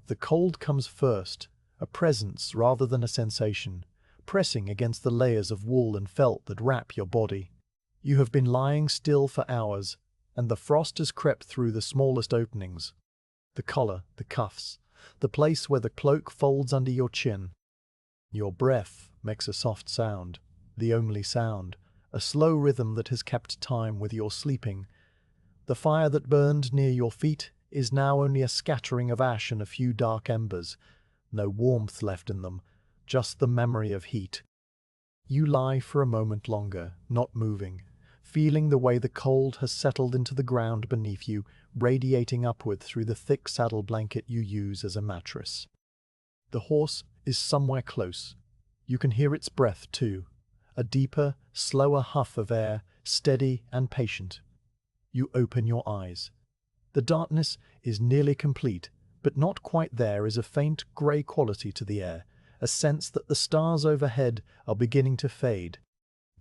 The cold comes first, a presence rather than a sensation, pressing against the layers of wool and felt that wrap your body. You have been lying still for hours, and the frost has crept through the smallest openings. The collar, the cuffs, the place where the cloak folds under your chin. Your breath makes a soft sound, the only sound, a slow rhythm that has kept time with your sleeping. The fire that burned near your feet is now only a scattering of ash and a few dark embers, no warmth left in them, just the memory of heat. You lie for a moment longer, not moving, feeling the way the cold has settled into the ground beneath you, radiating upward through the thick saddle blanket you use as a mattress. The horse is somewhere close. You can hear its breath too, a deeper, slower huff of air, steady and patient. You open your eyes. The darkness is nearly complete, but not quite. There is a faint grey quality to the air, a sense that the stars overhead are beginning to fade.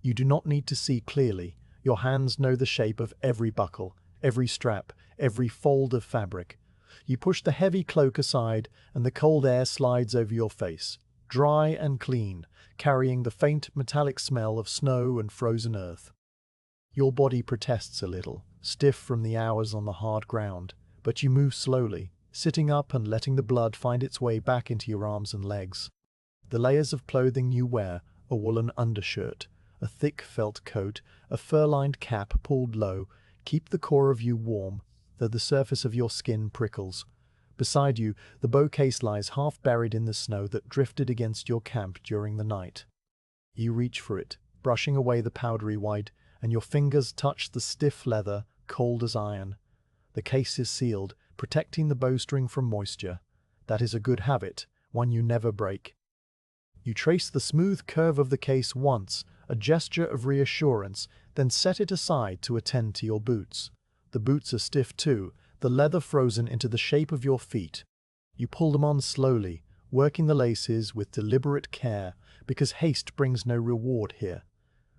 You do not need to see clearly. Your hands know the shape of every buckle, every strap, every fold of fabric. You push the heavy cloak aside, and the cold air slides over your face, dry and clean, carrying the faint metallic smell of snow and frozen earth. Your body protests a little, stiff from the hours on the hard ground, but you move slowly, sitting up and letting the blood find its way back into your arms and legs. The layers of clothing you wear, a woolen undershirt, a thick felt coat, a fur-lined cap pulled low, keep the core of you warm, though the surface of your skin prickles. Beside you, the bow case lies half buried in the snow that drifted against your camp during the night. You reach for it, brushing away the powdery white, and your fingers touch the stiff leather, cold as iron. The case is sealed, protecting the bowstring from moisture. That is a good habit, one you never break. You trace the smooth curve of the case once, a gesture of reassurance, then set it aside to attend to your boots. The boots are stiff too, the leather frozen into the shape of your feet. You pull them on slowly, working the laces with deliberate care, because haste brings no reward here.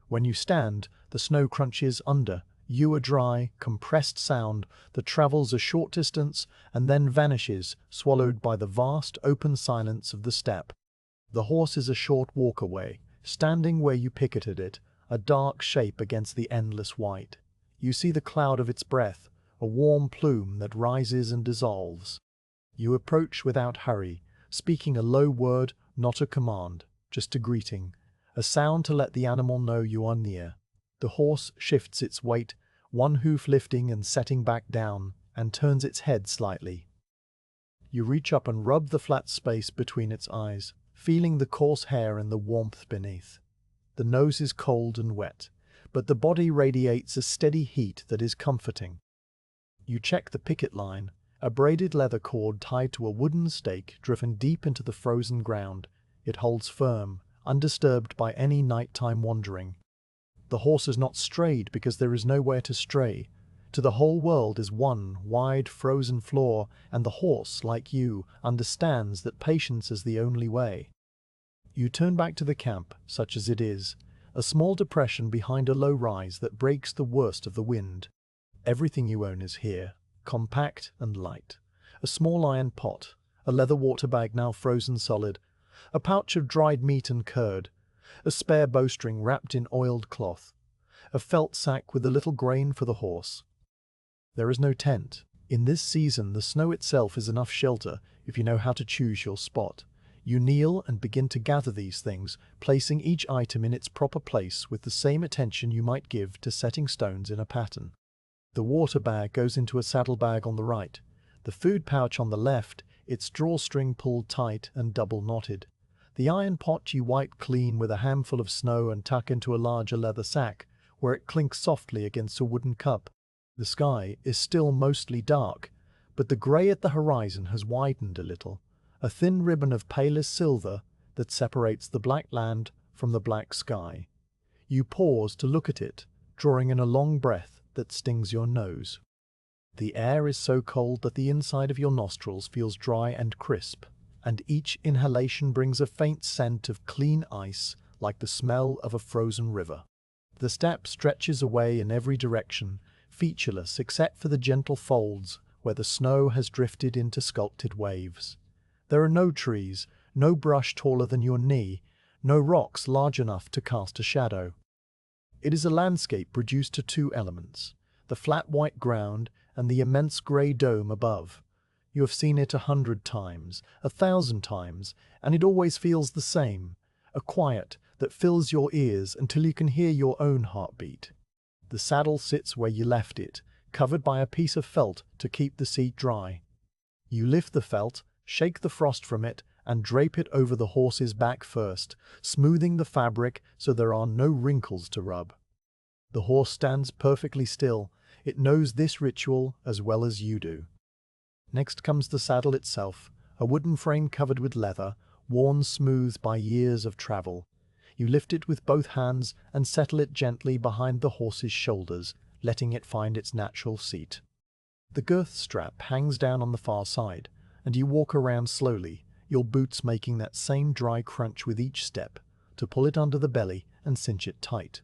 When you stand, the snow crunches under, you a dry, compressed sound that travels a short distance and then vanishes, swallowed by the vast, open silence of the steppe. The horse is a short walk away, standing where you picketed it, a dark shape against the endless white. You see the cloud of its breath, a warm plume that rises and dissolves. You approach without hurry, speaking a low word, not a command, just a greeting, a sound to let the animal know you are near. The horse shifts its weight, one hoof lifting and setting back down, and turns its head slightly. You reach up and rub the flat space between its eyes, feeling the coarse hair and the warmth beneath. The nose is cold and wet, but the body radiates a steady heat that is comforting. You check the picket line, a braided leather cord tied to a wooden stake driven deep into the frozen ground. It holds firm, undisturbed by any nighttime wandering. The horse has not strayed because there is nowhere to stray. To the whole world is one wide frozen floor, and the horse, like you, understands that patience is the only way. You turn back to the camp, such as it is, a small depression behind a low rise that breaks the worst of the wind. Everything you own is here, compact and light. A small iron pot, a leather water bag now frozen solid, a pouch of dried meat and curd, a spare bowstring wrapped in oiled cloth, a felt sack with a little grain for the horse. There is no tent. In this season, the snow itself is enough shelter if you know how to choose your spot. You kneel and begin to gather these things, placing each item in its proper place with the same attention you might give to setting stones in a pattern. The water bag goes into a saddlebag on the right, the food pouch on the left, its drawstring pulled tight and double knotted. The iron pot you wipe clean with a handful of snow and tuck into a larger leather sack, where it clinks softly against a wooden cup. The sky is still mostly dark, but the grey at the horizon has widened a little, a thin ribbon of palest silver that separates the black land from the black sky. You pause to look at it, drawing in a long breath that stings your nose. The air is so cold that the inside of your nostrils feels dry and crisp, and each inhalation brings a faint scent of clean ice like the smell of a frozen river. The steppe stretches away in every direction, featureless except for the gentle folds where the snow has drifted into sculpted waves. There are no trees, no brush taller than your knee, no rocks large enough to cast a shadow. It is a landscape reduced to two elements, the flat white ground and the immense grey dome above. You have seen it 100 times, 1,000 times, and it always feels the same, a quiet that fills your ears until you can hear your own heartbeat. The saddle sits where you left it, covered by a piece of felt to keep the seat dry. You lift the felt, shake the frost from it, and drape it over the horse's back first, smoothing the fabric so there are no wrinkles to rub. The horse stands perfectly still. It knows this ritual as well as you do. Next comes the saddle itself, a wooden frame covered with leather, worn smooth by years of travel. You lift it with both hands and settle it gently behind the horse's shoulders, letting it find its natural seat. The girth strap hangs down on the far side, and you walk around slowly, your boots making that same dry crunch with each step, to pull it under the belly and cinch it tight.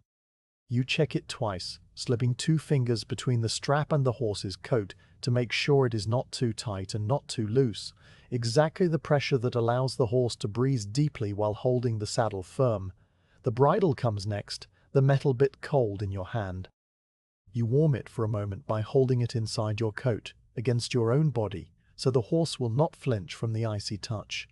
You check it twice, slipping 2 fingers between the strap and the horse's coat to make sure it is not too tight and not too loose, exactly the pressure that allows the horse to breathe deeply while holding the saddle firm. The bridle comes next, the metal bit cold in your hand. You warm it for a moment by holding it inside your coat, against your own body, so the horse will not flinch from the icy touch.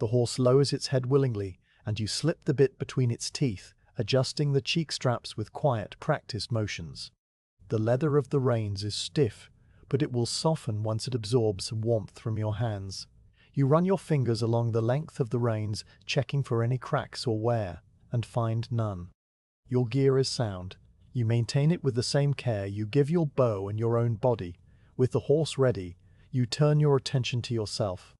The horse lowers its head willingly, and you slip the bit between its teeth, adjusting the cheek straps with quiet, practiced motions. The leather of the reins is stiff, but it will soften once it absorbs warmth from your hands. You run your fingers along the length of the reins, checking for any cracks or wear, and find none. Your gear is sound. You maintain it with the same care you give your bow and your own body. With the horse ready, you turn your attention to yourself.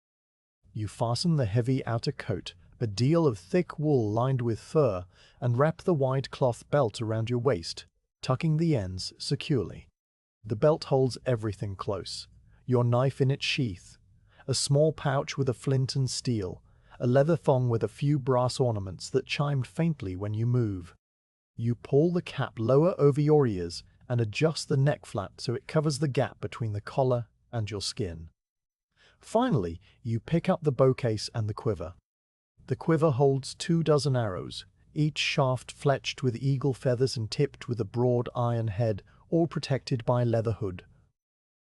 You fasten the heavy outer coat, a deal of thick wool lined with fur, and wrap the wide cloth belt around your waist, tucking the ends securely. The belt holds everything close. Your knife in its sheath, a small pouch with a flint and steel, a leather thong with a few brass ornaments that chimed faintly when you move. You pull the cap lower over your ears and adjust the neck flap so it covers the gap between the collar and your skin. Finally, you pick up the bow case and the quiver. The quiver holds 24 arrows, each shaft fletched with eagle feathers and tipped with a broad iron head, all protected by a leather hood.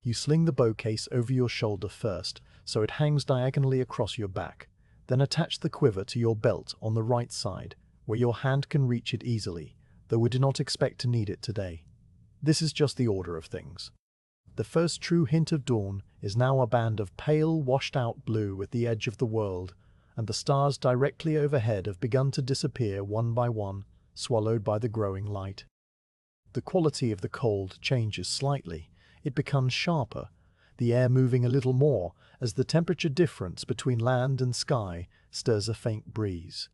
You sling the bow case over your shoulder first, so it hangs diagonally across your back, then attach the quiver to your belt on the right side, where your hand can reach it easily, though we do not expect to need it today. This is just the order of things. The first true hint of dawn is now a band of pale, washed-out blue at the edge of the world, and the stars directly overhead have begun to disappear one by one, swallowed by the growing light. The quality of the cold changes slightly. It becomes sharper, the air moving a little more as the temperature difference between land and sky stirs a faint breeze.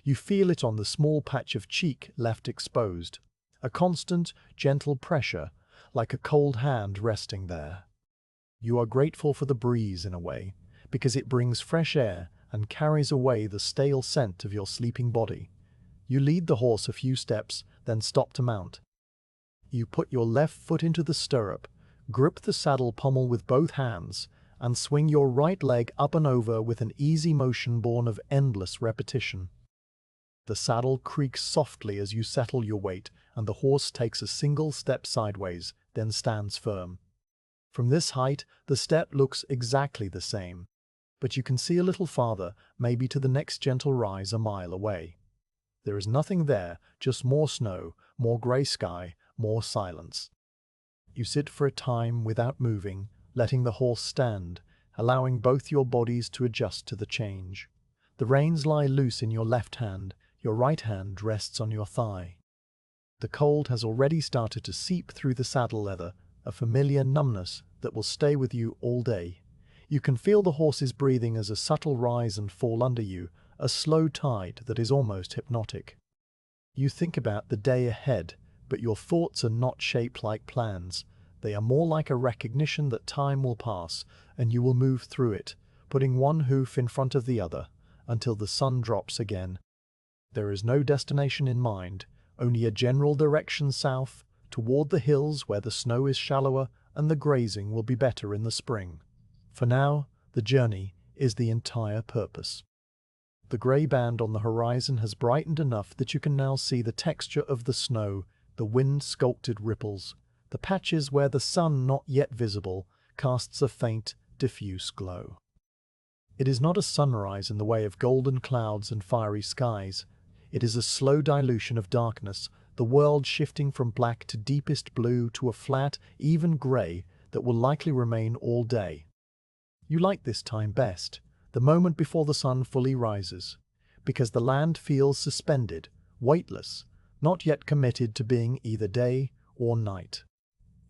You feel it on the small patch of cheek left exposed, a constant, gentle pressure, like a cold hand resting there. You are grateful for the breeze in a way, because it brings fresh air and carries away the stale scent of your sleeping body. You lead the horse a few steps, then stop to mount. You put your left foot into the stirrup, grip the saddle pommel with both hands, and swing your right leg up and over with an easy motion born of endless repetition. The saddle creaks softly as you settle your weight, and the horse takes a single step sideways, then stands firm. From this height, the step looks exactly the same, but you can see a little farther, maybe to the next gentle rise a mile away. There is nothing there, just more snow, more grey sky, more silence. You sit for a time without moving, letting the horse stand, allowing both your bodies to adjust to the change. The reins lie loose in your left hand, your right hand rests on your thigh. The cold has already started to seep through the saddle leather, a familiar numbness that will stay with you all day. You can feel the horse's breathing as a subtle rise and fall under you, a slow tide that is almost hypnotic. You think about the day ahead, but your thoughts are not shaped like plans. They are more like a recognition that time will pass, and you will move through it, putting one hoof in front of the other, until the sun drops again. There is no destination in mind, only a general direction south, toward the hills where the snow is shallower and the grazing will be better in the spring. For now, the journey is the entire purpose. The grey band on the horizon has brightened enough that you can now see the texture of the snow, the wind-sculpted ripples, the patches where the sun, not yet visible, casts a faint, diffuse glow. It is not a sunrise in the way of golden clouds and fiery skies. It is a slow dilution of darkness, the world shifting from black to deepest blue to a flat, even grey that will likely remain all day. You like this time best, the moment before the sun fully rises, because the land feels suspended, weightless, not yet committed to being either day or night.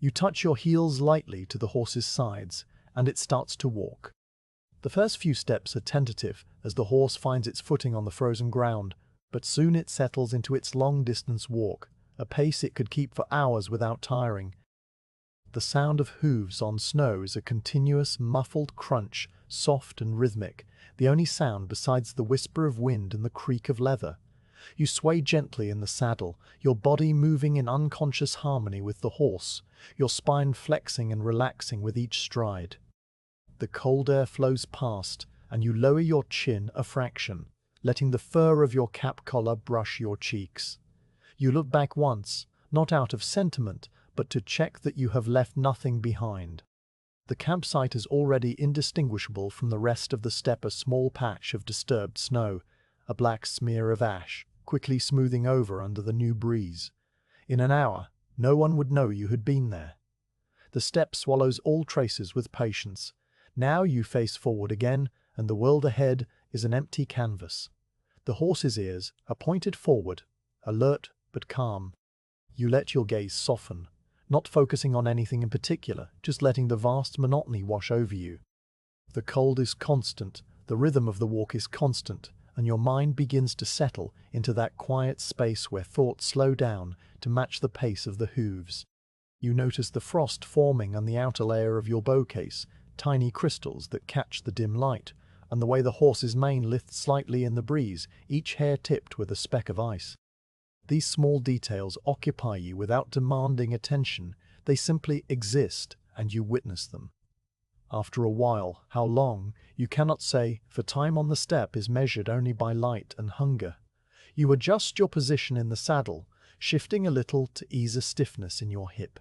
You touch your heels lightly to the horse's sides, and it starts to walk. The first few steps are tentative as the horse finds its footing on the frozen ground, but soon it settles into its long-distance walk, a pace it could keep for hours without tiring. The sound of hooves on snow is a continuous, muffled crunch, soft and rhythmic, the only sound besides the whisper of wind and the creak of leather. You sway gently in the saddle, your body moving in unconscious harmony with the horse, your spine flexing and relaxing with each stride. The cold air flows past, and you lower your chin a fraction, letting the fur of your cap collar brush your cheeks. You look back once, not out of sentiment, but to check that you have left nothing behind. The campsite is already indistinguishable from the rest of the steppe, a small patch of disturbed snow, a black smear of ash, quickly smoothing over under the new breeze. In an hour, no one would know you had been there. The steppe swallows all traces with patience. Now you face forward again, and the world ahead is an empty canvas. The horse's ears are pointed forward, alert but calm. You let your gaze soften, not focusing on anything in particular, just letting the vast monotony wash over you. The cold is constant, the rhythm of the walk is constant, and your mind begins to settle into that quiet space where thoughts slow down to match the pace of the hooves. You notice the frost forming on the outer layer of your bow case, tiny crystals that catch the dim light, and the way the horse's mane lifts slightly in the breeze, each hair tipped with a speck of ice. These small details occupy you without demanding attention. They simply exist, and you witness them. After a while, how long, you cannot say, for time on the steppe is measured only by light and hunger. You adjust your position in the saddle, shifting a little to ease a stiffness in your hip.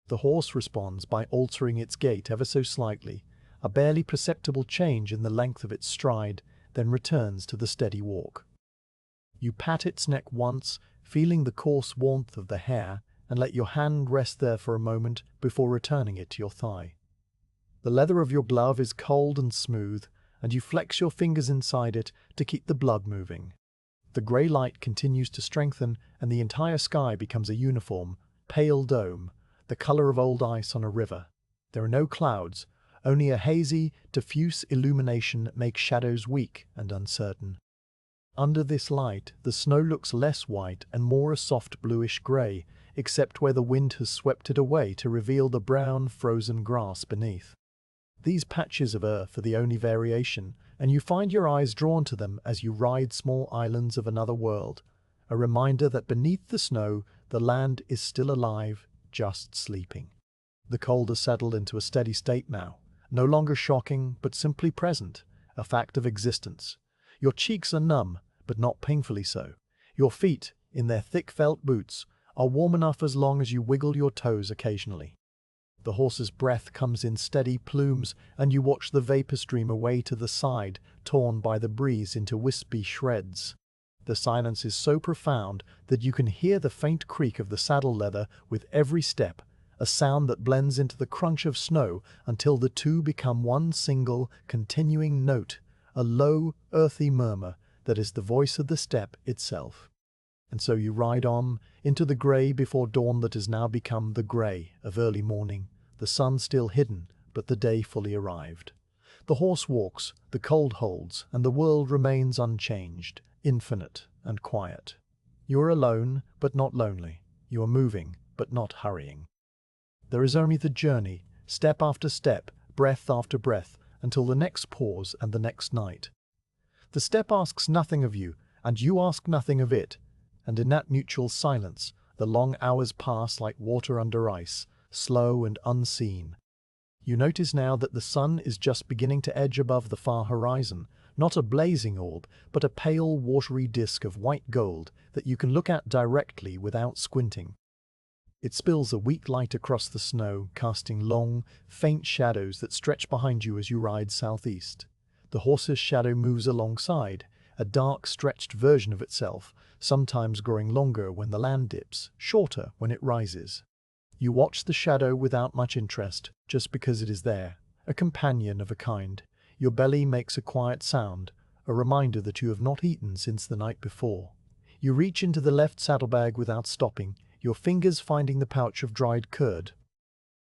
The horse responds by altering its gait ever so slightly, a barely perceptible change in the length of its stride, then returns to the steady walk. You pat its neck once, feeling the coarse warmth of the hair, and let your hand rest there for a moment before returning it to your thigh. The leather of your glove is cold and smooth, and you flex your fingers inside it to keep the blood moving. The grey light continues to strengthen, and the entire sky becomes a uniform, pale dome, the colour of old ice on a river. There are no clouds, only a hazy, diffuse illumination that makes shadows weak and uncertain. Under this light, the snow looks less white and more a soft bluish grey, except where the wind has swept it away to reveal the brown, frozen grass beneath. These patches of earth are the only variation, and you find your eyes drawn to them as you ride small islands of another world, a reminder that beneath the snow, the land is still alive, just sleeping. The cold has settled into a steady state now, no longer shocking, but simply present, a fact of existence. Your cheeks are numb, but not painfully so. Your feet, in their thick felt boots, are warm enough as long as you wiggle your toes occasionally. The horse's breath comes in steady plumes, and you watch the vapor stream away to the side, torn by the breeze into wispy shreds. The silence is so profound that you can hear the faint creak of the saddle leather with every step, a sound that blends into the crunch of snow until the two become one single, continuing note, a low, earthy murmur that is the voice of the steppe itself. And so you ride on, into the grey before dawn that has now become the grey of early morning, the sun still hidden, but the day fully arrived. The horse walks, the cold holds, and the world remains unchanged, infinite and quiet. You are alone, but not lonely. You are moving, but not hurrying. There is only the journey, step after step, breath after breath, until the next pause and the next night. The steppe asks nothing of you, and you ask nothing of it, and in that mutual silence, the long hours pass like water under ice, slow and unseen. You notice now that the sun is just beginning to edge above the far horizon, not a blazing orb, but a pale, watery disk of white gold that you can look at directly without squinting. It spills a weak light across the snow, casting long, faint shadows that stretch behind you as you ride southeast. The horse's shadow moves alongside, a dark, stretched version of itself, sometimes growing longer when the land dips, shorter when it rises. You watch the shadow without much interest, just because it is there, a companion of a kind. Your belly makes a quiet sound, a reminder that you have not eaten since the night before. You reach into the left saddlebag without stopping, your fingers finding the pouch of dried curd.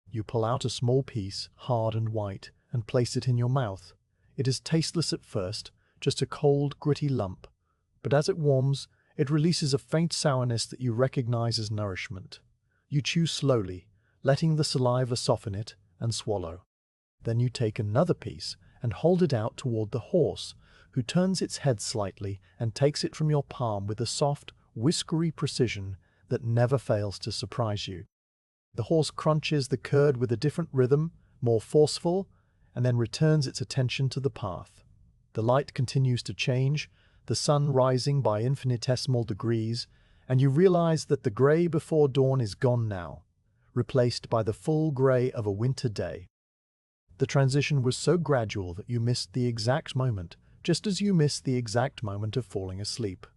You pull out a small piece, hard and white, and place it in your mouth. It is tasteless at first, just a cold, gritty lump, but as it warms, it releases a faint sourness that you recognize as nourishment. You chew slowly, letting the saliva soften it, and swallow. Then you take another piece and hold it out toward the horse, who turns its head slightly and takes it from your palm with a soft, whiskery precision that never fails to surprise you. The horse crunches the curd with a different rhythm, more forceful, and then returns its attention to the path. The light continues to change, the sun rising by infinitesimal degrees, and you realize that the gray before dawn is gone now, replaced by the full gray of a winter day. The transition was so gradual that you missed the exact moment, just as you missed the exact moment of falling asleep.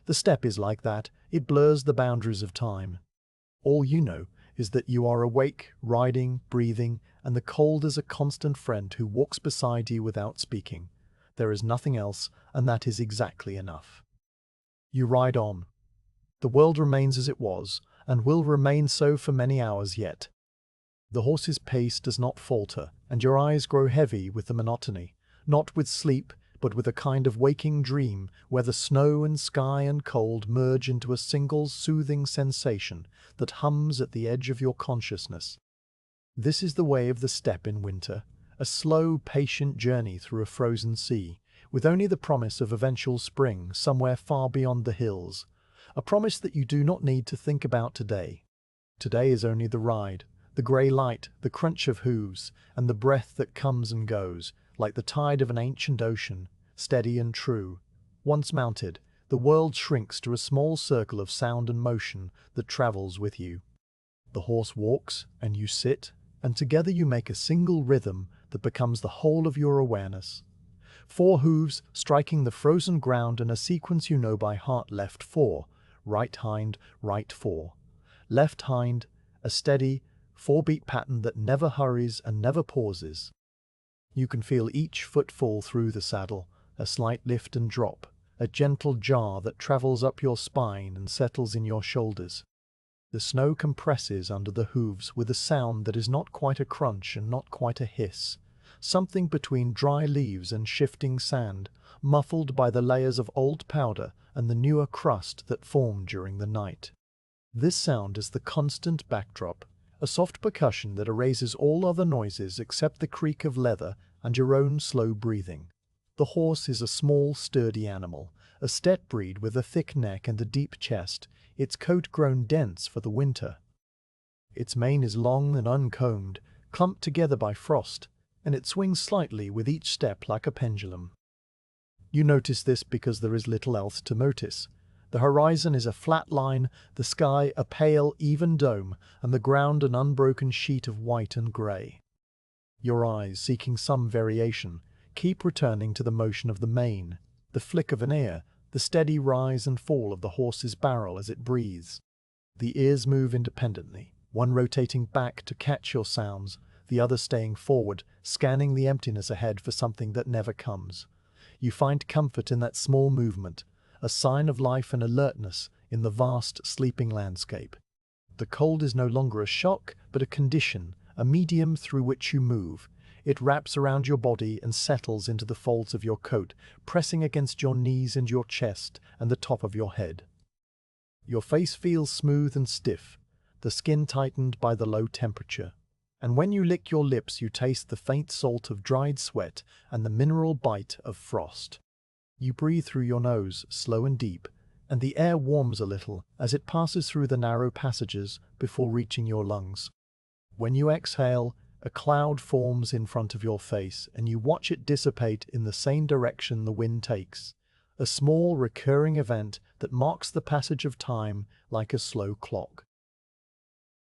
The steppe is like that, it blurs the boundaries of time. All you know is that you are awake, riding, breathing, and the cold is a constant friend who walks beside you without speaking. There is nothing else, and that is exactly enough. You ride on. The world remains as it was, and will remain so for many hours yet. The horse's pace does not falter, and your eyes grow heavy with the monotony, not with sleep, but with a kind of waking dream where the snow and sky and cold merge into a single soothing sensation that hums at the edge of your consciousness. This is the way of the steppe in winter, a slow, patient journey through a frozen sea, with only the promise of eventual spring somewhere far beyond the hills, a promise that you do not need to think about today. Today is only the ride, the grey light, the crunch of hooves, and the breath that comes and goes, like the tide of an ancient ocean, steady and true. Once mounted, the world shrinks to a small circle of sound and motion that travels with you. The horse walks, and you sit, and together you make a single rhythm that becomes the whole of your awareness. 4 hooves striking the frozen ground in a sequence you know by heart: left 4, right hind, right 4. Left hind, a steady, 4-beat pattern that never hurries and never pauses. You can feel each foot fall through the saddle, a slight lift and drop, a gentle jar that travels up your spine and settles in your shoulders. The snow compresses under the hooves with a sound that is not quite a crunch and not quite a hiss, something between dry leaves and shifting sand, muffled by the layers of old powder and the newer crust that formed during the night. This sound is the constant backdrop, a soft percussion that erases all other noises except the creak of leather and your own slow breathing. The horse is a small, sturdy animal, a steppe breed with a thick neck and a deep chest, its coat grown dense for the winter. Its mane is long and uncombed, clumped together by frost, and it swings slightly with each step like a pendulum. You notice this because there is little else to notice. The horizon is a flat line, the sky a pale, even dome, and the ground an unbroken sheet of white and grey. Your eyes, seeking some variation, keep returning to the motion of the mane, the flick of an ear, the steady rise and fall of the horse's barrel as it breathes. The ears move independently, one rotating back to catch your sounds, the other staying forward, scanning the emptiness ahead for something that never comes. You find comfort in that small movement, a sign of life and alertness in the vast, sleeping landscape. The cold is no longer a shock, but a condition, a medium through which you move. It wraps around your body and settles into the folds of your coat, pressing against your knees and your chest and the top of your head. Your face feels smooth and stiff, the skin tightened by the low temperature. And when you lick your lips, you taste the faint salt of dried sweat and the mineral bite of frost. You breathe through your nose, slow and deep, and the air warms a little as it passes through the narrow passages before reaching your lungs. When you exhale, A cloud forms in front of your face, and you watch it dissipate in the same direction the wind takes. A small, recurring event that marks the passage of time like a slow clock.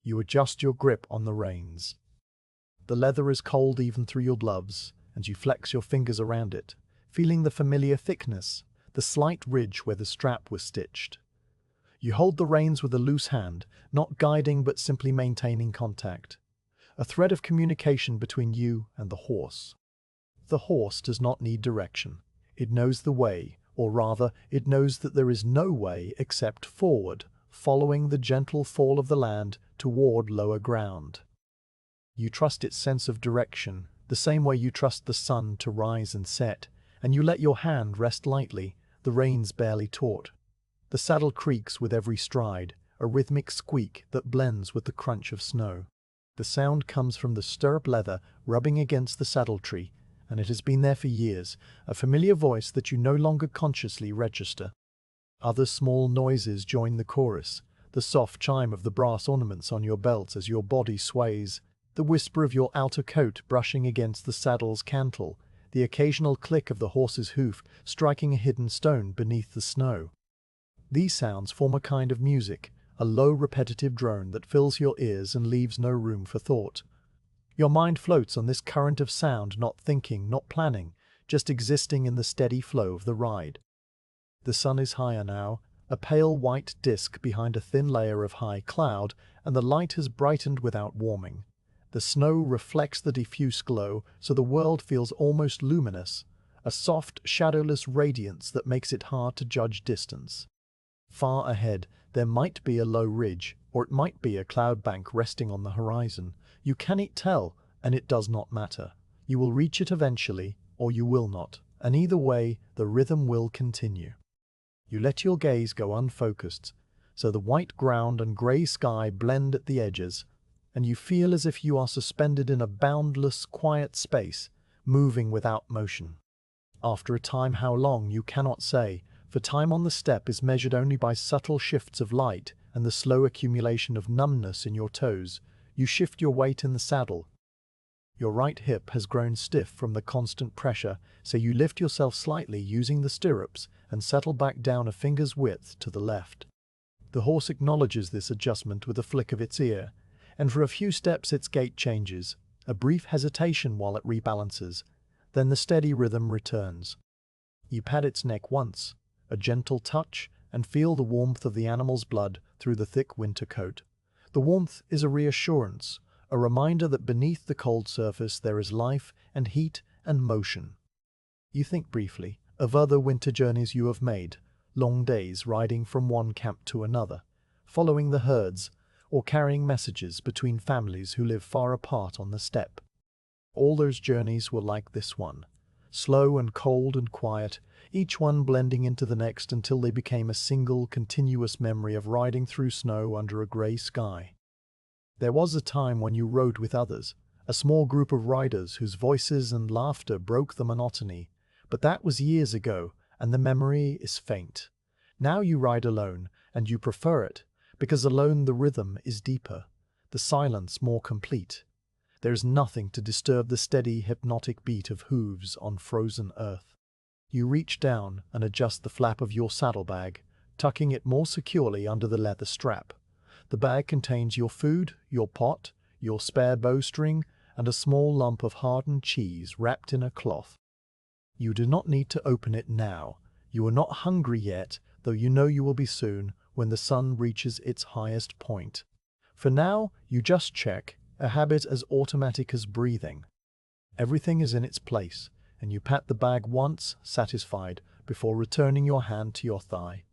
You adjust your grip on the reins. The leather is cold even through your gloves, and you flex your fingers around it, feeling the familiar thickness, the slight ridge where the strap was stitched. You hold the reins with a loose hand, not guiding but simply maintaining contact. A thread of communication between you and the horse. The horse does not need direction. It knows the way, or rather, it knows that there is no way except forward, following the gentle fall of the land toward lower ground. You trust its sense of direction, the same way you trust the sun to rise and set, and you let your hand rest lightly, the reins barely taut. The saddle creaks with every stride, a rhythmic squeak that blends with the crunch of snow. The sound comes from the stirrup leather rubbing against the saddle tree, and it has been there for years, a familiar voice that you no longer consciously register. Other small noises join the chorus, the soft chime of the brass ornaments on your belt as your body sways, the whisper of your outer coat brushing against the saddle's cantle, the occasional click of the horse's hoof striking a hidden stone beneath the snow. These sounds form a kind of music, a low repetitive drone that fills your ears and leaves no room for thought. Your mind floats on this current of sound, not thinking, not planning, just existing in the steady flow of the ride. The sun is higher now, a pale white disk behind a thin layer of high cloud, and the light has brightened without warming. The snow reflects the diffuse glow, so the world feels almost luminous, a soft, shadowless radiance that makes it hard to judge distance. Far ahead, there might be a low ridge, or it might be a cloud bank resting on the horizon. You cannot tell, and it does not matter. You will reach it eventually, or you will not, and either way, the rhythm will continue. You let your gaze go unfocused, so the white ground and grey sky blend at the edges, and you feel as if you are suspended in a boundless, quiet space, moving without motion. After a time how long you cannot say, for time on the steppe is measured only by subtle shifts of light and the slow accumulation of numbness in your toes. You shift your weight in the saddle. Your right hip has grown stiff from the constant pressure, so you lift yourself slightly using the stirrups and settle back down a finger's width to the left. The horse acknowledges this adjustment with a flick of its ear, and for a few steps its gait changes, a brief hesitation while it rebalances. Then the steady rhythm returns. You pat its neck once, a gentle touch, and feel the warmth of the animal's blood through the thick winter coat. The warmth is a reassurance, a reminder that beneath the cold surface there is life and heat and motion. You think briefly of other winter journeys you have made, long days riding from one camp to another, following the herds, or carrying messages between families who live far apart on the steppe. All those journeys were like this one, slow and cold and quiet, each one blending into the next until they became a single, continuous memory of riding through snow under a grey sky. There was a time when you rode with others, a small group of riders whose voices and laughter broke the monotony, but that was years ago, and the memory is faint. Now you ride alone, and you prefer it, because alone the rhythm is deeper, the silence more complete. There is nothing to disturb the steady, hypnotic beat of hooves on frozen earth. You reach down and adjust the flap of your saddlebag, tucking it more securely under the leather strap. The bag contains your food, your pot, your spare bowstring, and a small lump of hardened cheese wrapped in a cloth. You do not need to open it now. You are not hungry yet, though you know you will be soon when the sun reaches its highest point. For now, you just check, a habit as automatic as breathing. Everything is in its place, and you pat the bag once, satisfied, before returning your hand to your thigh.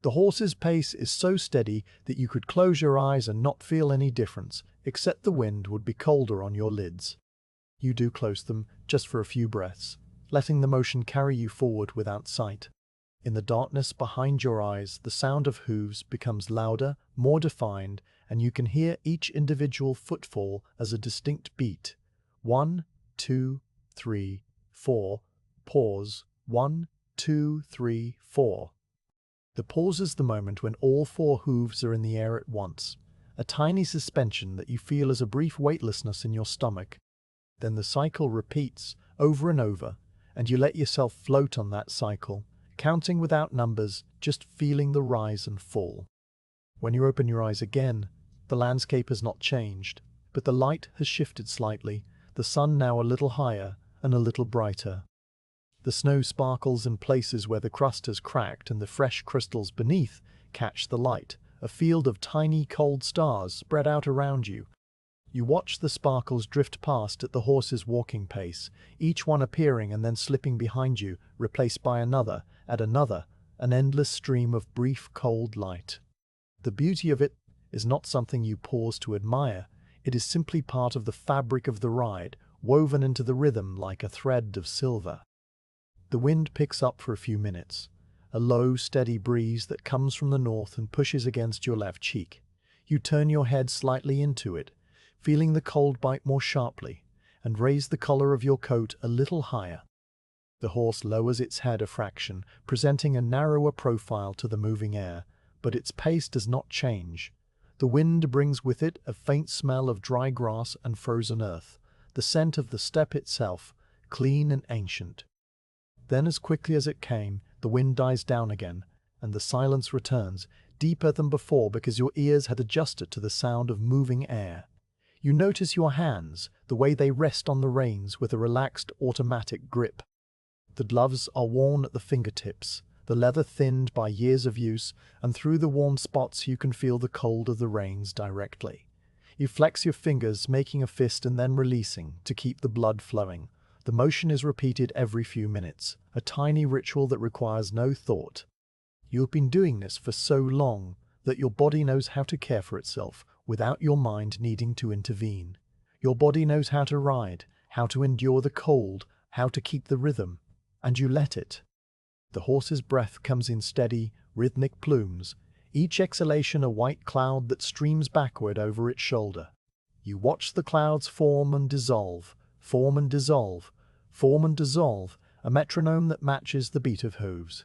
The horse's pace is so steady that you could close your eyes and not feel any difference, except the wind would be colder on your lids. You do close them, just for a few breaths, letting the motion carry you forward without sight. In the darkness behind your eyes, the sound of hooves becomes louder, more defined, and you can hear each individual footfall as a distinct beat. 1, 2, 3, 4. Pause. 1, 2, 3, 4. The pause is the moment when all 4 hooves are in the air at once, a tiny suspension that you feel as a brief weightlessness in your stomach, Then the cycle repeats over and over, and you let yourself float on that cycle, counting without numbers, just feeling the rise and fall. When you open your eyes again, the landscape has not changed, but the light has shifted slightly, the sun now a little higher and a little brighter. The snow sparkles in places where the crust has cracked and the fresh crystals beneath catch the light, a field of tiny cold stars spread out around you. You watch the sparkles drift past at the horse's walking pace, each one appearing and then slipping behind you, replaced by another, and another, an endless stream of brief cold light. The beauty of it is not something you pause to admire, it is simply part of the fabric of the ride, woven into the rhythm like a thread of silver. The wind picks up for a few minutes, a low, steady breeze that comes from the north and pushes against your left cheek. You turn your head slightly into it, feeling the cold bite more sharply, and raise the collar of your coat a little higher. The horse lowers its head a fraction, presenting a narrower profile to the moving air, but its pace does not change. The wind brings with it a faint smell of dry grass and frozen earth, the scent of the steppe itself, clean and ancient. Then, as quickly as it came, the wind dies down again, and the silence returns, deeper than before because your ears had adjusted to the sound of moving air. You notice your hands, the way they rest on the reins with a relaxed automatic grip. The gloves are worn at the fingertips, the leather thinned by years of use, and through the warm spots you can feel the cold of the reins directly. You flex your fingers, making a fist and then releasing, to keep the blood flowing. The motion is repeated every few minutes, a tiny ritual that requires no thought. You have been doing this for so long that your body knows how to care for itself without your mind needing to intervene. Your body knows how to ride, how to endure the cold, how to keep the rhythm, and you let it. The horse's breath comes in steady, rhythmic plumes, each exhalation a white cloud that streams backward over its shoulder. You watch the clouds form and dissolve, form and dissolve, form and dissolve, a metronome that matches the beat of hooves.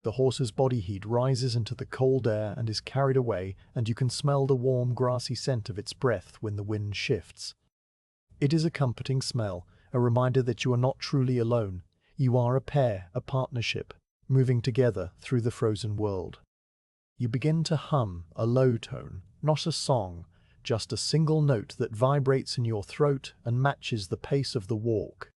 The horse's body heat rises into the cold air and is carried away, and you can smell the warm grassy scent of its breath when the wind shifts. It is a comforting smell, a reminder that you are not truly alone. You are a pair, a partnership, moving together through the frozen world. You begin to hum a low tone, not a song, just a single note that vibrates in your throat and matches the pace of the walk.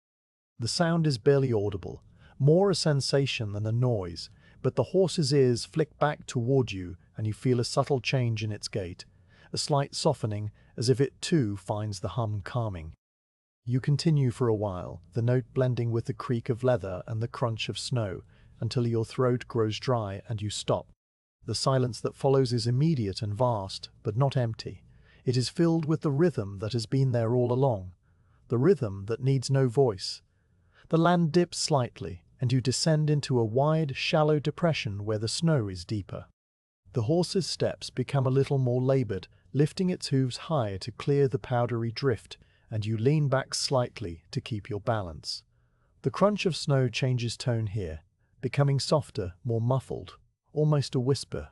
The sound is barely audible, more a sensation than a noise, but the horse's ears flick back toward you and you feel a subtle change in its gait, a slight softening as if it too finds the hum calming. You continue for a while, the note blending with the creak of leather and the crunch of snow, until your throat grows dry and you stop. The silence that follows is immediate and vast, but not empty. It is filled with the rhythm that has been there all along, the rhythm that needs no voice. The land dips slightly, and you descend into a wide, shallow depression where the snow is deeper. The horse's steps become a little more labored, lifting its hooves higher to clear the powdery drift, and you lean back slightly to keep your balance. The crunch of snow changes tone here, becoming softer, more muffled, almost a whisper.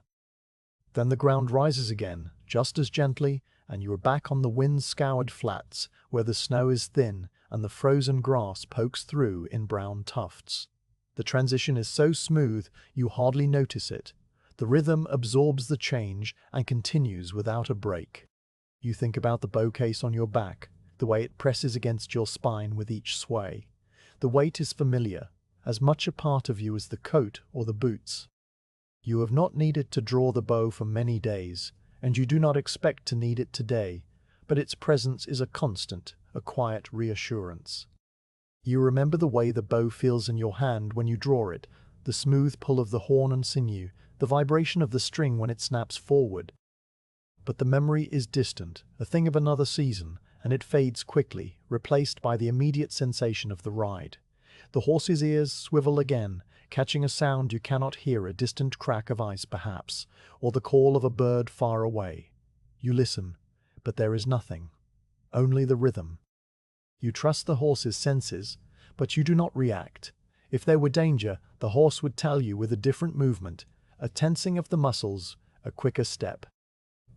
Then the ground rises again, just as gently, and you are back on the wind-scoured flats, where the snow is thin and the frozen grass pokes through in brown tufts. The transition is so smooth you hardly notice it. The rhythm absorbs the change and continues without a break. You think about the bow case on your back, the way it presses against your spine with each sway. The weight is familiar, as much a part of you as the coat or the boots. You have not needed to draw the bow for many days, and you do not expect to need it today, but its presence is a constant, a quiet reassurance. You remember the way the bow feels in your hand when you draw it, the smooth pull of the horn and sinew, the vibration of the string when it snaps forward. But the memory is distant, a thing of another season, and it fades quickly, replaced by the immediate sensation of the ride. The horse's ears swivel again, catching a sound you cannot hear, a distant crack of ice perhaps, or the call of a bird far away. You listen, but there is nothing, only the rhythm. You trust the horse's senses, but you do not react. If there were danger, the horse would tell you with a different movement, a tensing of the muscles, a quicker step.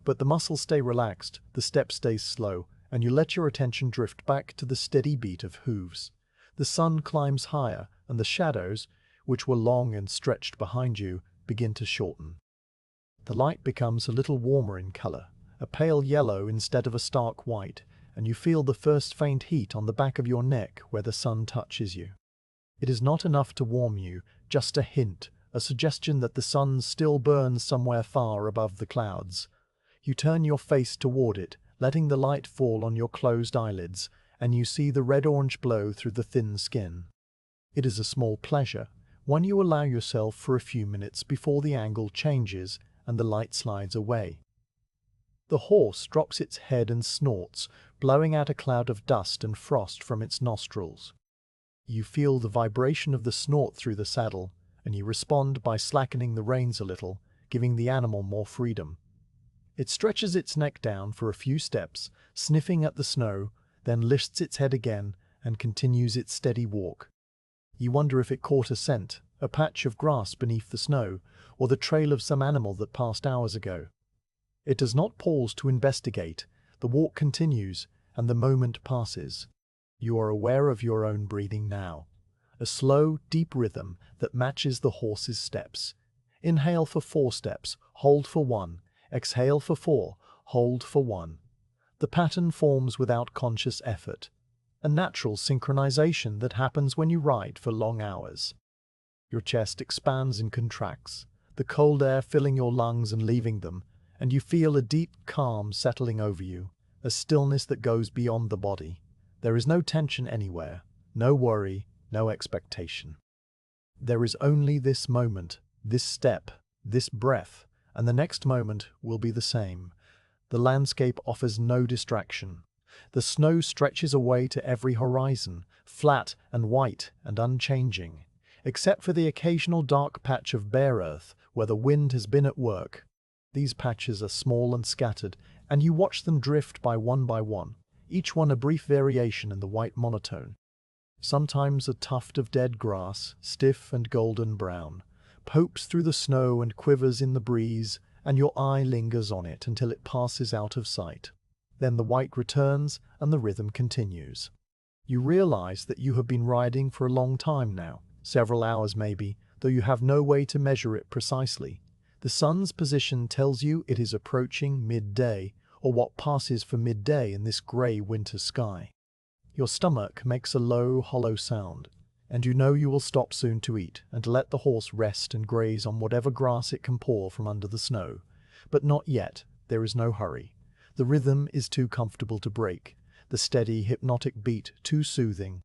But the muscles stay relaxed, the step stays slow, and you let your attention drift back to the steady beat of hooves. The sun climbs higher, and the shadows, which were long and stretched behind you, begin to shorten. The light becomes a little warmer in color, a pale yellow instead of a stark white, and you feel the first faint heat on the back of your neck where the sun touches you. It is not enough to warm you, just a hint, a suggestion that the sun still burns somewhere far above the clouds. You turn your face toward it, letting the light fall on your closed eyelids, and you see the red-orange glow through the thin skin. It is a small pleasure, one you allow yourself for a few minutes before the angle changes and the light slides away. The horse drops its head and snorts, blowing out a cloud of dust and frost from its nostrils. You feel the vibration of the snort through the saddle, and you respond by slackening the reins a little, giving the animal more freedom. It stretches its neck down for a few steps, sniffing at the snow, then lifts its head again and continues its steady walk. You wonder if it caught a scent, a patch of grass beneath the snow, or the trail of some animal that passed hours ago. It does not pause to investigate. The walk continues, and the moment passes. You are aware of your own breathing now, a slow, deep rhythm that matches the horse's steps. Inhale for 4 steps, hold for 1, exhale for 4, hold for 1. The pattern forms without conscious effort, a natural synchronization that happens when you ride for long hours. Your chest expands and contracts, the cold air filling your lungs and leaving them, and you feel a deep calm settling over you, a stillness that goes beyond the body. There is no tension anywhere, no worry, no expectation. There is only this moment, this step, this breath, and the next moment will be the same. The landscape offers no distraction. The snow stretches away to every horizon, flat and white and unchanging, except for the occasional dark patch of bare earth where the wind has been at work. These patches are small and scattered, and you watch them drift by one, each one a brief variation in the white monotone. Sometimes a tuft of dead grass, stiff and golden brown, pokes through the snow and quivers in the breeze, and your eye lingers on it until it passes out of sight. Then the white returns and the rhythm continues. You realize that you have been riding for a long time now, several hours maybe, though you have no way to measure it precisely. The sun's position tells you it is approaching midday, or what passes for midday in this grey winter sky. Your stomach makes a low, hollow sound, and you know you will stop soon to eat and let the horse rest and graze on whatever grass it can paw from under the snow. But not yet. There is no hurry. The rhythm is too comfortable to break, the steady, hypnotic beat too soothing.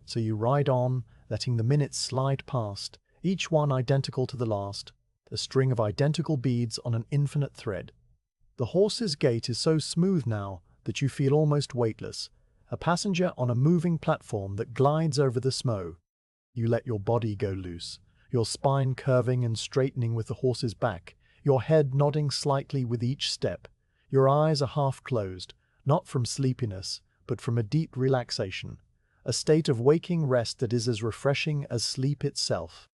So you ride on, letting the minutes slide past, each one identical to the last, a string of identical beads on an infinite thread. The horse's gait is so smooth now that you feel almost weightless, a passenger on a moving platform that glides over the snow. You let your body go loose, your spine curving and straightening with the horse's back, your head nodding slightly with each step. Your eyes are half closed, not from sleepiness, but from a deep relaxation, a state of waking rest that is as refreshing as sleep itself.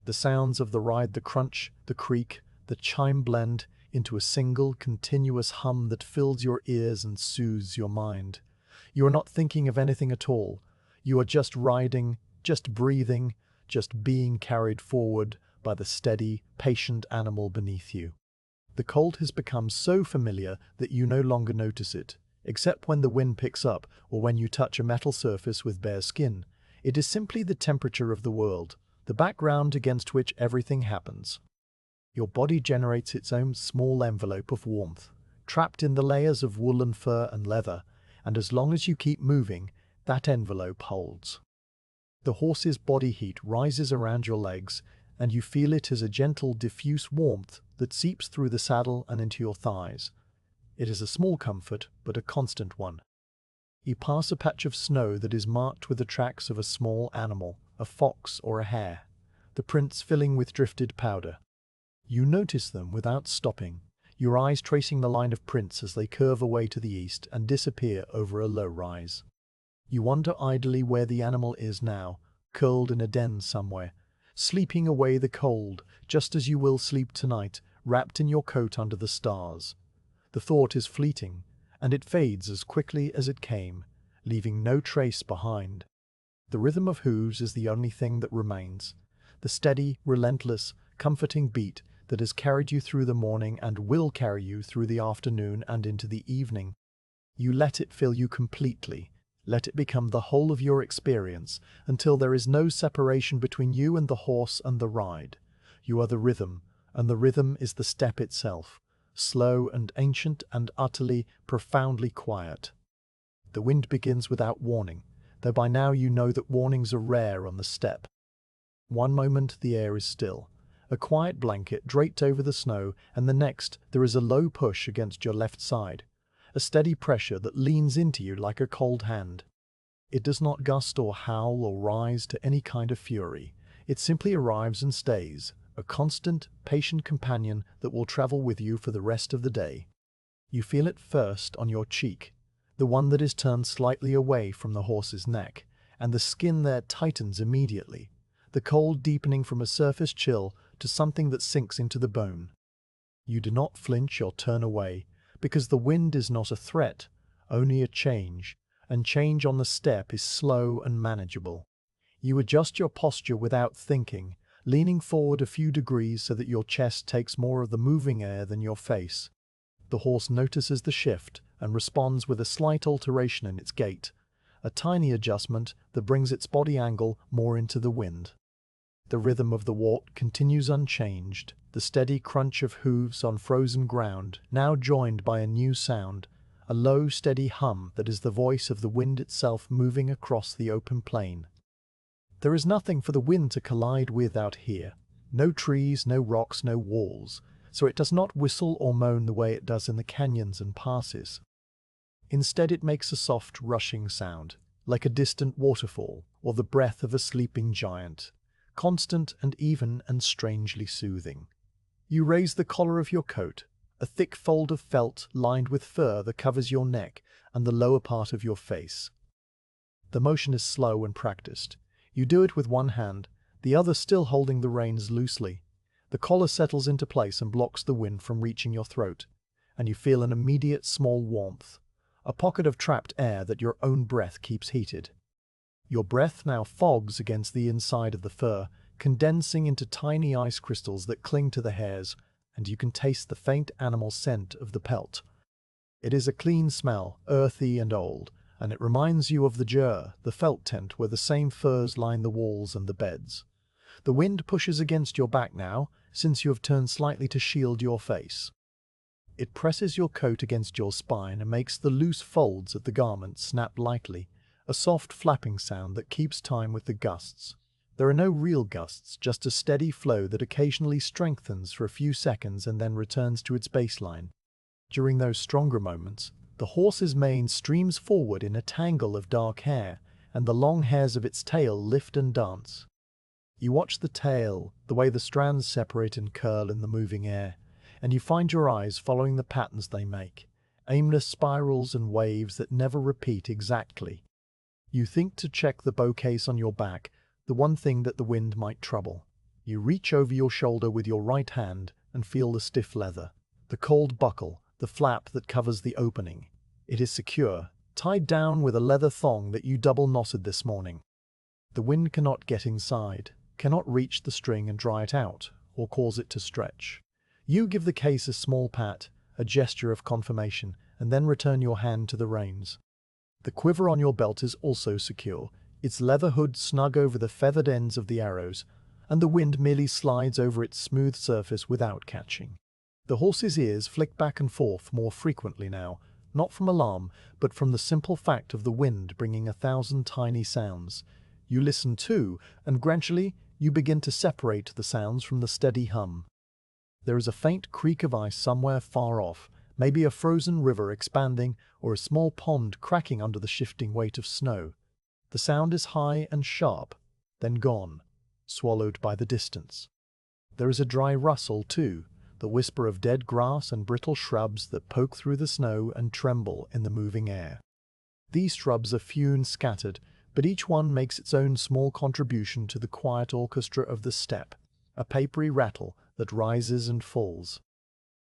The sounds of the ride, the crunch, the creak, the chime blend into a single, continuous hum that fills your ears and soothes your mind. You are not thinking of anything at all. You are just riding, just breathing, just being carried forward by the steady, patient animal beneath you. The cold has become so familiar that you no longer notice it, except when the wind picks up or when you touch a metal surface with bare skin. It is simply the temperature of the world, the background against which everything happens. Your body generates its own small envelope of warmth, trapped in the layers of wool and fur and leather, and as long as you keep moving, that envelope holds. The horse's body heat rises around your legs, and you feel it as a gentle, diffuse warmth that seeps through the saddle and into your thighs. It is a small comfort, but a constant one. You pass a patch of snow that is marked with the tracks of a small animal, a fox or a hare, the prints filling with drifted powder. You notice them without stopping, your eyes tracing the line of prints as they curve away to the east and disappear over a low rise. You wonder idly where the animal is now, curled in a den somewhere, sleeping away the cold, just as you will sleep tonight, wrapped in your coat under the stars. The thought is fleeting, and it fades as quickly as it came, leaving no trace behind. The rhythm of hooves is the only thing that remains, the steady, relentless, comforting beat that has carried you through the morning and will carry you through the afternoon and into the evening. You let it fill you completely, let it become the whole of your experience until there is no separation between you and the horse and the ride. You are the rhythm, and the rhythm is the steppe itself, slow and ancient and utterly, profoundly quiet. The wind begins without warning, though by now you know that warnings are rare on the steppe. One moment the air is still, a quiet blanket draped over the snow, and the next there is a low push against your left side, a steady pressure that leans into you like a cold hand. It does not gust or howl or rise to any kind of fury. It simply arrives and stays, a constant, patient companion that will travel with you for the rest of the day. You feel it first on your cheek, the one that is turned slightly away from the horse's neck, and the skin there tightens immediately, the cold deepening from a surface chill to something that sinks into the bone. You do not flinch or turn away, because the wind is not a threat, only a change, and change on the steppe is slow and manageable. You adjust your posture without thinking, leaning forward a few degrees so that your chest takes more of the moving air than your face. The horse notices the shift and responds with a slight alteration in its gait, a tiny adjustment that brings its body angle more into the wind. The rhythm of the walk continues unchanged, the steady crunch of hooves on frozen ground, now joined by a new sound, a low, steady hum that is the voice of the wind itself moving across the open plain. There is nothing for the wind to collide with out here. No trees, no rocks, no walls, so it does not whistle or moan the way it does in the canyons and passes. Instead, it makes a soft, rushing sound, like a distant waterfall or the breath of a sleeping giant, constant and even and strangely soothing. You raise the collar of your coat, a thick fold of felt lined with fur that covers your neck and the lower part of your face. The motion is slow and practiced. You do it with one hand, the other still holding the reins loosely. The collar settles into place and blocks the wind from reaching your throat, and you feel an immediate small warmth, a pocket of trapped air that your own breath keeps heated. Your breath now fogs against the inside of the fur, condensing into tiny ice crystals that cling to the hairs, and you can taste the faint animal scent of the pelt. It is a clean smell, earthy and old, and it reminds you of the jur, the felt tent where the same furs line the walls and the beds. The wind pushes against your back now, since you have turned slightly to shield your face. It presses your coat against your spine and makes the loose folds of the garment snap lightly, a soft flapping sound that keeps time with the gusts. There are no real gusts, just a steady flow that occasionally strengthens for a few seconds and then returns to its baseline. During those stronger moments, the horse's mane streams forward in a tangle of dark hair, and the long hairs of its tail lift and dance. You watch the tail, the way the strands separate and curl in the moving air, and you find your eyes following the patterns they make, aimless spirals and waves that never repeat exactly. You think to check the bow case on your back, the one thing that the wind might trouble. You reach over your shoulder with your right hand and feel the stiff leather, the cold buckle, the flap that covers the opening. It is secure, tied down with a leather thong that you double-knotted this morning. The wind cannot get inside, cannot reach the string and dry it out, or cause it to stretch. You give the case a small pat, a gesture of confirmation, and then return your hand to the reins. The quiver on your belt is also secure, its leather hood snug over the feathered ends of the arrows, and the wind merely slides over its smooth surface without catching. The horse's ears flick back and forth more frequently now, not from alarm, but from the simple fact of the wind bringing 1,000 tiny sounds. You listen too, and gradually you begin to separate the sounds from the steady hum. There is a faint creak of ice somewhere far off, maybe a frozen river expanding or a small pond cracking under the shifting weight of snow. The sound is high and sharp, then gone, swallowed by the distance. There is a dry rustle too, the whisper of dead grass and brittle shrubs that poke through the snow and tremble in the moving air. These shrubs are few and scattered, but each one makes its own small contribution to the quiet orchestra of the steppe, a papery rattle that rises and falls.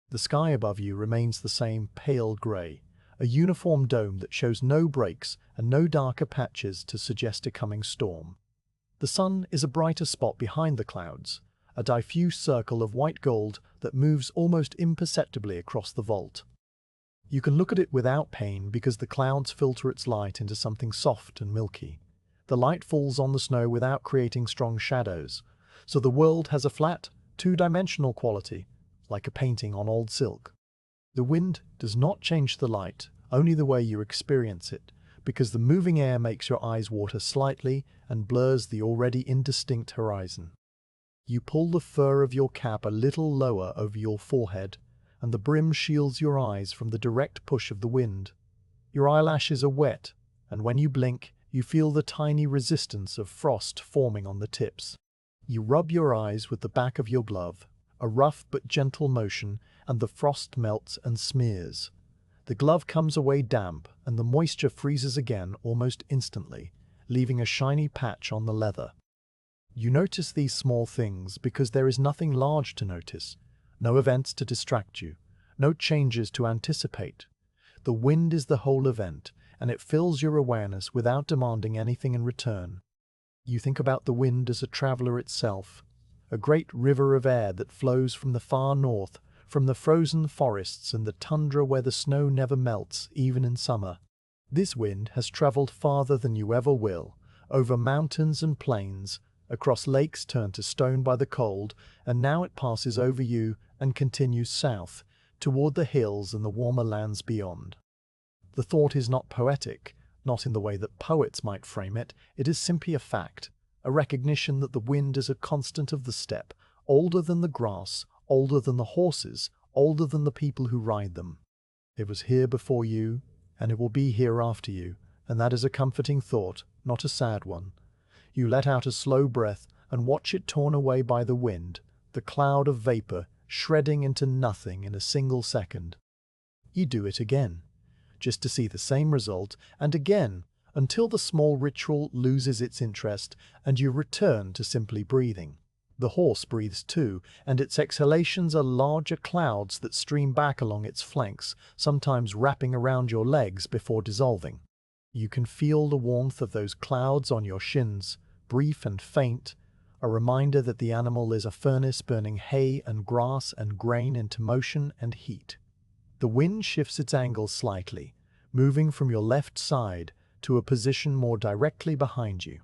The sky above you remains the same pale grey, a uniform dome that shows no breaks and no darker patches to suggest a coming storm. The sun is a brighter spot behind the clouds, a diffuse circle of white gold that moves almost imperceptibly across the vault. You can look at it without pain because the clouds filter its light into something soft and milky. The light falls on the snow without creating strong shadows, so the world has a flat, two-dimensional quality, like a painting on old silk. The wind does not change the light, only the way you experience it, because the moving air makes your eyes water slightly and blurs the already indistinct horizon. You pull the fur of your cap a little lower over your forehead, and the brim shields your eyes from the direct push of the wind. Your eyelashes are wet, and when you blink, you feel the tiny resistance of frost forming on the tips. You rub your eyes with the back of your glove, a rough but gentle motion, and the frost melts and smears. The glove comes away damp, and the moisture freezes again almost instantly, leaving a shiny patch on the leather. You notice these small things because there is nothing large to notice, no events to distract you, no changes to anticipate. The wind is the whole event, and it fills your awareness without demanding anything in return. You think about the wind as a traveler itself, a great river of air that flows from the far north, from the frozen forests and the tundra where the snow never melts, even in summer. This wind has traveled farther than you ever will, over mountains and plains, across lakes turned to stone by the cold, and now it passes over you and continues south, toward the hills and the warmer lands beyond. The thought is not poetic, not in the way that poets might frame it. It is simply a fact, a recognition that the wind is a constant of the steppe, older than the grass, older than the horses, older than the people who ride them. It was here before you, and it will be here after you, and that is a comforting thought, not a sad one. You let out a slow breath and watch it torn away by the wind, the cloud of vapor shredding into nothing in a single second. You do it again, just to see the same result, and again, until the small ritual loses its interest and you return to simply breathing. The horse breathes too, and its exhalations are larger clouds that stream back along its flanks, sometimes wrapping around your legs before dissolving. You can feel the warmth of those clouds on your shins, brief and faint, a reminder that the animal is a furnace burning hay and grass and grain into motion and heat. The wind shifts its angle slightly, moving from your left side to a position more directly behind you.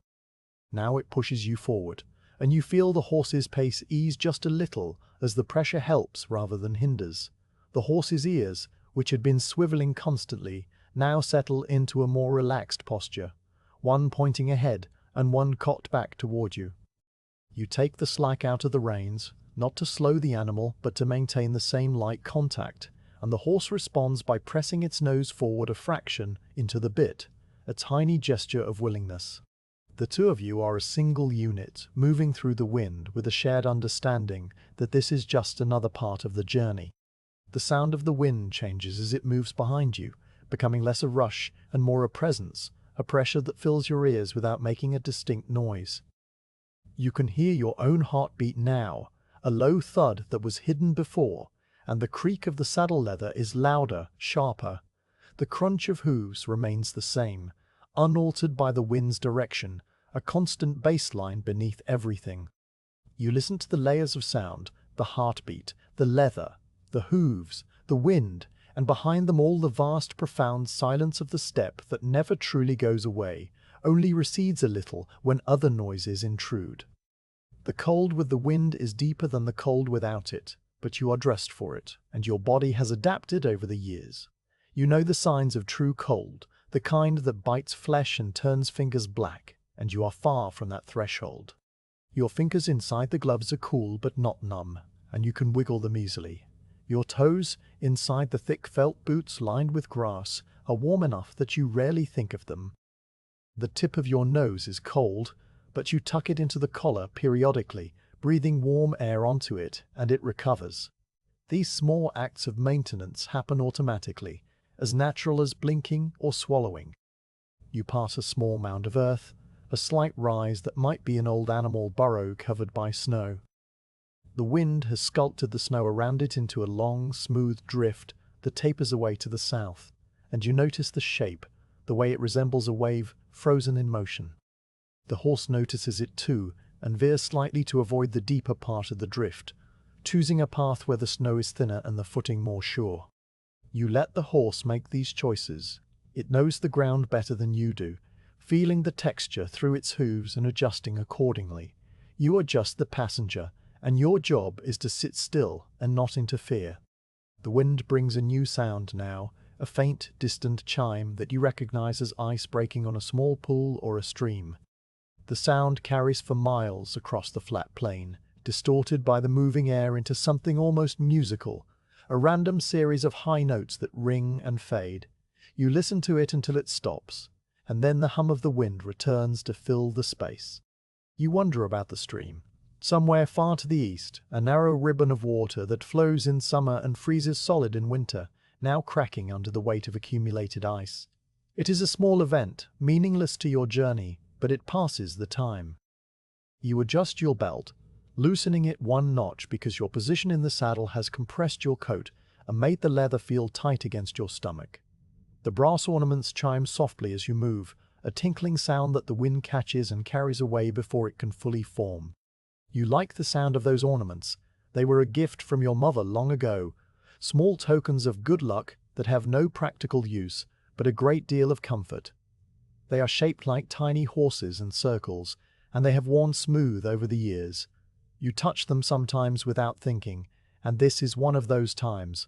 Now it pushes you forward, and you feel the horse's pace ease just a little as the pressure helps rather than hinders. The horse's ears, which had been swiveling constantly, now settle into a more relaxed posture, one pointing ahead and one cocked back toward you. You take the slack out of the reins, not to slow the animal but to maintain the same light contact, and the horse responds by pressing its nose forward a fraction into the bit, a tiny gesture of willingness. The two of you are a single unit, moving through the wind with a shared understanding that this is just another part of the journey. The sound of the wind changes as it moves behind you, becoming less a rush and more a presence, a pressure that fills your ears without making a distinct noise. You can hear your own heartbeat now, a low thud that was hidden before, and the creak of the saddle leather is louder, sharper. The crunch of hooves remains the same, unaltered by the wind's direction, a constant bass line beneath everything. You listen to the layers of sound, the heartbeat, the leather, the hooves, the wind, and behind them all the vast, profound silence of the steppe that never truly goes away, only recedes a little when other noises intrude. The cold with the wind is deeper than the cold without it, but you are dressed for it, and your body has adapted over the years. You know the signs of true cold, the kind that bites flesh and turns fingers black, and you are far from that threshold. Your fingers inside the gloves are cool but not numb, and you can wiggle them easily. Your toes, inside the thick felt boots lined with grass, are warm enough that you rarely think of them. The tip of your nose is cold, but you tuck it into the collar periodically, breathing warm air onto it, and it recovers. These small acts of maintenance happen automatically, as natural as blinking or swallowing. You pass a small mound of earth, a slight rise that might be an old animal burrow covered by snow. The wind has sculpted the snow around it into a long, smooth drift that tapers away to the south, and you notice the shape, the way it resembles a wave frozen in motion. The horse notices it too, and veers slightly to avoid the deeper part of the drift, choosing a path where the snow is thinner and the footing more sure. You let the horse make these choices. It knows the ground better than you do, feeling the texture through its hooves and adjusting accordingly. You are just the passenger, and your job is to sit still and not interfere. The wind brings a new sound now, a faint, distant chime that you recognize as ice breaking on a small pool or a stream. The sound carries for miles across the flat plain, distorted by the moving air into something almost musical, a random series of high notes that ring and fade. You listen to it until it stops, and then the hum of the wind returns to fill the space. You wonder about the stream. Somewhere far to the east, a narrow ribbon of water that flows in summer and freezes solid in winter, now cracking under the weight of accumulated ice. It is a small event, meaningless to your journey, but it passes the time. You adjust your belt, loosening it one notch because your position in the saddle has compressed your coat and made the leather feel tight against your stomach. The brass ornaments chime softly as you move, a tinkling sound that the wind catches and carries away before it can fully form. You like the sound of those ornaments. They were a gift from your mother long ago, small tokens of good luck that have no practical use, but a great deal of comfort. They are shaped like tiny horses in circles, and they have worn smooth over the years. You touch them sometimes without thinking, and this is one of those times.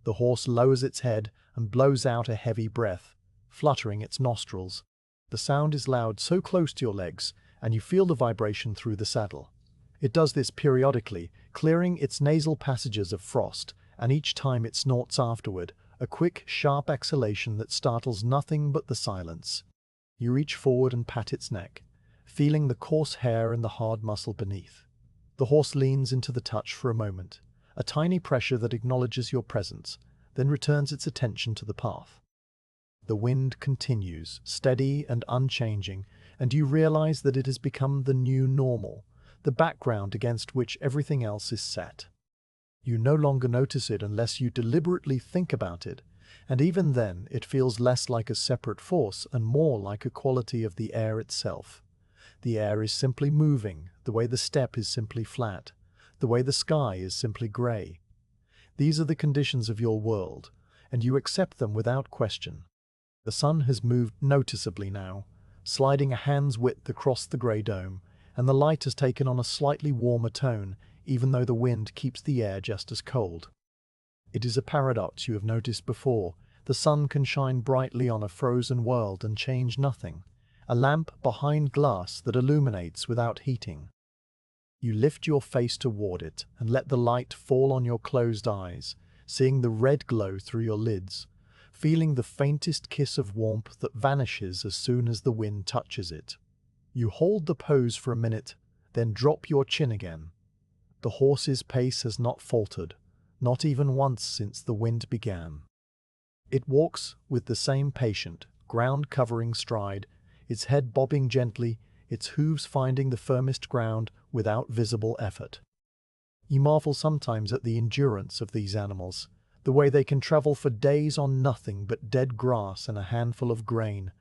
The horse lowers its head and blows out a heavy breath, fluttering its nostrils. The sound is loud, so close to your legs, and you feel the vibration through the saddle. It does this periodically, clearing its nasal passages of frost, and each time it snorts afterward, a quick, sharp exhalation that startles nothing but the silence. You reach forward and pat its neck, feeling the coarse hair and the hard muscle beneath. The horse leans into the touch for a moment, a tiny pressure that acknowledges your presence, then returns its attention to the path. The wind continues, steady and unchanging, and you realize that it has become the new normal, the background against which everything else is set. You no longer notice it unless you deliberately think about it, and even then it feels less like a separate force and more like a quality of the air itself. The air is simply moving, the way the steppe is simply flat, the way the sky is simply grey. These are the conditions of your world, and you accept them without question. The sun has moved noticeably now, sliding a hand's width across the grey dome, and the light has taken on a slightly warmer tone, even though the wind keeps the air just as cold. It is a paradox you have noticed before. The sun can shine brightly on a frozen world and change nothing, a lamp behind glass that illuminates without heating. You lift your face toward it and let the light fall on your closed eyes, seeing the red glow through your lids, feeling the faintest kiss of warmth that vanishes as soon as the wind touches it. You hold the pose for a minute, then drop your chin again. The horse's pace has not faltered, not even once since the wind began. It walks with the same patient, ground-covering stride, its head bobbing gently, its hooves finding the firmest ground without visible effort. You marvel sometimes at the endurance of these animals, the way they can travel for days on nothing but dead grass and a handful of grain.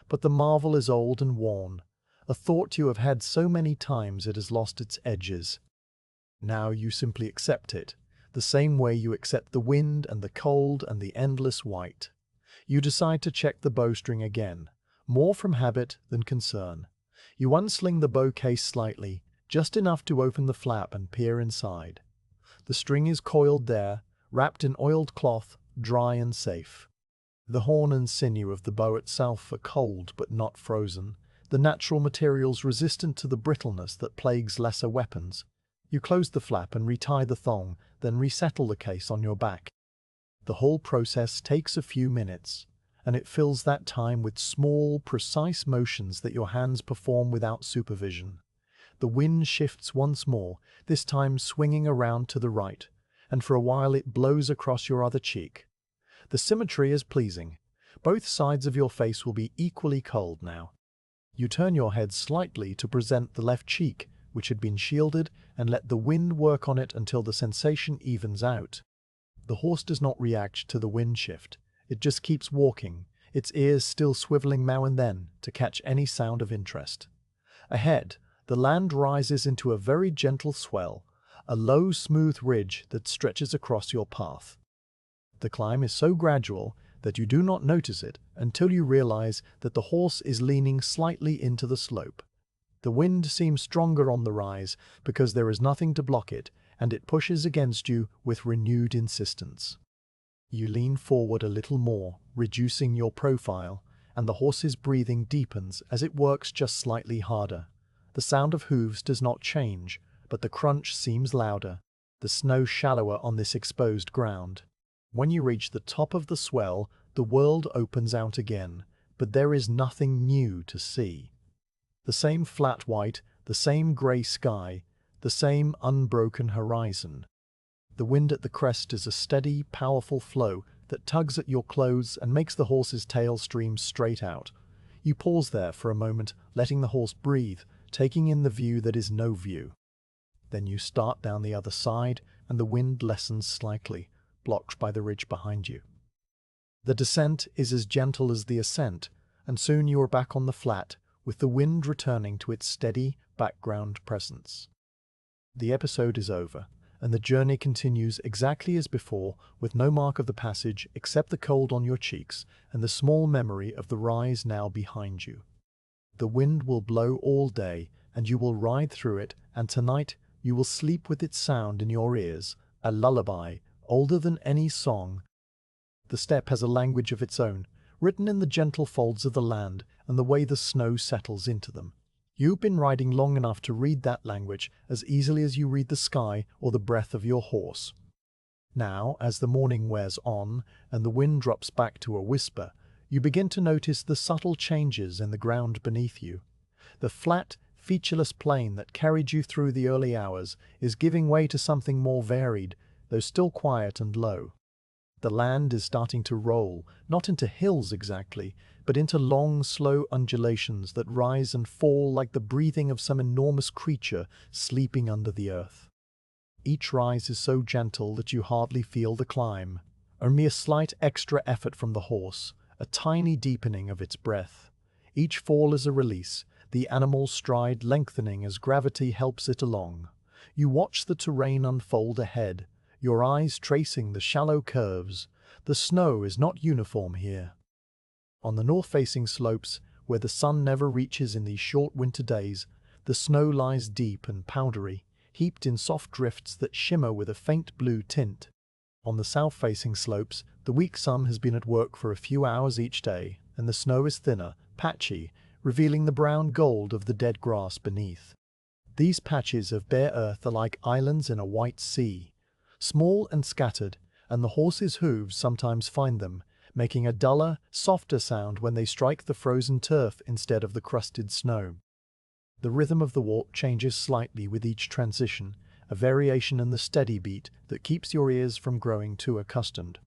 But the marvel is old and worn, a thought you have had so many times it has lost its edges. Now you simply accept it, the same way you accept the wind and the cold and the endless white. You decide to check the bowstring again, more from habit than concern. You unsling the bow case slightly, just enough to open the flap and peer inside. The string is coiled there, wrapped in oiled cloth, dry and safe. The horn and sinew of the bow itself are cold but not frozen, the natural materials resistant to the brittleness that plagues lesser weapons. You close the flap and retie the thong, then resettle the case on your back. The whole process takes a few minutes, and it fills that time with small, precise motions that your hands perform without supervision. The wind shifts once more, this time swinging around to the right, and for a while it blows across your other cheek. The symmetry is pleasing. Both sides of your face will be equally cold now. You turn your head slightly to present the left cheek, which had been shielded, and let the wind work on it until the sensation evens out. The horse does not react to the wind shift, It just keeps walking, its ears still swiveling now and then to catch any sound of interest. Ahead, the land rises into a very gentle swell, a low, smooth ridge that stretches across your path. The climb is so gradual that you do not notice it until you realize that the horse is leaning slightly into the slope. The wind seems stronger on the rise because there is nothing to block it, and it pushes against you with renewed insistence. You lean forward a little more, reducing your profile, and the horse's breathing deepens as it works just slightly harder. The sound of hooves does not change, but the crunch seems louder, the snow shallower on this exposed ground. When you reach the top of the swell, the world opens out again, but there is nothing new to see. The same flat white, the same grey sky, the same unbroken horizon. The wind at the crest is a steady, powerful flow that tugs at your clothes and makes the horse's tail stream straight out. You pause there for a moment, letting the horse breathe, taking in the view that is no view. Then you start down the other side, and the wind lessens slightly, blocked by the ridge behind you. The descent is as gentle as the ascent, and soon you are back on the flat, with the wind returning to its steady background presence. The episode is over, and the journey continues exactly as before, with no mark of the passage except the cold on your cheeks and the small memory of the rise now behind you. The wind will blow all day, and you will ride through it, and tonight you will sleep with its sound in your ears, a lullaby older than any song. The steppe has a language of its own, written in the gentle folds of the land and the way the snow settles into them. You've been riding long enough to read that language as easily as you read the sky or the breath of your horse. Now, as the morning wears on and the wind drops back to a whisper, you begin to notice the subtle changes in the ground beneath you. The flat, featureless plain that carried you through the early hours is giving way to something more varied, though still quiet and low. The land is starting to roll, not into hills exactly, but into long, slow undulations that rise and fall like the breathing of some enormous creature sleeping under the earth. Each rise is so gentle that you hardly feel the climb, only a slight extra effort from the horse, a tiny deepening of its breath. Each fall is a release, the animal's stride lengthening as gravity helps it along. You watch the terrain unfold ahead, your eyes tracing the shallow curves. The snow is not uniform here. On the north-facing slopes, where the sun never reaches in these short winter days, the snow lies deep and powdery, heaped in soft drifts that shimmer with a faint blue tint. On the south-facing slopes, the weak sun has been at work for a few hours each day, and the snow is thinner, patchy, revealing the brown gold of the dead grass beneath. These patches of bare earth are like islands in a white sea, small and scattered, and the horse's hooves sometimes find them, making a duller, softer sound when they strike the frozen turf instead of the crusted snow. The rhythm of the walk changes slightly with each transition, a variation in the steady beat that keeps your ears from growing too accustomed.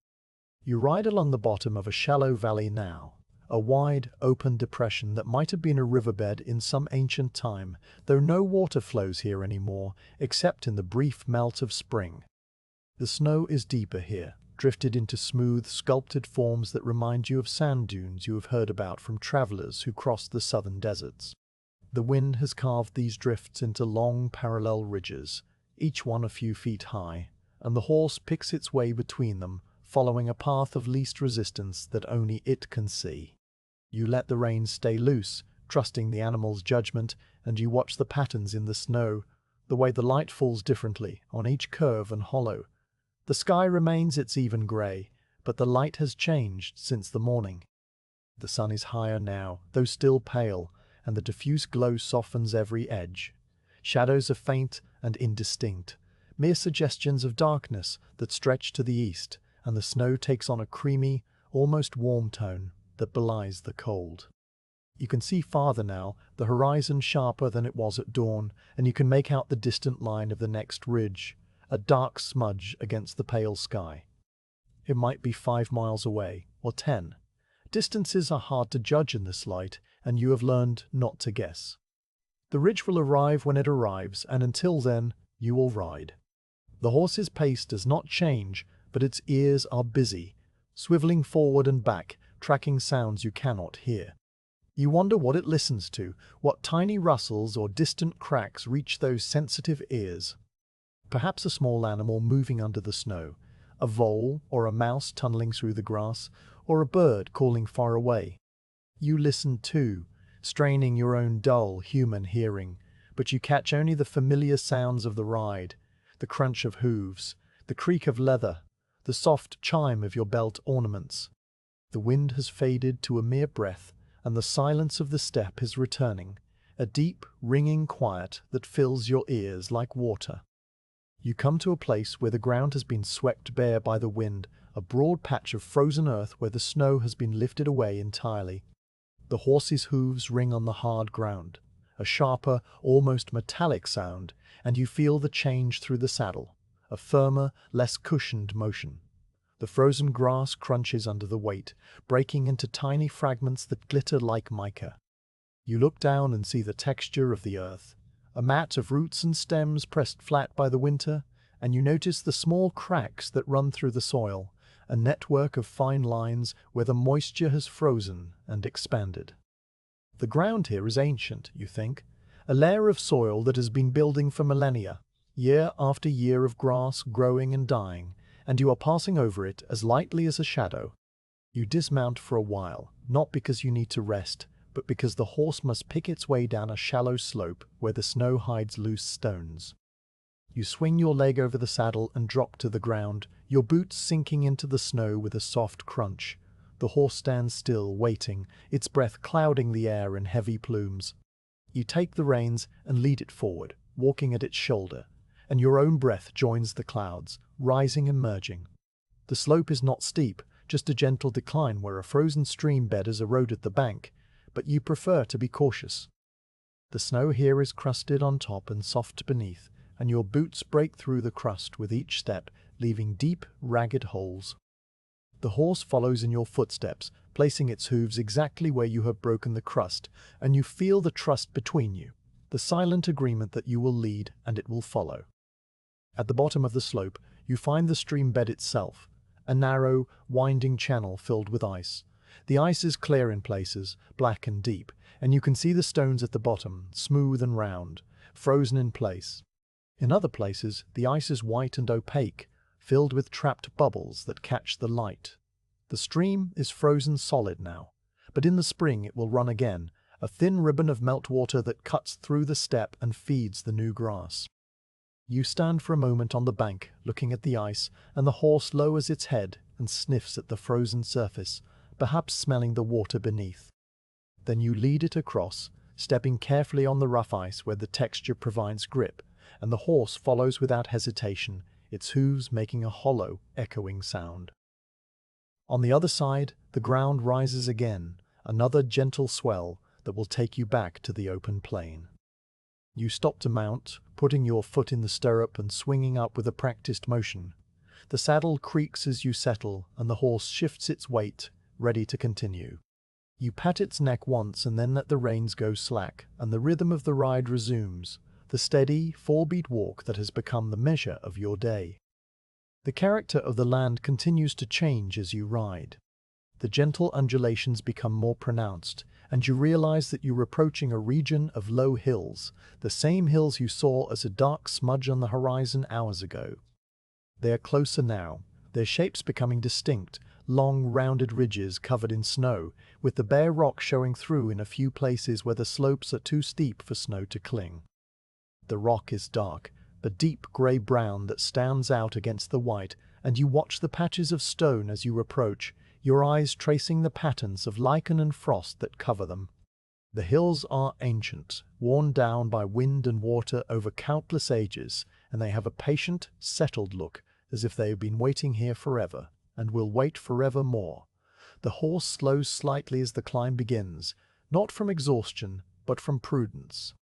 You ride along the bottom of a shallow valley now, a wide, open depression that might have been a riverbed in some ancient time, though no water flows here anymore, except in the brief melt of spring. The snow is deeper here, drifted into smooth, sculpted forms that remind you of sand dunes you have heard about from travelers who crossed the southern deserts. The wind has carved these drifts into long, parallel ridges, each one a few feet high, and the horse picks its way between them, following a path of least resistance that only it can see. You let the reins stay loose, trusting the animal's judgment, and you watch the patterns in the snow, the way the light falls differently on each curve and hollow. The sky remains its even grey, but the light has changed since the morning. The sun is higher now, though still pale, and the diffuse glow softens every edge. Shadows are faint and indistinct, mere suggestions of darkness that stretch to the east, and the snow takes on a creamy, almost warm tone that belies the cold. You can see farther now, the horizon sharper than it was at dawn, and you can make out the distant line of the next ridge, a dark smudge against the pale sky. It might be 5 miles away, or 10. Distances are hard to judge in this light, and you have learned not to guess. The ridge will arrive when it arrives, and until then, you will ride. The horse's pace does not change, but its ears are busy, swiveling forward and back, tracking sounds you cannot hear. You wonder what it listens to, what tiny rustles or distant cracks reach those sensitive ears. Perhaps a small animal moving under the snow, a vole or a mouse tunneling through the grass, or a bird calling far away. You listen too, straining your own dull human hearing, but you catch only the familiar sounds of the ride, the crunch of hooves, the creak of leather, the soft chime of your belt ornaments. The wind has faded to a mere breath, and the silence of the steppe is returning, a deep, ringing quiet that fills your ears like water. You come to a place where the ground has been swept bare by the wind, a broad patch of frozen earth where the snow has been lifted away entirely. The horse's hooves ring on the hard ground, a sharper, almost metallic sound, and you feel the change through the saddle, a firmer, less cushioned motion. The frozen grass crunches under the weight, breaking into tiny fragments that glitter like mica. You look down and see the texture of the earth, a mat of roots and stems pressed flat by the winter, and you notice the small cracks that run through the soil, a network of fine lines where the moisture has frozen and expanded. The ground here is ancient, you think, a layer of soil that has been building for millennia, year after year of grass growing and dying, and you are passing over it as lightly as a shadow. You dismount for a while, not because you need to rest, but because the horse must pick its way down a shallow slope where the snow hides loose stones. You swing your leg over the saddle and drop to the ground, your boots sinking into the snow with a soft crunch. The horse stands still, waiting, its breath clouding the air in heavy plumes. You take the reins and lead it forward, walking at its shoulder, and your own breath joins the clouds, rising and merging. The slope is not steep, just a gentle decline where a frozen stream bed has eroded the bank, but you prefer to be cautious. The snow here is crusted on top and soft beneath, and your boots break through the crust with each step, leaving deep, ragged holes. The horse follows in your footsteps, placing its hooves exactly where you have broken the crust, and you feel the trust between you, the silent agreement that you will lead and it will follow. At the bottom of the slope, you find the stream bed itself, a narrow, winding channel filled with ice. The ice is clear in places, black and deep, and you can see the stones at the bottom, smooth and round, frozen in place. In other places, the ice is white and opaque, filled with trapped bubbles that catch the light. The stream is frozen solid now, but in the spring it will run again, a thin ribbon of meltwater that cuts through the steppe and feeds the new grass. You stand for a moment on the bank, looking at the ice, and the horse lowers its head and sniffs at the frozen surface, perhaps smelling the water beneath. Then you lead it across, stepping carefully on the rough ice where the texture provides grip, and the horse follows without hesitation, its hooves making a hollow, echoing sound. On the other side, the ground rises again, another gentle swell that will take you back to the open plain. You stop to mount, putting your foot in the stirrup and swinging up with a practiced motion. The saddle creaks as you settle, and the horse shifts its weight, ready to continue. You pat its neck once and then let the reins go slack, and the rhythm of the ride resumes, the steady, four-beat walk that has become the measure of your day. The character of the land continues to change as you ride. The gentle undulations become more pronounced, and you realize that you're approaching a region of low hills, the same hills you saw as a dark smudge on the horizon hours ago. They are closer now, their shapes becoming distinct, long, rounded ridges covered in snow, with the bare rock showing through in a few places where the slopes are too steep for snow to cling. The rock is dark, a deep grey-brown that stands out against the white, and you watch the patches of stone as you approach, your eyes tracing the patterns of lichen and frost that cover them. The hills are ancient, worn down by wind and water over countless ages, and they have a patient, settled look, as if they have been waiting here forever, and will wait forever more. The horse slows slightly as the climb begins, not from exhaustion, but from prudence.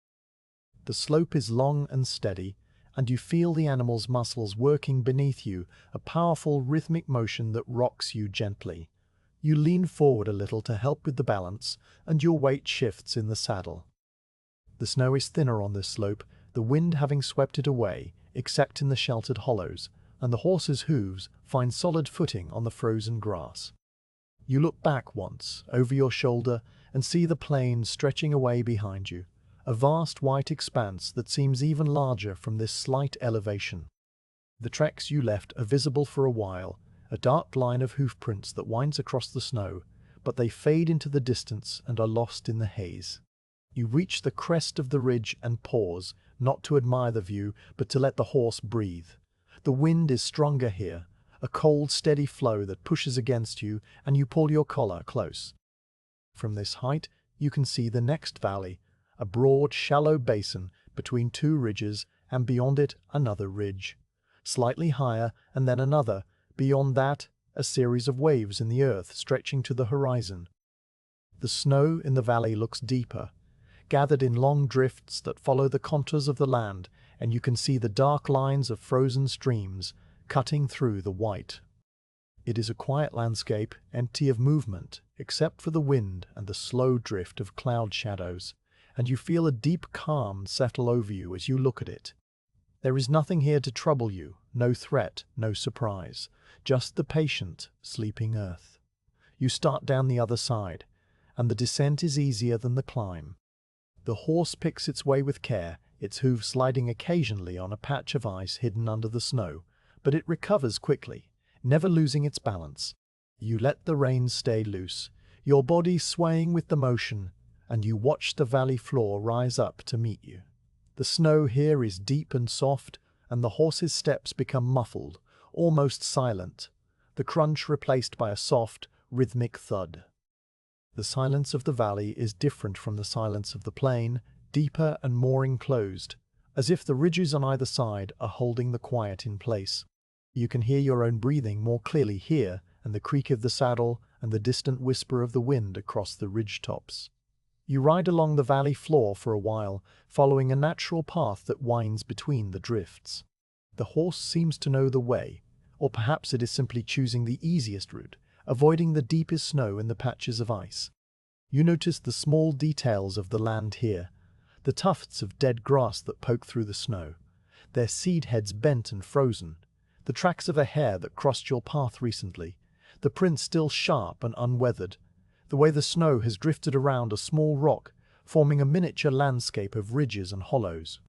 The slope is long and steady, and you feel the animal's muscles working beneath you, a powerful rhythmic motion that rocks you gently. You lean forward a little to help with the balance, and your weight shifts in the saddle. The snow is thinner on this slope, the wind having swept it away, except in the sheltered hollows, and the horse's hooves find solid footing on the frozen grass. You look back once, over your shoulder, and see the plain stretching away behind you, a vast white expanse that seems even larger from this slight elevation. The tracks you left are visible for a while, a dark line of hoof prints that winds across the snow, but they fade into the distance and are lost in the haze. You reach the crest of the ridge and pause, not to admire the view, but to let the horse breathe. The wind is stronger here, a cold, steady flow that pushes against you, and you pull your collar close. From this height, you can see the next valley, a broad, shallow basin between two ridges, and beyond it another ridge. Slightly higher, and then another, beyond that, a series of waves in the earth stretching to the horizon. The snow in the valley looks deeper, gathered in long drifts that follow the contours of the land, and you can see the dark lines of frozen streams cutting through the white. It is a quiet landscape, empty of movement, except for the wind and the slow drift of cloud shadows, and you feel a deep calm settle over you as you look at it. There is nothing here to trouble you, no threat, no surprise, just the patient, sleeping earth. You start down the other side, and the descent is easier than the climb. The horse picks its way with care, its hooves sliding occasionally on a patch of ice hidden under the snow, but it recovers quickly, never losing its balance. You let the reins stay loose, your body swaying with the motion, and you watch the valley floor rise up to meet you. The snow here is deep and soft, and the horse's steps become muffled, almost silent, the crunch replaced by a soft, rhythmic thud. The silence of the valley is different from the silence of the plain, deeper and more enclosed, as if the ridges on either side are holding the quiet in place. You can hear your own breathing more clearly here, and the creak of the saddle and the distant whisper of the wind across the ridge tops. You ride along the valley floor for a while, following a natural path that winds between the drifts. The horse seems to know the way, or perhaps it is simply choosing the easiest route, avoiding the deepest snow and the patches of ice. You notice the small details of the land here, the tufts of dead grass that poke through the snow, their seed heads bent and frozen, the tracks of a hare that crossed your path recently, the print still sharp and unweathered, the way the snow has drifted around a small rock, forming a miniature landscape of ridges and hollows.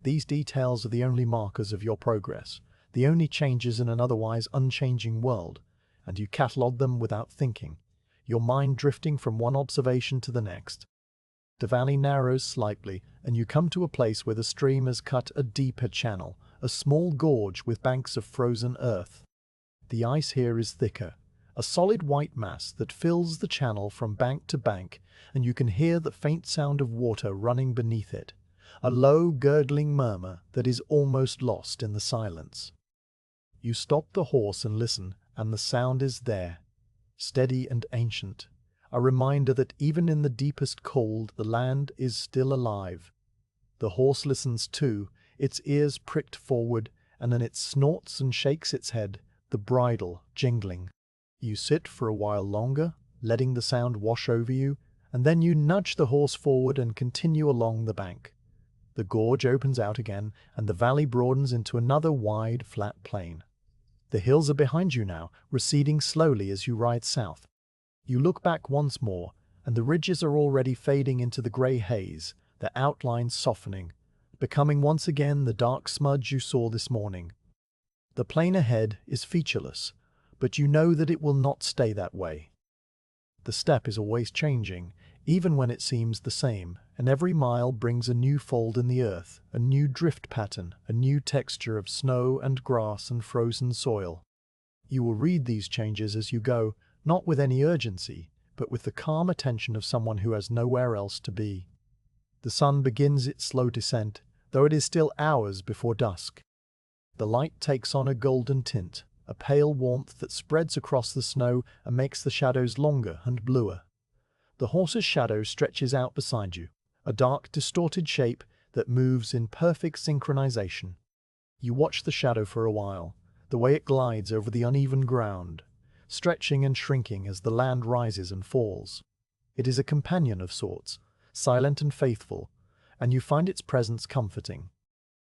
These details are the only markers of your progress, the only changes in an otherwise unchanging world, and you catalogue them without thinking, your mind drifting from one observation to the next. The valley narrows slightly, and you come to a place where the stream has cut a deeper channel, a small gorge with banks of frozen earth. The ice here is thicker, a solid white mass that fills the channel from bank to bank, and you can hear the faint sound of water running beneath it, a low, gurgling murmur that is almost lost in the silence. You stop the horse and listen, and the sound is there, steady and ancient, a reminder that even in the deepest cold the land is still alive. The horse listens too, its ears pricked forward, and then it snorts and shakes its head, the bridle jingling. You sit for a while longer, letting the sound wash over you, and then you nudge the horse forward and continue along the bank. The gorge opens out again, and the valley broadens into another wide, flat plain. The hills are behind you now, receding slowly as you ride south. You look back once more, and the ridges are already fading into the grey haze, their outlines softening, becoming once again the dark smudge you saw this morning. The plain ahead is featureless, but you know that it will not stay that way. The steppe is always changing, even when it seems the same, and every mile brings a new fold in the earth, a new drift pattern, a new texture of snow and grass and frozen soil. You will read these changes as you go, not with any urgency, but with the calm attention of someone who has nowhere else to be. The sun begins its slow descent, though it is still hours before dusk. The light takes on a golden tint, a pale warmth that spreads across the snow and makes the shadows longer and bluer. The horse's shadow stretches out beside you, a dark, distorted shape that moves in perfect synchronization. You watch the shadow for a while, the way it glides over the uneven ground, stretching and shrinking as the land rises and falls. It is a companion of sorts, silent and faithful, and you find its presence comforting.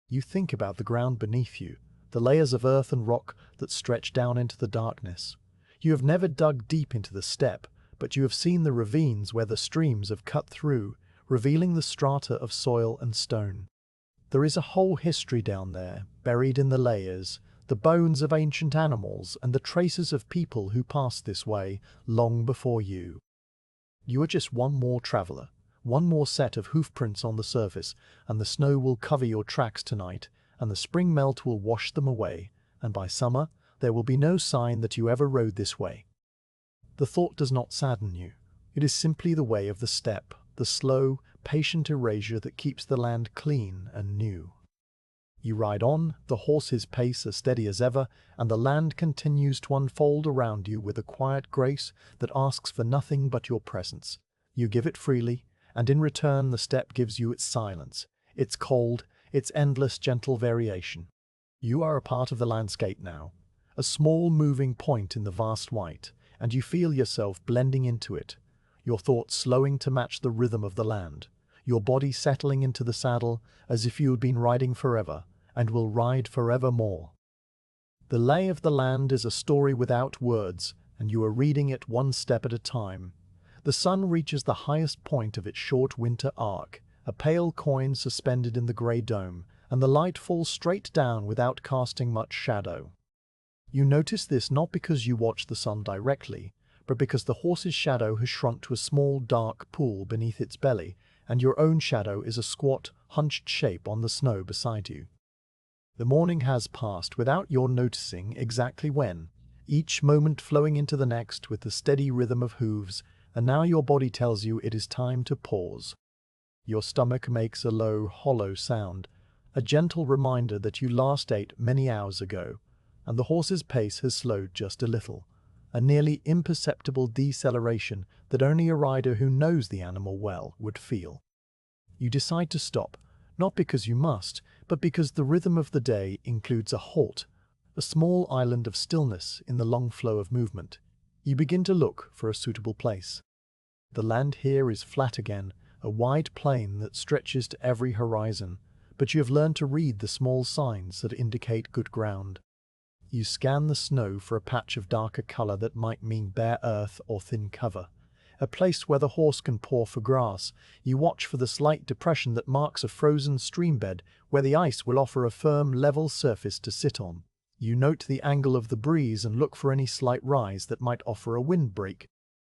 You think about the ground beneath you, the layers of earth and rock that stretch down into the darkness. You have never dug deep into the steppe, but you have seen the ravines where the streams have cut through, revealing the strata of soil and stone. There is a whole history down there, buried in the layers, the bones of ancient animals and the traces of people who passed this way long before you. You are just one more traveler, one more set of hoof prints on the surface, and the snow will cover your tracks tonight, and the spring melt will wash them away, and by summer there will be no sign that you ever rode this way. The thought does not sadden you. It is simply the way of the steppe, the slow, patient erasure that keeps the land clean and new. You ride on, the horse's pace as steady as ever, and the land continues to unfold around you with a quiet grace that asks for nothing but your presence. You give it freely, and in return the steppe gives you its silence, its cold, its endless gentle variation. You are a part of the landscape now, a small moving point in the vast white, and you feel yourself blending into it, your thoughts slowing to match the rhythm of the land, your body settling into the saddle as if you had been riding forever, and will ride forevermore. The lay of the land is a story without words, and you are reading it one step at a time. The sun reaches the highest point of its short winter arc, a pale coin suspended in the grey dome, and the light falls straight down without casting much shadow. You notice this not because you watch the sun directly, but because the horse's shadow has shrunk to a small dark pool beneath its belly, and your own shadow is a squat, hunched shape on the snow beside you. The morning has passed without your noticing exactly when, each moment flowing into the next with the steady rhythm of hooves, and now your body tells you it is time to pause. Your stomach makes a low, hollow sound, a gentle reminder that you last ate many hours ago, and the horse's pace has slowed just a little, a nearly imperceptible deceleration that only a rider who knows the animal well would feel. You decide to stop, not because you must, but because the rhythm of the day includes a halt, a small island of stillness in the long flow of movement. You begin to look for a suitable place. The land here is flat again, a wide plain that stretches to every horizon, but you have learned to read the small signs that indicate good ground. You scan the snow for a patch of darker color that might mean bare earth or thin cover, a place where the horse can paw for grass. You watch for the slight depression that marks a frozen stream bed where the ice will offer a firm, level surface to sit on. You note the angle of the breeze and look for any slight rise that might offer a windbreak.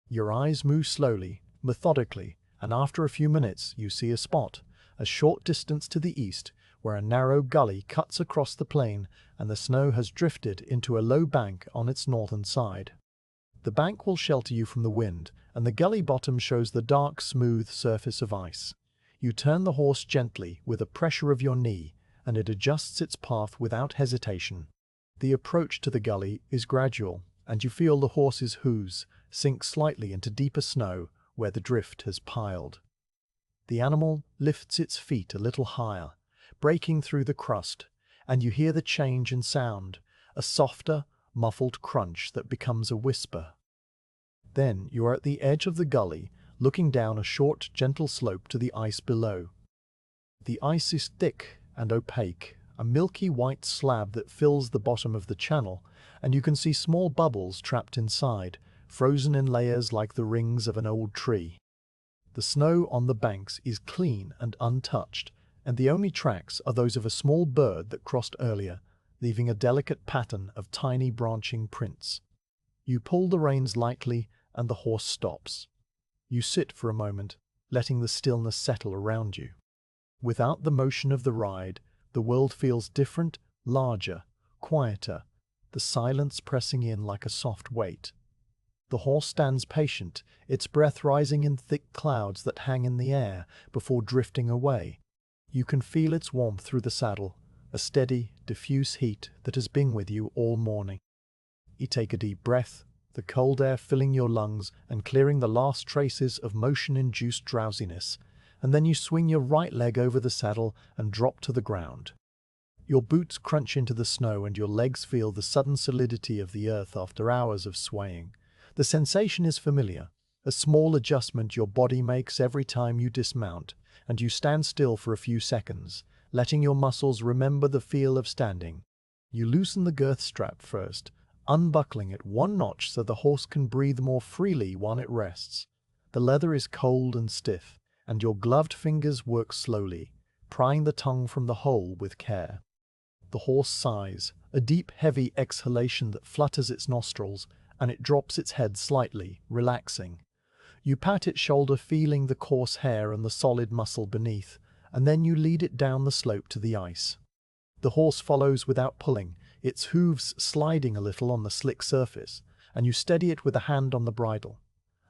Your eyes move slowly, methodically, and after a few minutes you see a spot, a short distance to the east, where a narrow gully cuts across the plain and the snow has drifted into a low bank on its northern side. The bank will shelter you from the wind, and the gully bottom shows the dark, smooth surface of ice. You turn the horse gently with a pressure of your knee, and it adjusts its path without hesitation. The approach to the gully is gradual, and you feel the horse's hooves sink slightly into deeper snow where the drift has piled. The animal lifts its feet a little higher, breaking through the crust, and you hear the change in sound, a softer, muffled crunch that becomes a whisper. Then you are at the edge of the gully, looking down a short, gentle slope to the ice below. The ice is thick and opaque, a milky white slab that fills the bottom of the channel, and you can see small bubbles trapped inside, frozen in layers like the rings of an old tree. The snow on the banks is clean and untouched, and the only tracks are those of a small bird that crossed earlier, leaving a delicate pattern of tiny branching prints. You pull the reins lightly, and the horse stops. You sit for a moment, letting the stillness settle around you. Without the motion of the ride, the world feels different, larger, quieter, the silence pressing in like a soft weight. The horse stands patient, its breath rising in thick clouds that hang in the air before drifting away. You can feel its warmth through the saddle, a steady, diffuse heat that has been with you all morning. You take a deep breath, the cold air filling your lungs and clearing the last traces of motion-induced drowsiness, and then you swing your right leg over the saddle and drop to the ground. Your boots crunch into the snow and your legs feel the sudden solidity of the earth after hours of swaying. The sensation is familiar, a small adjustment your body makes every time you dismount, and you stand still for a few seconds, letting your muscles remember the feel of standing. You loosen the girth strap first, unbuckling it one notch so the horse can breathe more freely while it rests. The leather is cold and stiff, and your gloved fingers work slowly, prying the tongue from the hole with care. The horse sighs, a deep, heavy exhalation that flutters its nostrils, and it drops its head slightly, relaxing. You pat its shoulder, feeling the coarse hair and the solid muscle beneath, and then you lead it down the slope to the ice. The horse follows without pulling, its hooves sliding a little on the slick surface, and you steady it with a hand on the bridle.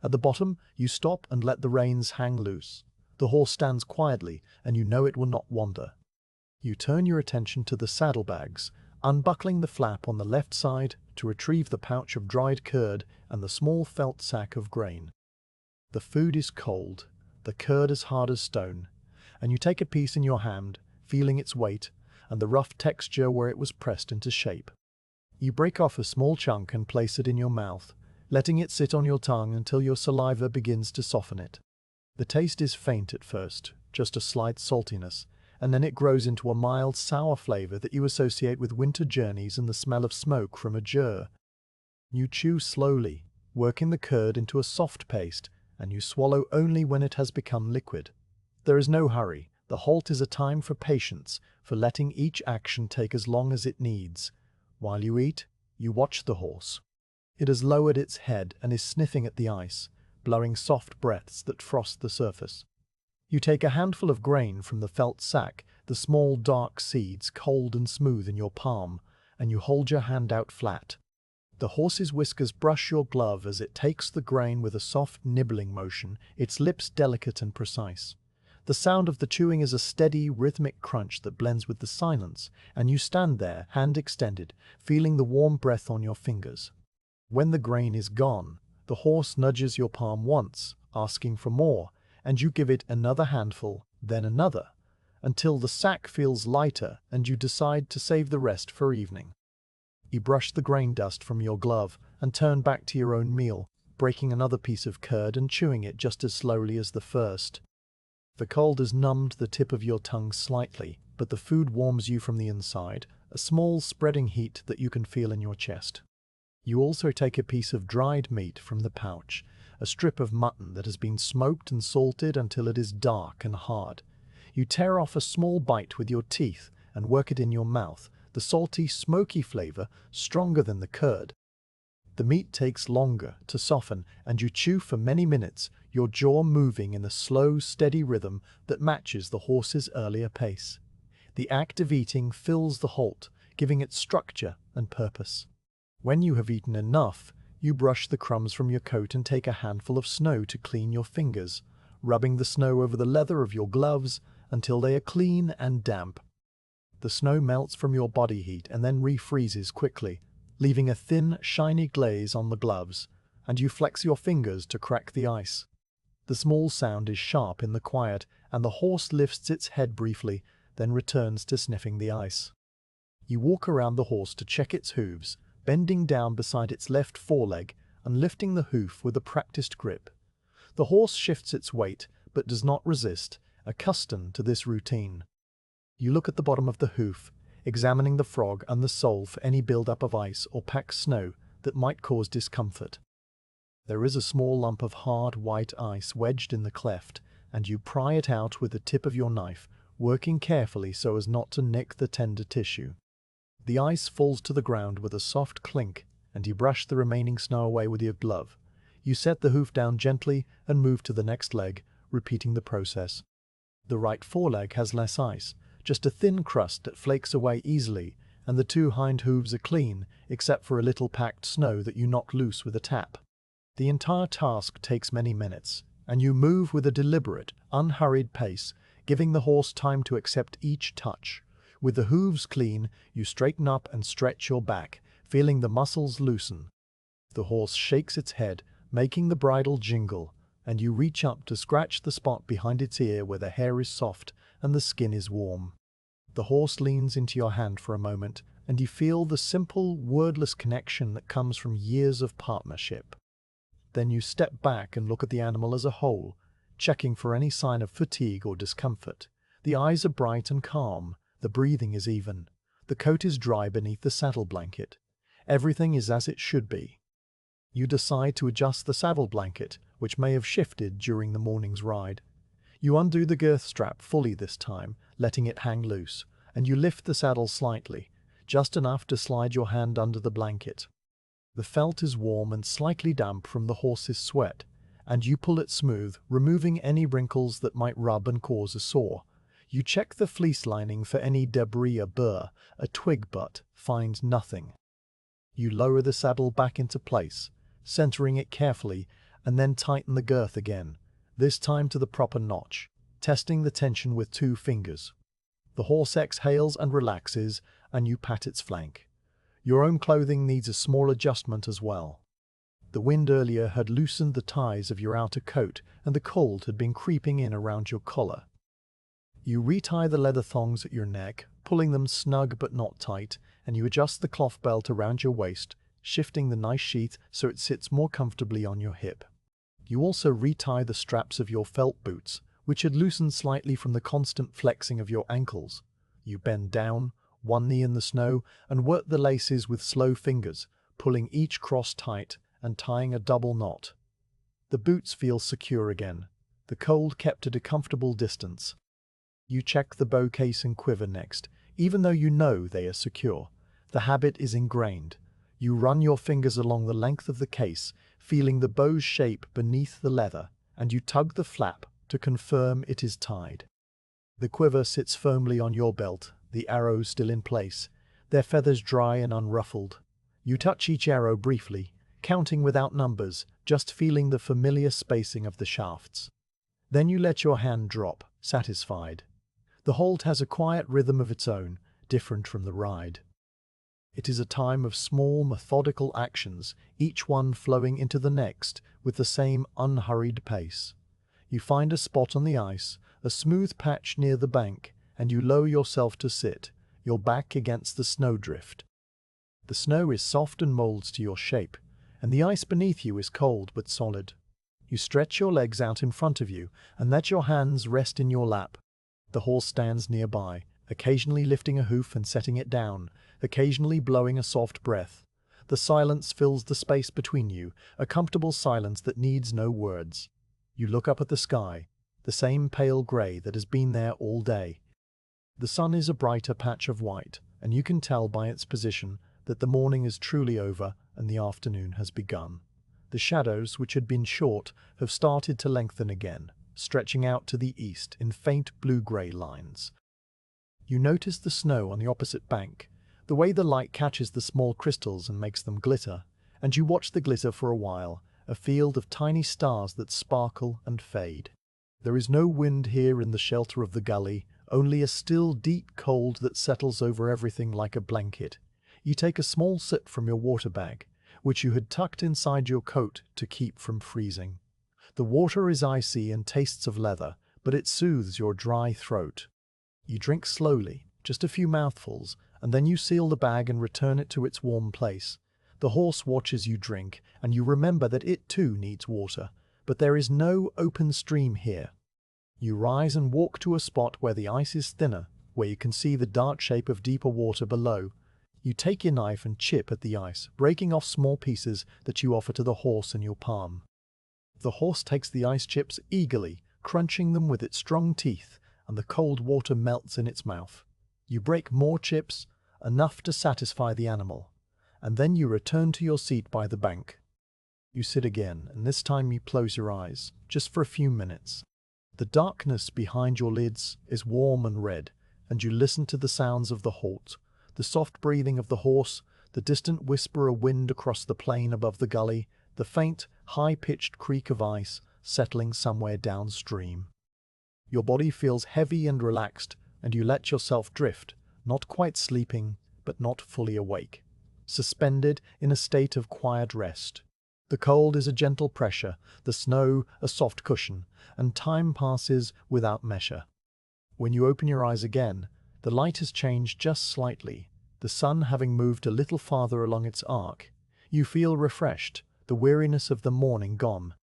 At the bottom, you stop and let the reins hang loose. The horse stands quietly, and you know it will not wander. You turn your attention to the saddlebags, unbuckling the flap on the left side to retrieve the pouch of dried curd and the small felt sack of grain. The food is cold, the curd as hard as stone, and you take a piece in your hand, feeling its weight and the rough texture where it was pressed into shape. You break off a small chunk and place it in your mouth, letting it sit on your tongue until your saliva begins to soften it. The taste is faint at first, just a slight saltiness, and then it grows into a mild, sour flavor that you associate with winter journeys and the smell of smoke from a jur. You chew slowly, working the curd into a soft paste, and you swallow only when it has become liquid. There is no hurry. The halt is a time for patience, for letting each action take as long as it needs. While you eat, you watch the horse. It has lowered its head and is sniffing at the ice, blowing soft breaths that frost the surface. You take a handful of grain from the felt sack, the small dark seeds cold and smooth in your palm, and you hold your hand out flat. The horse's whiskers brush your glove as it takes the grain with a soft nibbling motion, its lips delicate and precise. The sound of the chewing is a steady, rhythmic crunch that blends with the silence, and you stand there, hand extended, feeling the warm breath on your fingers. When the grain is gone, the horse nudges your palm once, asking for more, and you give it another handful, then another, until the sack feels lighter and you decide to save the rest for evening. You brush the grain dust from your glove and turn back to your own meal, breaking another piece of curd and chewing it just as slowly as the first. The cold has numbed the tip of your tongue slightly, but the food warms you from the inside, a small spreading heat that you can feel in your chest. You also take a piece of dried meat from the pouch, a strip of mutton that has been smoked and salted until it is dark and hard. You tear off a small bite with your teeth and work it in your mouth, the salty, smoky flavor stronger than the curd. The meat takes longer to soften, and you chew for many minutes, your jaw moving in a slow, steady rhythm that matches the horse's earlier pace. The act of eating fills the halt, giving it structure and purpose. When you have eaten enough, you brush the crumbs from your coat and take a handful of snow to clean your fingers, rubbing the snow over the leather of your gloves until they are clean and damp. The snow melts from your body heat and then refreezes quickly, leaving a thin, shiny glaze on the gloves, and you flex your fingers to crack the ice. The small sound is sharp in the quiet, and the horse lifts its head briefly, then returns to sniffing the ice. You walk around the horse to check its hooves, bending down beside its left foreleg and lifting the hoof with a practiced grip. The horse shifts its weight, but does not resist, accustomed to this routine. You look at the bottom of the hoof, examining the frog and the sole for any buildup of ice or packed snow that might cause discomfort. There is a small lump of hard white ice wedged in the cleft, and you pry it out with the tip of your knife, working carefully so as not to nick the tender tissue. The ice falls to the ground with a soft clink, and you brush the remaining snow away with your glove. You set the hoof down gently and move to the next leg, repeating the process. The right foreleg has less ice, just a thin crust that flakes away easily, and the two hind hooves are clean, except for a little packed snow that you knock loose with a tap. The entire task takes many minutes, and you move with a deliberate, unhurried pace, giving the horse time to accept each touch. With the hooves clean, you straighten up and stretch your back, feeling the muscles loosen. The horse shakes its head, making the bridle jingle, and you reach up to scratch the spot behind its ear where the hair is soft and the skin is warm. The horse leans into your hand for a moment, and you feel the simple, wordless connection that comes from years of partnership. Then you step back and look at the animal as a whole, checking for any sign of fatigue or discomfort. The eyes are bright and calm, the breathing is even. The coat is dry beneath the saddle blanket. Everything is as it should be. You decide to adjust the saddle blanket, which may have shifted during the morning's ride. You undo the girth strap fully this time, letting it hang loose, and you lift the saddle slightly, just enough to slide your hand under the blanket. The felt is warm and slightly damp from the horse's sweat, and you pull it smooth, removing any wrinkles that might rub and cause a sore. You check the fleece lining for any debris, a burr, a twig, but find nothing. You lower the saddle back into place, centering it carefully, and then tighten the girth again, this time to the proper notch, testing the tension with 2 fingers. The horse exhales and relaxes, and you pat its flank. Your own clothing needs a small adjustment as well. The wind earlier had loosened the ties of your outer coat, and the cold had been creeping in around your collar. You retie the leather thongs at your neck, pulling them snug but not tight, and you adjust the cloth belt around your waist, shifting the nice sheath so it sits more comfortably on your hip. You also retie the straps of your felt boots, which had loosened slightly from the constant flexing of your ankles. You bend down, one knee in the snow, and work the laces with slow fingers, pulling each cross tight and tying a double knot. The boots feel secure again, the cold kept at a comfortable distance. You check the bow case and quiver next, even though you know they are secure. The habit is ingrained. You run your fingers along the length of the case, feeling the bow's shape beneath the leather, and you tug the flap to confirm it is tied. The quiver sits firmly on your belt, the arrows still in place, their feathers dry and unruffled. You touch each arrow briefly, counting without numbers, just feeling the familiar spacing of the shafts. Then you let your hand drop, satisfied. The halt has a quiet rhythm of its own, different from the ride. It is a time of small, methodical actions, each one flowing into the next with the same unhurried pace. You find a spot on the ice, a smooth patch near the bank, and you lower yourself to sit, your back against the snowdrift. The snow is soft and molds to your shape, and the ice beneath you is cold but solid. You stretch your legs out in front of you and let your hands rest in your lap. The horse stands nearby, occasionally lifting a hoof and setting it down, occasionally blowing a soft breath. The silence fills the space between you, a comfortable silence that needs no words. You look up at the sky, the same pale grey that has been there all day. The sun is a brighter patch of white, and you can tell by its position that the morning is truly over and the afternoon has begun. The shadows, which had been short, have started to lengthen again, stretching out to the east in faint blue-grey lines. You notice the snow on the opposite bank, the way the light catches the small crystals and makes them glitter, and you watch the glitter for a while, a field of tiny stars that sparkle and fade. There is no wind here in the shelter of the gully, only a still deep cold that settles over everything like a blanket. You take a small sip from your water bag, which you had tucked inside your coat to keep from freezing. The water is icy and tastes of leather, but it soothes your dry throat. You drink slowly, just a few mouthfuls, and then you seal the bag and return it to its warm place. The horse watches you drink, and you remember that it too needs water, but there is no open stream here. You rise and walk to a spot where the ice is thinner, where you can see the dark shape of deeper water below. You take your knife and chip at the ice, breaking off small pieces that you offer to the horse in your palm. The horse takes the ice chips eagerly, crunching them with its strong teeth, and the cold water melts in its mouth. You break more chips, enough to satisfy the animal, and then you return to your seat by the bank. You sit again, and this time you close your eyes, just for a few minutes. The darkness behind your lids is warm and red, and you listen to the sounds of the halt, the soft breathing of the horse, the distant whisper of wind across the plain above the gully, the faint, high-pitched creak of ice settling somewhere downstream. Your body feels heavy and relaxed, and you let yourself drift, not quite sleeping, but not fully awake, suspended in a state of quiet rest. The cold is a gentle pressure, the snow a soft cushion, and time passes without measure. When you open your eyes again, the light has changed just slightly, the sun having moved a little farther along its arc. You feel refreshed, the weariness of the morning gone.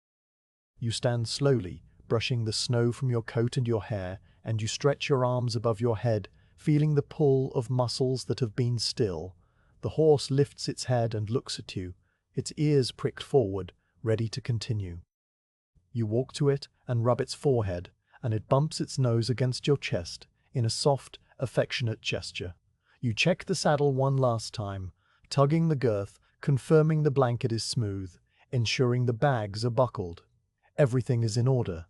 You stand slowly, brushing the snow from your coat and your hair, and you stretch your arms above your head, feeling the pull of muscles that have been still. The horse lifts its head and looks at you, its ears pricked forward, ready to continue. You walk to it and rub its forehead, and it bumps its nose against your chest in a soft, affectionate gesture. You check the saddle one last time, tugging the girth, confirming the blanket is smooth, ensuring the bags are buckled. Everything is in order.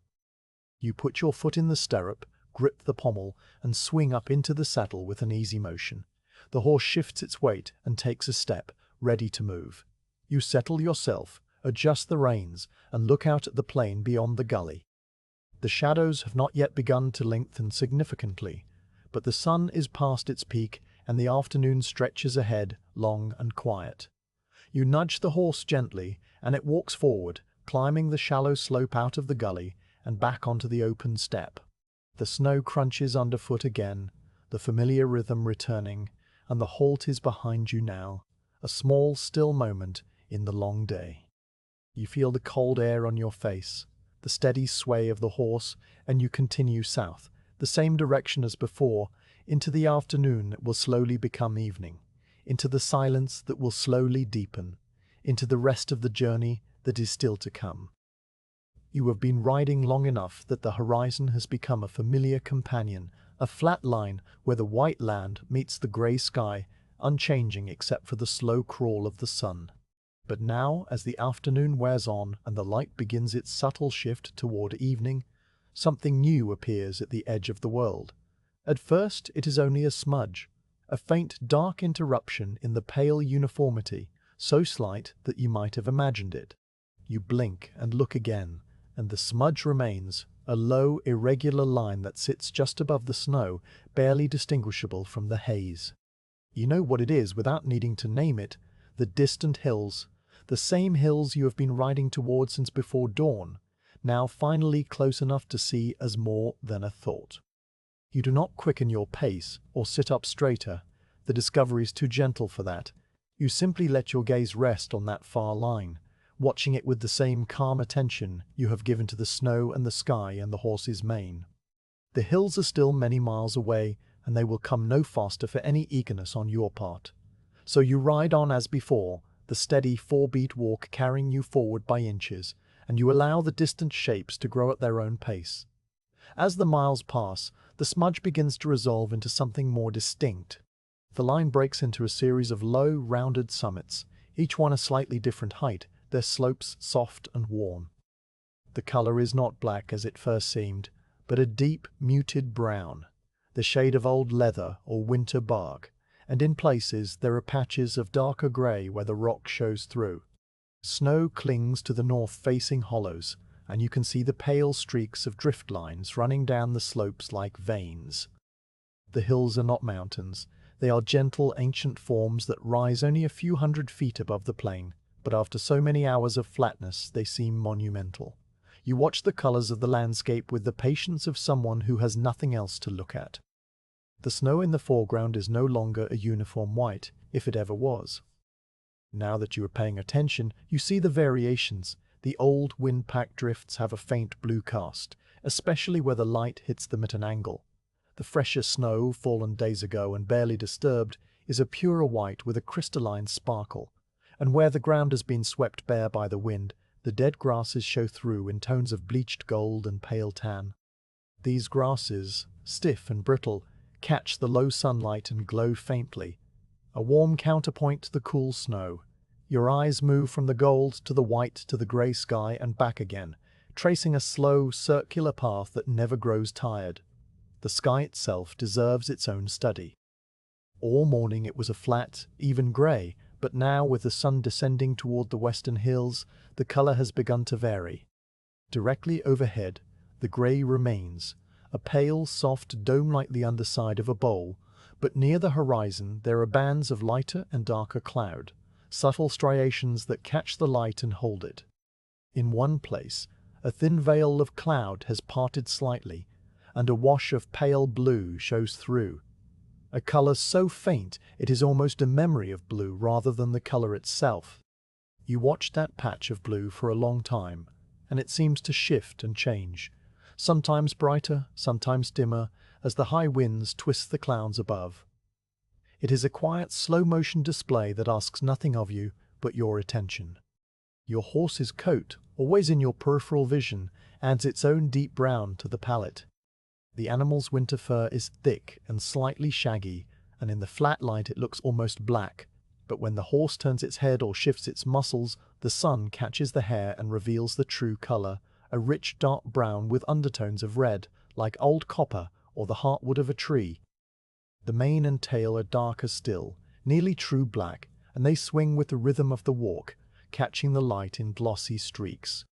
You put your foot in the stirrup, grip the pommel, and swing up into the saddle with an easy motion. The horse shifts its weight and takes a step, ready to move. You settle yourself, adjust the reins, and look out at the plain beyond the gully. The shadows have not yet begun to lengthen significantly, but the sun is past its peak and the afternoon stretches ahead, long and quiet. You nudge the horse gently, and it walks forward, climbing the shallow slope out of the gully and back onto the open steppe. The snow crunches underfoot again, the familiar rhythm returning, and the halt is behind you now, a small, still moment in the long day. You feel the cold air on your face, the steady sway of the horse, and you continue south, the same direction as before, into the afternoon that will slowly become evening, into the silence that will slowly deepen, into the rest of the journey that is still to come. You have been riding long enough that the horizon has become a familiar companion, a flat line where the white land meets the grey sky, unchanging except for the slow crawl of the sun. But now, as the afternoon wears on and the light begins its subtle shift toward evening, something new appears at the edge of the world. At first, it is only a smudge, a faint, dark interruption in the pale uniformity, so slight that you might have imagined it. You blink and look again, and the smudge remains, a low, irregular line that sits just above the snow, barely distinguishable from the haze. You know what it is without needing to name it: the distant hills, the same hills you have been riding toward since before dawn, now finally close enough to see as more than a thought. You do not quicken your pace or sit up straighter. The discovery is too gentle for that. You simply let your gaze rest on that far line, watching it with the same calm attention you have given to the snow and the sky and the horse's mane. The hills are still many miles away, and they will come no faster for any eagerness on your part. So you ride on as before, the steady 4-beat walk carrying you forward by inches, and you allow the distant shapes to grow at their own pace. As the miles pass, the smudge begins to resolve into something more distinct. The line breaks into a series of low, rounded summits, each one a slightly different height, their slopes soft and warm. The color is not black as it first seemed, but a deep, muted brown, the shade of old leather or winter bark, and in places there are patches of darker gray where the rock shows through. Snow clings to the north-facing hollows, and you can see the pale streaks of drift lines running down the slopes like veins. The hills are not mountains. They are gentle, ancient forms that rise only a few hundred feet above the plain, but after so many hours of flatness they seem monumental. You watch the colors of the landscape with the patience of someone who has nothing else to look at. The snow in the foreground is no longer a uniform white, if it ever was. Now that you are paying attention, you see the variations. The old wind-packed drifts have a faint blue cast, especially where the light hits them at an angle. The fresher snow, fallen days ago and barely disturbed, is a purer white with a crystalline sparkle, and where the ground has been swept bare by the wind, the dead grasses show through in tones of bleached gold and pale tan. These grasses, stiff and brittle, catch the low sunlight and glow faintly, a warm counterpoint to the cool snow. Your eyes move from the gold to the white to the grey sky and back again, tracing a slow, circular path that never grows tired. The sky itself deserves its own study. All morning it was a flat, even grey, but now, with the sun descending toward the western hills, the color has begun to vary. Directly overhead, the grey remains, a pale, soft dome like the underside of a bowl, but near the horizon there are bands of lighter and darker cloud, subtle striations that catch the light and hold it. In one place, a thin veil of cloud has parted slightly, and a wash of pale blue shows through, a color so faint it is almost a memory of blue rather than the color itself. You watch that patch of blue for a long time, and it seems to shift and change, sometimes brighter, sometimes dimmer, as the high winds twist the clouds above. It is a quiet, slow-motion display that asks nothing of you but your attention. Your horse's coat, always in your peripheral vision, adds its own deep brown to the palette. The animal's winter fur is thick and slightly shaggy, and in the flat light it looks almost black. But when the horse turns its head or shifts its muscles, the sun catches the hair and reveals the true color, a rich dark brown with undertones of red, like old copper or the heartwood of a tree. The mane and tail are darker still, nearly true black, and they swing with the rhythm of the walk, catching the light in glossy streaks.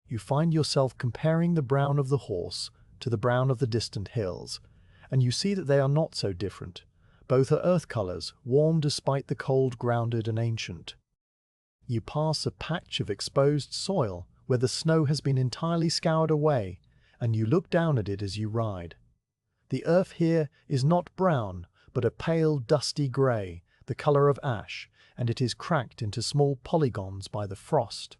You find yourself comparing the brown of the horse to the brown of the distant hills, and you see that they are not so different. Both are earth colors, warm despite the cold, grounded and ancient. You pass a patch of exposed soil where the snow has been entirely scoured away, and you look down at it as you ride. The earth here is not brown, but a pale, dusty grey, the color of ash, and it is cracked into small polygons by the frost.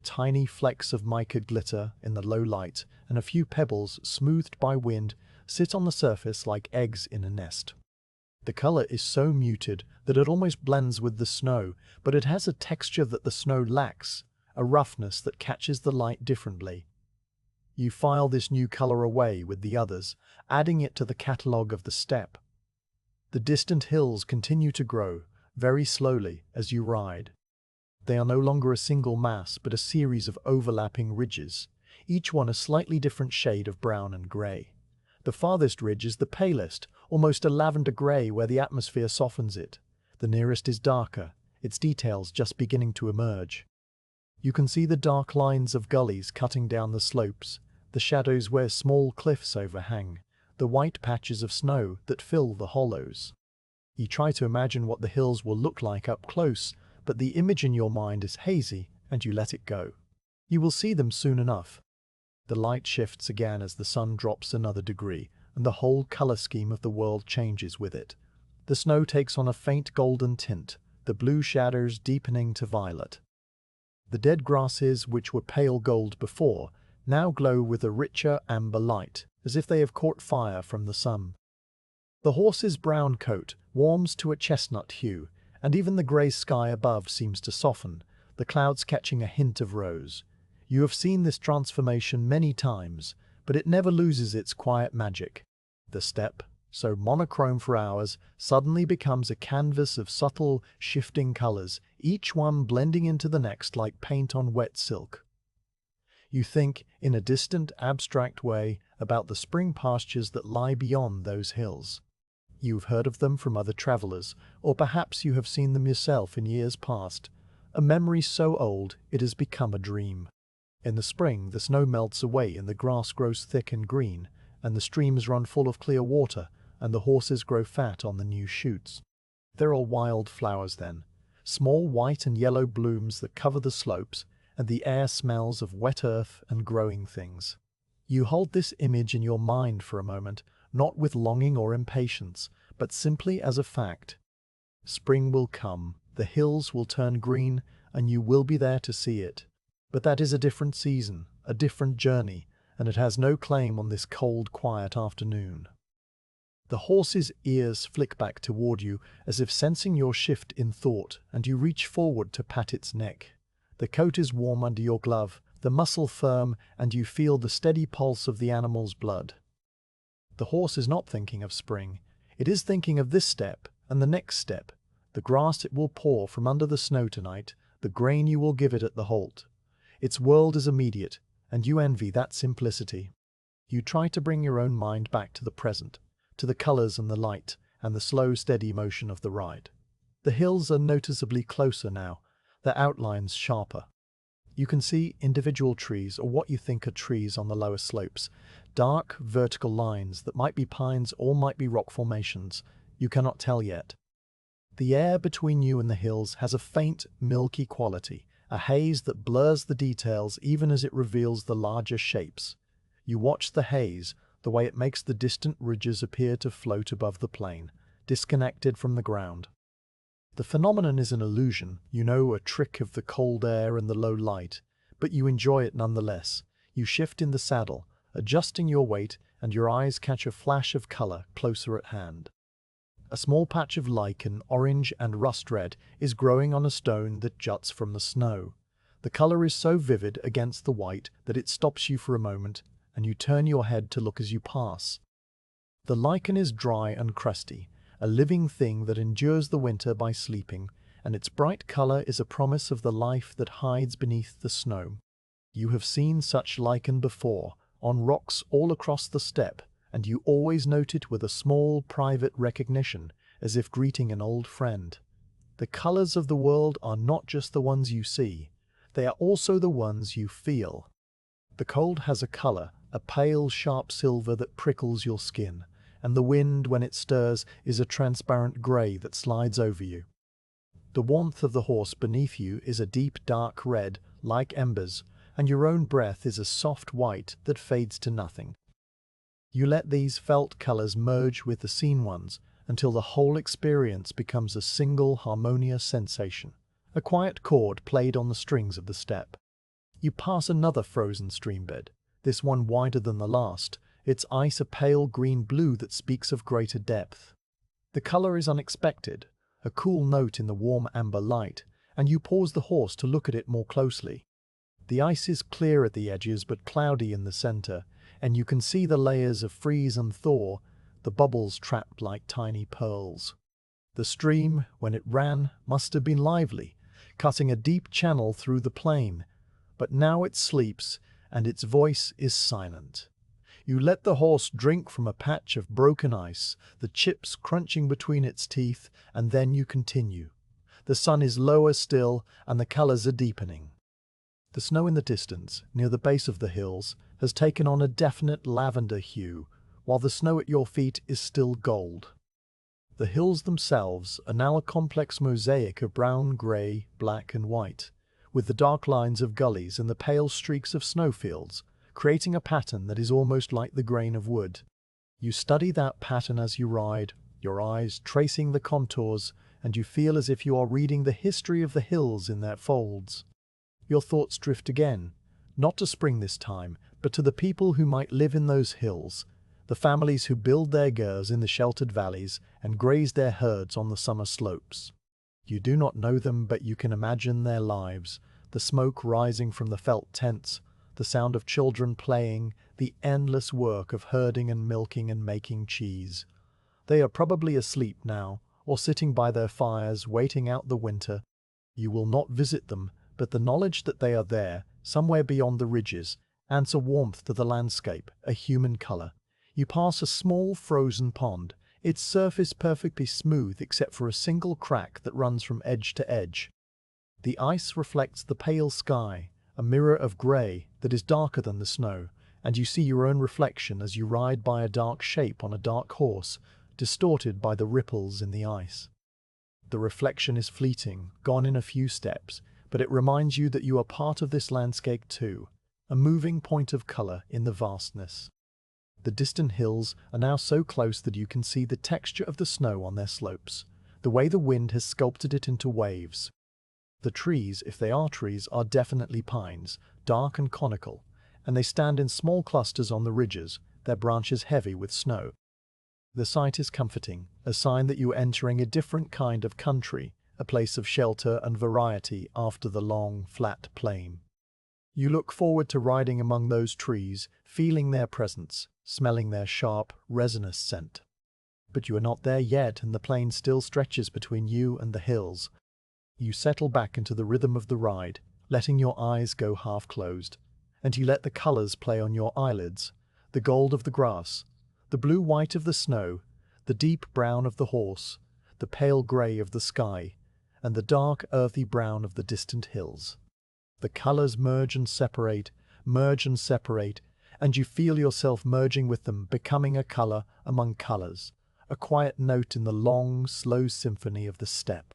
Tiny flecks of mica glitter in the low light, and a few pebbles, smoothed by wind, sit on the surface like eggs in a nest. The color is so muted that it almost blends with the snow, but it has a texture that the snow lacks, a roughness that catches the light differently. You file this new color away with the others, adding it to the catalogue of the steppe. The distant hills continue to grow, very slowly, as you ride. They are no longer a single mass, but a series of overlapping ridges, each one a slightly different shade of brown and grey. The farthest ridge is the palest, almost a lavender grey where the atmosphere softens it. The nearest is darker, its details just beginning to emerge. You can see the dark lines of gullies cutting down the slopes, the shadows where small cliffs overhang, the white patches of snow that fill the hollows. You try to imagine what the hills will look like up close, but the image in your mind is hazy and you let it go. You will see them soon enough. The light shifts again as the sun drops another degree, and the whole color scheme of the world changes with it. The snow takes on a faint golden tint, the blue shadows deepening to violet. The dead grasses, which were pale gold before, now glow with a richer amber light, as if they have caught fire from the sun. The horse's brown coat warms to a chestnut hue, and even the grey sky above seems to soften, the clouds catching a hint of rose. You have seen this transformation many times, but it never loses its quiet magic. The steppe, so monochrome for hours, suddenly becomes a canvas of subtle, shifting colors, each one blending into the next like paint on wet silk. You think, in a distant, abstract way, about the spring pastures that lie beyond those hills. You've heard of them from other travelers, or perhaps you have seen them yourself in years past, a memory so old it has become a dream. In the spring, the snow melts away and the grass grows thick and green, and the streams run full of clear water, and the horses grow fat on the new shoots. There are wild flowers then, small white and yellow blooms that cover the slopes, and the air smells of wet earth and growing things. You hold this image in your mind for a moment, not with longing or impatience, but simply as a fact. Spring will come, the hills will turn green, and you will be there to see it. But that is a different season, a different journey, and it has no claim on this cold, quiet afternoon. The horse's ears flick back toward you as if sensing your shift in thought, and you reach forward to pat its neck. The coat is warm under your glove, the muscle firm, and you feel the steady pulse of the animal's blood. The horse is not thinking of spring. It is thinking of this step and the next step, the grass it will paw from under the snow tonight, the grain you will give it at the halt. Its world is immediate, and you envy that simplicity. You try to bring your own mind back to the present, to the colors and the light, and the slow, steady motion of the ride. The hills are noticeably closer now, their outlines sharper. You can see individual trees, or what you think are trees on the lower slopes, dark, vertical lines that might be pines or might be rock formations. You cannot tell yet. The air between you and the hills has a faint, milky quality, a haze that blurs the details even as it reveals the larger shapes. You watch the haze, the way it makes the distant ridges appear to float above the plain, disconnected from the ground. The phenomenon is an illusion, you know, a trick of the cold air and the low light, but you enjoy it nonetheless. You shift in the saddle, adjusting your weight, and your eyes catch a flash of color closer at hand. A small patch of lichen, orange and rust red, is growing on a stone that juts from the snow. The color is so vivid against the white that it stops you for a moment, and you turn your head to look as you pass. The lichen is dry and crusty, a living thing that endures the winter by sleeping, and its bright color is a promise of the life that hides beneath the snow. You have seen such lichen before, on rocks all across the steppe, and you always note it with a small, private recognition, as if greeting an old friend. The colors of the world are not just the ones you see, they are also the ones you feel. The cold has a color, a pale, sharp silver that prickles your skin, and the wind, when it stirs, is a transparent gray that slides over you. The warmth of the horse beneath you is a deep, dark red, like embers, and your own breath is a soft white that fades to nothing. You let these felt colors merge with the seen ones until the whole experience becomes a single harmonious sensation, a quiet chord played on the strings of the steppe. You pass another frozen streambed, this one wider than the last, its ice a pale green-blue that speaks of greater depth. The color is unexpected, a cool note in the warm amber light, and you pause the horse to look at it more closely. The ice is clear at the edges but cloudy in the center, and you can see the layers of freeze and thaw, the bubbles trapped like tiny pearls. The stream, when it ran, must have been lively, cutting a deep channel through the plain, but now it sleeps, and its voice is silent. You let the horse drink from a patch of broken ice, the chips crunching between its teeth, and then you continue. The sun is lower still, and the colors are deepening. The snow in the distance, near the base of the hills, has taken on a definite lavender hue, while the snow at your feet is still gold. The hills themselves are now a complex mosaic of brown, grey, black and white, with the dark lines of gullies and the pale streaks of snowfields, creating a pattern that is almost like the grain of wood. You study that pattern as you ride, your eyes tracing the contours, and you feel as if you are reading the history of the hills in their folds. Your thoughts drift again, not to spring this time, but to the people who might live in those hills, the families who build their gers in the sheltered valleys and graze their herds on the summer slopes. You do not know them, but you can imagine their lives, the smoke rising from the felt tents, the sound of children playing, the endless work of herding and milking and making cheese. They are probably asleep now, or sitting by their fires waiting out the winter. You will not visit them, but the knowledge that they are there, somewhere beyond the ridges, adds a warmth to the landscape, a human color. You pass a small frozen pond, its surface perfectly smooth except for a single crack that runs from edge to edge. The ice reflects the pale sky, a mirror of grey that is darker than the snow, and you see your own reflection as you ride by a dark shape on a dark horse, distorted by the ripples in the ice. The reflection is fleeting, gone in a few steps, but it reminds you that you are part of this landscape too, a moving point of color in the vastness. The distant hills are now so close that you can see the texture of the snow on their slopes, the way the wind has sculpted it into waves. The trees, if they are trees, are definitely pines, dark and conical, and they stand in small clusters on the ridges, their branches heavy with snow. The sight is comforting, a sign that you are entering a different kind of country, a place of shelter and variety after the long, flat plain. You look forward to riding among those trees, feeling their presence, smelling their sharp, resinous scent. But you are not there yet, and the plain still stretches between you and the hills. You settle back into the rhythm of the ride, letting your eyes go half-closed, and you let the colors play on your eyelids, the gold of the grass, the blue-white of the snow, the deep brown of the horse, the pale gray of the sky, and the dark earthy brown of the distant hills. The colors merge and separate, and you feel yourself merging with them, becoming a color among colors, a quiet note in the long, slow symphony of the steppe.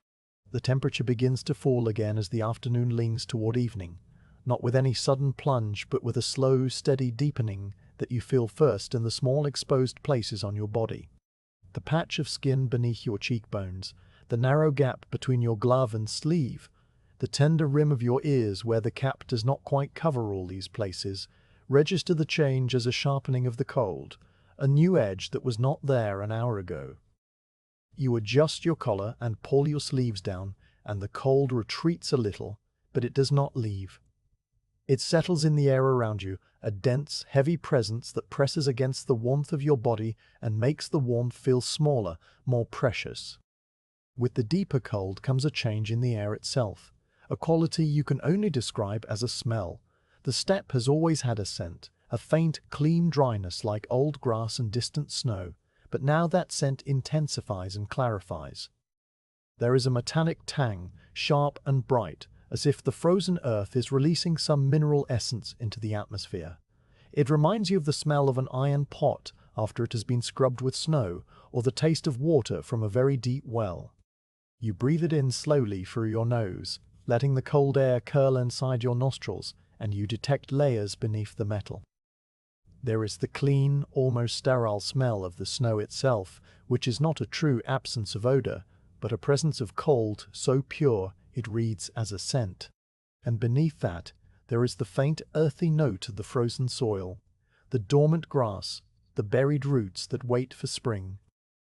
The temperature begins to fall again as the afternoon leans toward evening, not with any sudden plunge, but with a slow, steady deepening that you feel first in the small exposed places on your body. The patch of skin beneath your cheekbones, the narrow gap between your glove and sleeve, the tender rim of your ears where the cap does not quite cover all these places, register the change as a sharpening of the cold, a new edge that was not there an hour ago. You adjust your collar and pull your sleeves down, and the cold retreats a little, but it does not leave. It settles in the air around you, a dense, heavy presence that presses against the warmth of your body and makes the warmth feel smaller, more precious. With the deeper cold comes a change in the air itself, a quality you can only describe as a smell. The steppe has always had a scent, a faint, clean dryness like old grass and distant snow, but now that scent intensifies and clarifies. There is a metallic tang, sharp and bright, as if the frozen earth is releasing some mineral essence into the atmosphere. It reminds you of the smell of an iron pot after it has been scrubbed with snow, or the taste of water from a very deep well. You breathe it in slowly through your nose, letting the cold air curl inside your nostrils, and you detect layers beneath the metal. There is the clean, almost sterile smell of the snow itself, which is not a true absence of odor, but a presence of cold so pure it reads as a scent. And beneath that, there is the faint earthy note of the frozen soil, the dormant grass, the buried roots that wait for spring.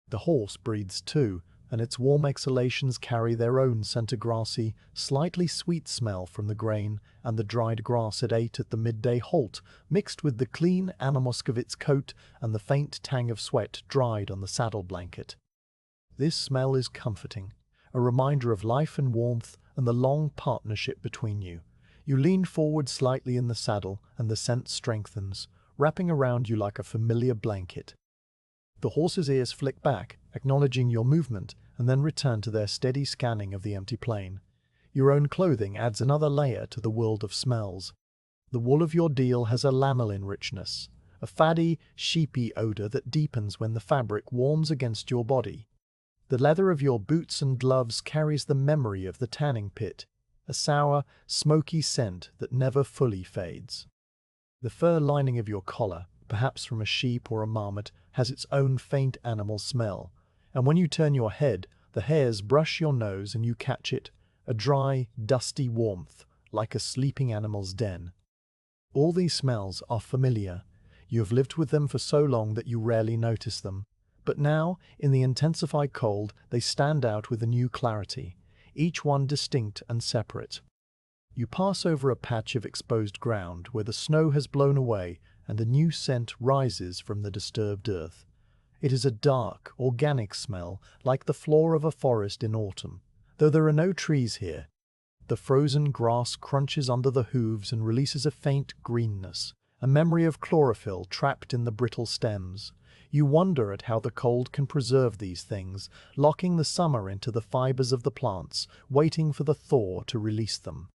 The horse breathes too, and its warm exhalations carry their own scent, a grassy, slightly sweet smell from the grain and the dried grass it ate at the midday halt, mixed with the clean anamusk of its coat and the faint tang of sweat dried on the saddle blanket. This smell is comforting, a reminder of life and warmth and the long partnership between you. You lean forward slightly in the saddle, and the scent strengthens, wrapping around you like a familiar blanket. The horse's ears flick back, acknowledging your movement, and then return to their steady scanning of the empty plain. Your own clothing adds another layer to the world of smells. The wool of your deal has a lanolin richness, a faddy, sheepy odor that deepens when the fabric warms against your body. The leather of your boots and gloves carries the memory of the tanning pit, a sour, smoky scent that never fully fades. The fur lining of your collar, perhaps from a sheep or a marmot, has its own faint animal smell, and when you turn your head, the hairs brush your nose and you catch it, a dry, dusty warmth, like a sleeping animal's den. All these smells are familiar. You have lived with them for so long that you rarely notice them. But now, in the intensified cold, they stand out with a new clarity, each one distinct and separate. You pass over a patch of exposed ground where the snow has blown away and a new scent rises from the disturbed earth. It is a dark, organic smell, like the floor of a forest in autumn, though there are no trees here. The frozen grass crunches under the hooves and releases a faint greenness, a memory of chlorophyll trapped in the brittle stems. You wonder at how the cold can preserve these things, locking the summer into the fibers of the plants, waiting for the thaw to release them.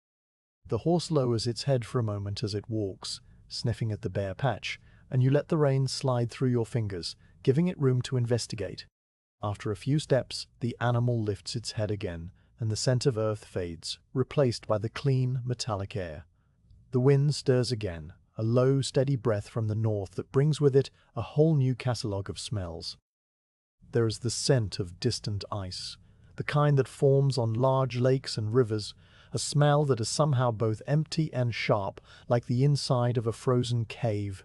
The horse lowers its head for a moment as it walks, sniffing at the bare patch, and you let the reins slide through your fingers, giving it room to investigate. After a few steps, the animal lifts its head again, and the scent of earth fades, replaced by the clean, metallic air. The wind stirs again, a low, steady breath from the north that brings with it a whole new catalogue of smells. There is the scent of distant ice, the kind that forms on large lakes and rivers, a smell that is somehow both empty and sharp, like the inside of a frozen cave.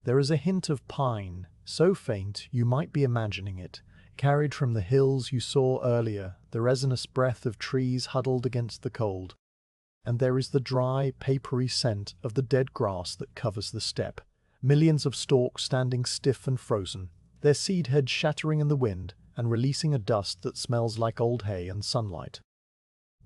There is a hint of pine, so faint you might be imagining it, carried from the hills you saw earlier, the resinous breath of trees huddled against the cold. And there is the dry, papery scent of the dead grass that covers the steppe, millions of stalks standing stiff and frozen, their seed heads shattering in the wind and releasing a dust that smells like old hay and sunlight.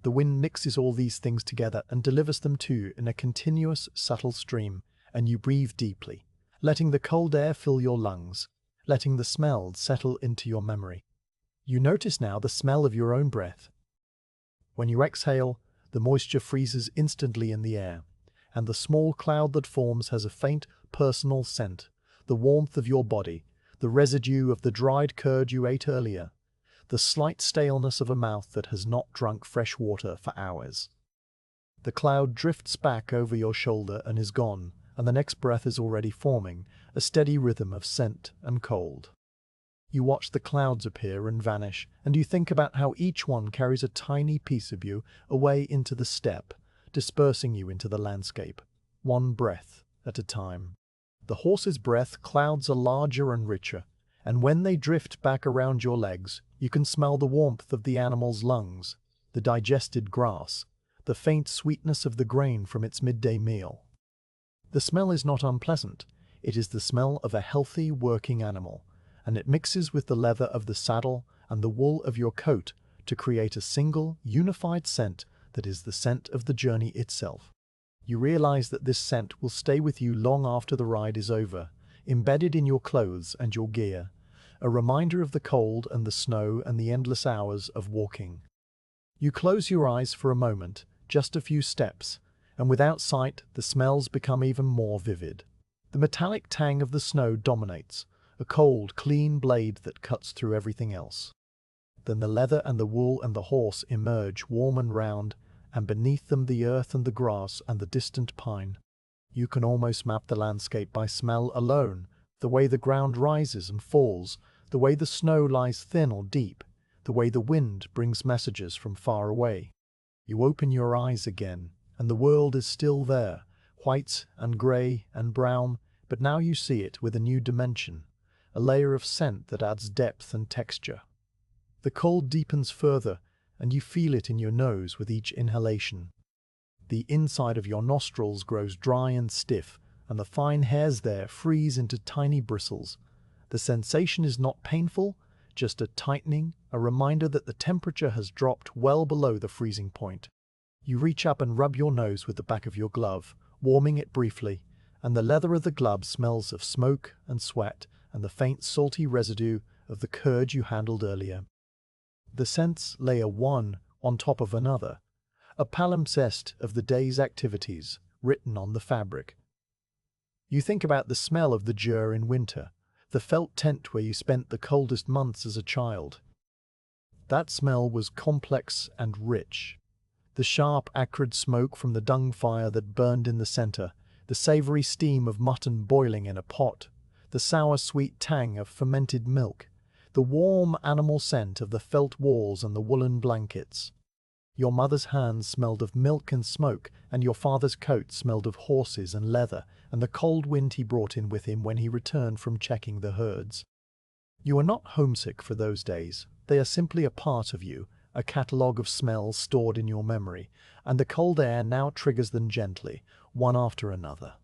The wind mixes all these things together and delivers them to you in a continuous, subtle stream, and you breathe deeply, letting the cold air fill your lungs, letting the smells settle into your memory. You notice now the smell of your own breath. When you exhale, the moisture freezes instantly in the air, and the small cloud that forms has a faint, personal scent, the warmth of your body, the residue of the dried curd you ate earlier, the slight staleness of a mouth that has not drunk fresh water for hours. The cloud drifts back over your shoulder and is gone, and the next breath is already forming, a steady rhythm of scent and cold. You watch the clouds appear and vanish, and you think about how each one carries a tiny piece of you away into the steppe, dispersing you into the landscape, one breath at a time. The horse's breath clouds are larger and richer, and when they drift back around your legs, you can smell the warmth of the animal's lungs, the digested grass, the faint sweetness of the grain from its midday meal. The smell is not unpleasant. It is the smell of a healthy, working animal, and it mixes with the leather of the saddle and the wool of your coat to create a single, unified scent that is the scent of the journey itself. You realize that this scent will stay with you long after the ride is over, embedded in your clothes and your gear, a reminder of the cold and the snow and the endless hours of walking. You close your eyes for a moment, just a few steps, and without sight, the smells become even more vivid. The metallic tang of the snow dominates, a cold, clean blade that cuts through everything else. Then the leather and the wool and the horse emerge warm and round, and beneath them the earth and the grass and the distant pine. You can almost map the landscape by smell alone, the way the ground rises and falls, the way the snow lies thin or deep, the way the wind brings messages from far away. You open your eyes again, and the world is still there, white and grey and brown, but now you see it with a new dimension, a layer of scent that adds depth and texture. The cold deepens further, and you feel it in your nose with each inhalation. The inside of your nostrils grows dry and stiff, and the fine hairs there freeze into tiny bristles. The sensation is not painful, just a tightening, a reminder that the temperature has dropped well below the freezing point. You reach up and rub your nose with the back of your glove, warming it briefly, and the leather of the glove smells of smoke and sweat and the faint salty residue of the curd you handled earlier. The scents layer one on top of another, a palimpsest of the day's activities written on the fabric. You think about the smell of the dur in winter, the felt tent where you spent the coldest months as a child. That smell was complex and rich. The sharp, acrid smoke from the dung fire that burned in the center, the savory steam of mutton boiling in a pot, the sour, sweet tang of fermented milk, the warm animal scent of the felt walls and the woolen blankets. Your mother's hands smelled of milk and smoke, and your father's coat smelled of horses and leather, and the cold wind he brought in with him when he returned from checking the herds. You are not homesick for those days. They are simply a part of you, a catalogue of smells stored in your memory, and the cold air now triggers them gently, one after another.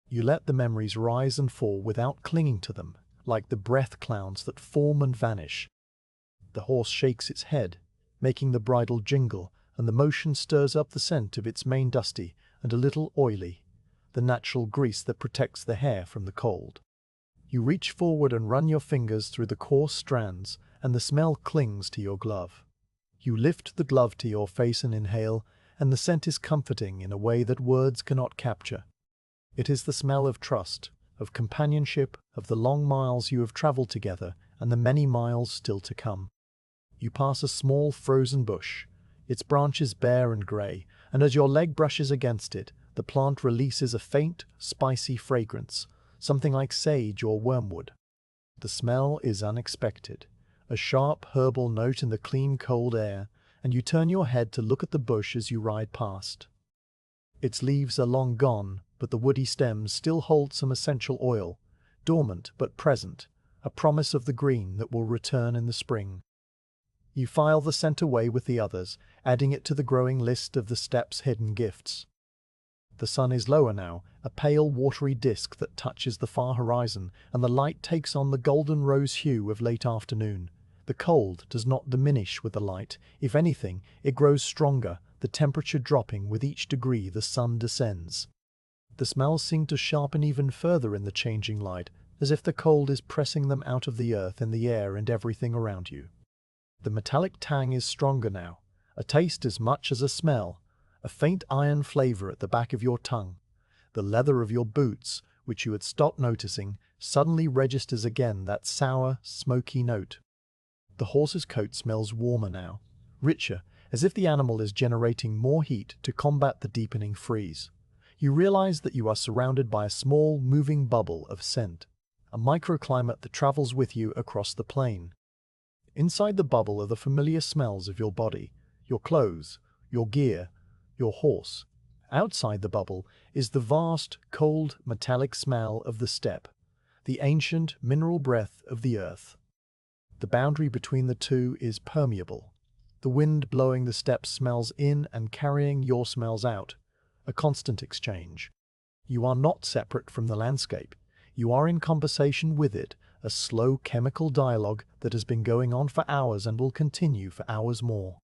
You let the memories rise and fall without clinging to them, like the breath clouds that form and vanish. The horse shakes its head, making the bridle jingle, and the motion stirs up the scent of its mane dusty and a little oily, the natural grease that protects the hair from the cold. You reach forward and run your fingers through the coarse strands, and the smell clings to your glove. You lift the glove to your face and inhale, and the scent is comforting in a way that words cannot capture. It is the smell of trust, of companionship, of the long miles you have traveled together and the many miles still to come. You pass a small frozen bush, its branches bare and grey, and as your leg brushes against it, the plant releases a faint, spicy fragrance, something like sage or wormwood. The smell is unexpected, a sharp herbal note in the clean cold air, and you turn your head to look at the bush as you ride past. Its leaves are long gone, but the woody stems still hold some essential oil, dormant but present, a promise of the green that will return in the spring. You file the scent away with the others, adding it to the growing list of the steppe's hidden gifts. The sun is lower now, a pale watery disk that touches the far horizon, and the light takes on the golden rose hue of late afternoon. The cold does not diminish with the light. If anything, it grows stronger, the temperature dropping with each degree the sun descends. The smells seem to sharpen even further in the changing light, as if the cold is pressing them out of the earth and the air and everything around you. The metallic tang is stronger now, a taste as much as a smell, a faint iron flavor at the back of your tongue. The leather of your boots, which you had stopped noticing, suddenly registers again that sour, smoky note. The horse's coat smells warmer now, richer, as if the animal is generating more heat to combat the deepening freeze. You realize that you are surrounded by a small, moving bubble of scent, a microclimate that travels with you across the plain. Inside the bubble are the familiar smells of your body, your clothes, your gear, your horse, Outside the bubble is the vast, cold, metallic smell of the steppe, the ancient mineral breath of the earth. The boundary between the two is permeable. The wind blowing the steppe smells in and carrying your smells out, a constant exchange. You are not separate from the landscape. You are in conversation with it, a slow chemical dialogue that has been going on for hours and will continue for hours more.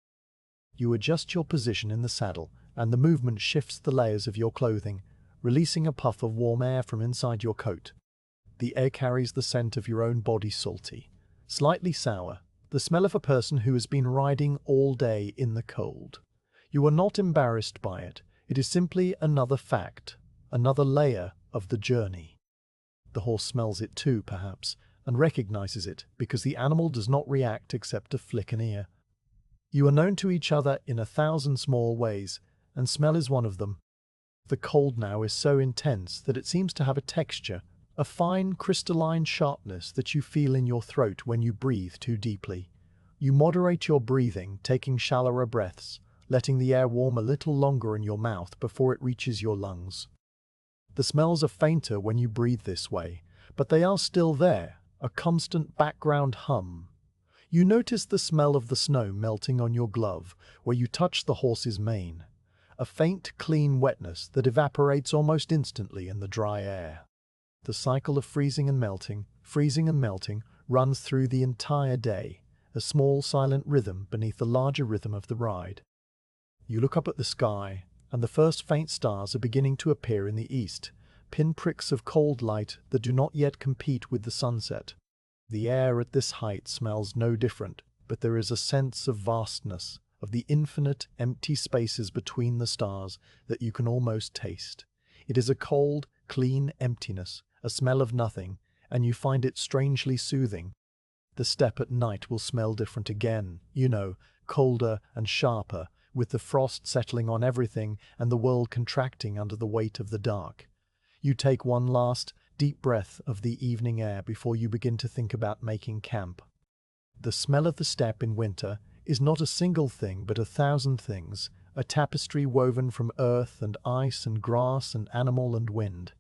You adjust your position in the saddle, and the movement shifts the layers of your clothing, releasing a puff of warm air from inside your coat. The air carries the scent of your own body, salty, slightly sour, the smell of a person who has been riding all day in the cold. You are not embarrassed by it. It is simply another fact, another layer of the journey. The horse smells it too, perhaps, and recognizes it because the animal does not react except to flick an ear. You are known to each other in 1,000 small ways, and smell is one of them. The cold now is so intense that it seems to have a texture, a fine crystalline sharpness that you feel in your throat when you breathe too deeply. You moderate your breathing, taking shallower breaths, letting the air warm a little longer in your mouth before it reaches your lungs. The smells are fainter when you breathe this way, but they are still there, a constant background hum. You notice the smell of the snow melting on your glove where you touch the horse's mane, a faint, clean wetness that evaporates almost instantly in the dry air. The cycle of freezing and melting, runs through the entire day, a small silent rhythm beneath the larger rhythm of the ride. You look up at the sky, and the first faint stars are beginning to appear in the east, pinpricks of cold light that do not yet compete with the sunset. The air at this height smells no different, but there is a sense of vastness, of the infinite empty spaces between the stars that you can almost taste. It is a cold, clean emptiness, a smell of nothing, and you find it strangely soothing. The steppe at night will smell different again, colder and sharper, with the frost settling on everything and the world contracting under the weight of the dark. You take one last, deep breath of the evening air before you begin to think about making camp. The smell of the steppe in winter is not a single thing but 1,000 things, a tapestry woven from earth and ice and grass and animal and wind.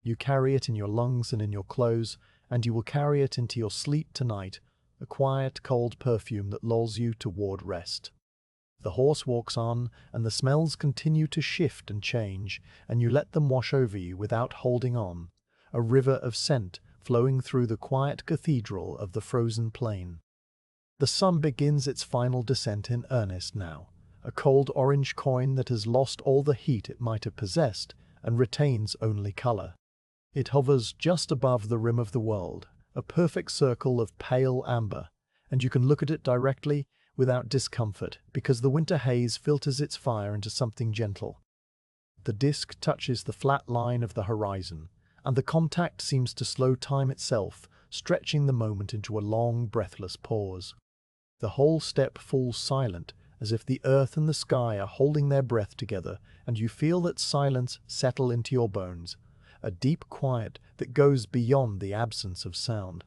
You carry it in your lungs and in your clothes, and you will carry it into your sleep tonight, a quiet, cold perfume that lulls you toward rest. The horse walks on, and the smells continue to shift and change, and you let them wash over you without holding on, a river of scent flowing through the quiet cathedral of the frozen plain. The sun begins its final descent in earnest now, a cold orange coin that has lost all the heat it might have possessed and retains only color. It hovers just above the rim of the world, a perfect circle of pale amber, and you can look at it directly without discomfort because the winter haze filters its fire into something gentle. The disk touches the flat line of the horizon, and the contact seems to slow time itself, stretching the moment into a long, breathless pause. The whole steppe falls silent, as if the earth and the sky are holding their breath together, and you feel that silence settle into your bones, a deep quiet that goes beyond the absence of sound.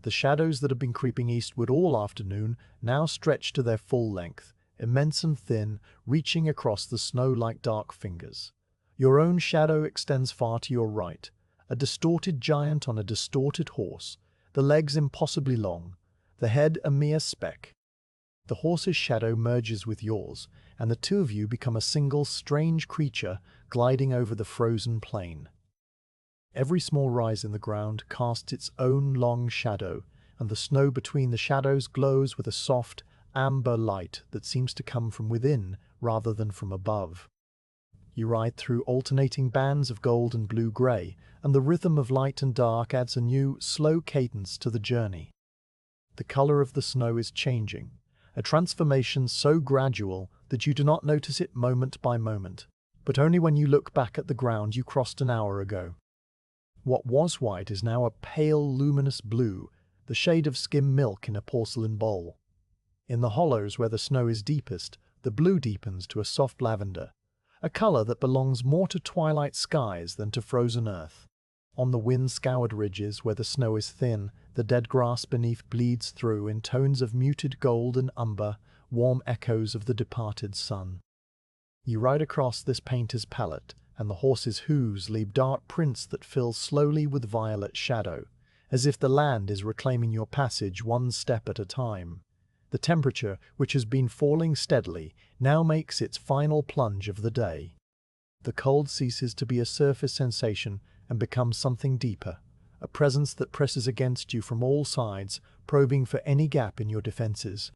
The shadows that have been creeping eastward all afternoon now stretch to their full length, immense and thin, reaching across the snow like dark fingers. Your own shadow extends far to your right, a distorted giant on a distorted horse, the legs impossibly long, the head a mere speck. The horse's shadow merges with yours, and the two of you become a single strange creature gliding over the frozen plain. Every small rise in the ground casts its own long shadow, and the snow between the shadows glows with a soft, amber light that seems to come from within rather than from above. You ride through alternating bands of gold and blue-gray, and the rhythm of light and dark adds a new, slow cadence to the journey. The color of the snow is changing, a transformation so gradual that you do not notice it moment by moment, but only when you look back at the ground you crossed an hour ago. What was white is now a pale, luminous blue, the shade of skim milk in a porcelain bowl. In the hollows where the snow is deepest, the blue deepens to a soft lavender, a color that belongs more to twilight skies than to frozen earth. On the wind-scoured ridges where the snow is thin, the dead grass beneath bleeds through in tones of muted gold and umber, warm echoes of the departed sun. You ride across this painter's palette, and the horse's hooves leave dark prints that fill slowly with violet shadow, as if the land is reclaiming your passage one step at a time. The temperature, which has been falling steadily, now makes its final plunge of the day. The cold ceases to be a surface sensation and becomes something deeper, a presence that presses against you from all sides, probing for any gap in your defenses.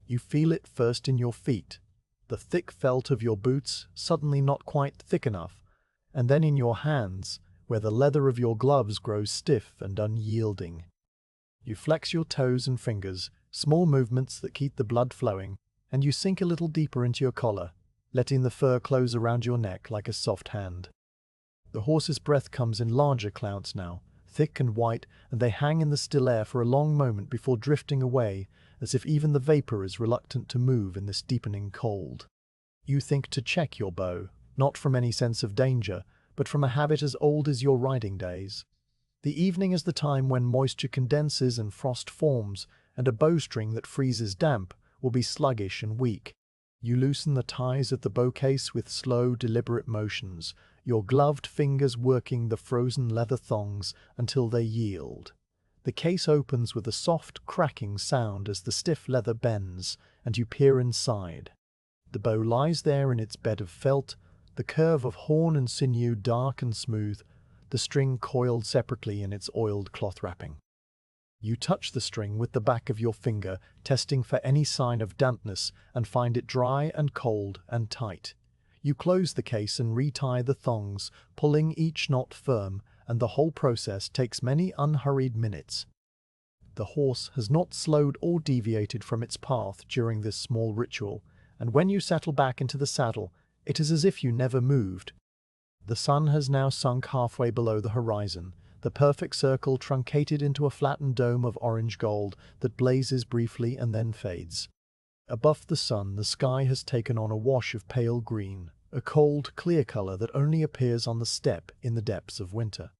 You feel it first in your feet, the thick felt of your boots suddenly not quite thick enough, and then in your hands, where the leather of your gloves grows stiff and unyielding. You flex your toes and fingers, small movements that keep the blood flowing, and you sink a little deeper into your collar, letting the fur close around your neck like a soft hand. The horse's breath comes in larger clouds now, thick and white, and they hang in the still air for a long moment before drifting away, as if even the vapor is reluctant to move in this deepening cold. You think to check your bow, not from any sense of danger, but from a habit as old as your riding days. The evening is the time when moisture condenses and frost forms, and a bowstring that freezes damp will be sluggish and weak. You loosen the ties of the bow case with slow, deliberate motions, your gloved fingers working the frozen leather thongs until they yield. The case opens with a soft, cracking sound as the stiff leather bends, and you peer inside. The bow lies there in its bed of felt, the curve of horn and sinew dark and smooth, the string coiled separately in its oiled cloth wrapping. You touch the string with the back of your finger, testing for any sign of dampness, and find it dry and cold and tight. You close the case and retie the thongs, pulling each knot firm, and the whole process takes many unhurried minutes. The horse has not slowed or deviated from its path during this small ritual, and when you settle back into the saddle, it is as if you never moved. The sun has now sunk halfway below the horizon, the perfect circle truncated into a flattened dome of orange gold that blazes briefly and then fades. Above the sun, the sky has taken on a wash of pale green, a cold, clear color that only appears on the steppe in the depths of winter.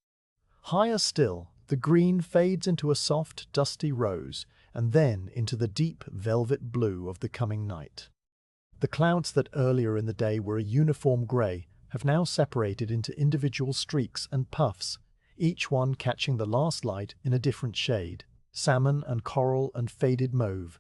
Higher still, the green fades into a soft, dusty rose, and then into the deep velvet blue of the coming night. The clouds that earlier in the day were a uniform grey have now separated into individual streaks and puffs, each one catching the last light in a different shade, salmon and coral and faded mauve.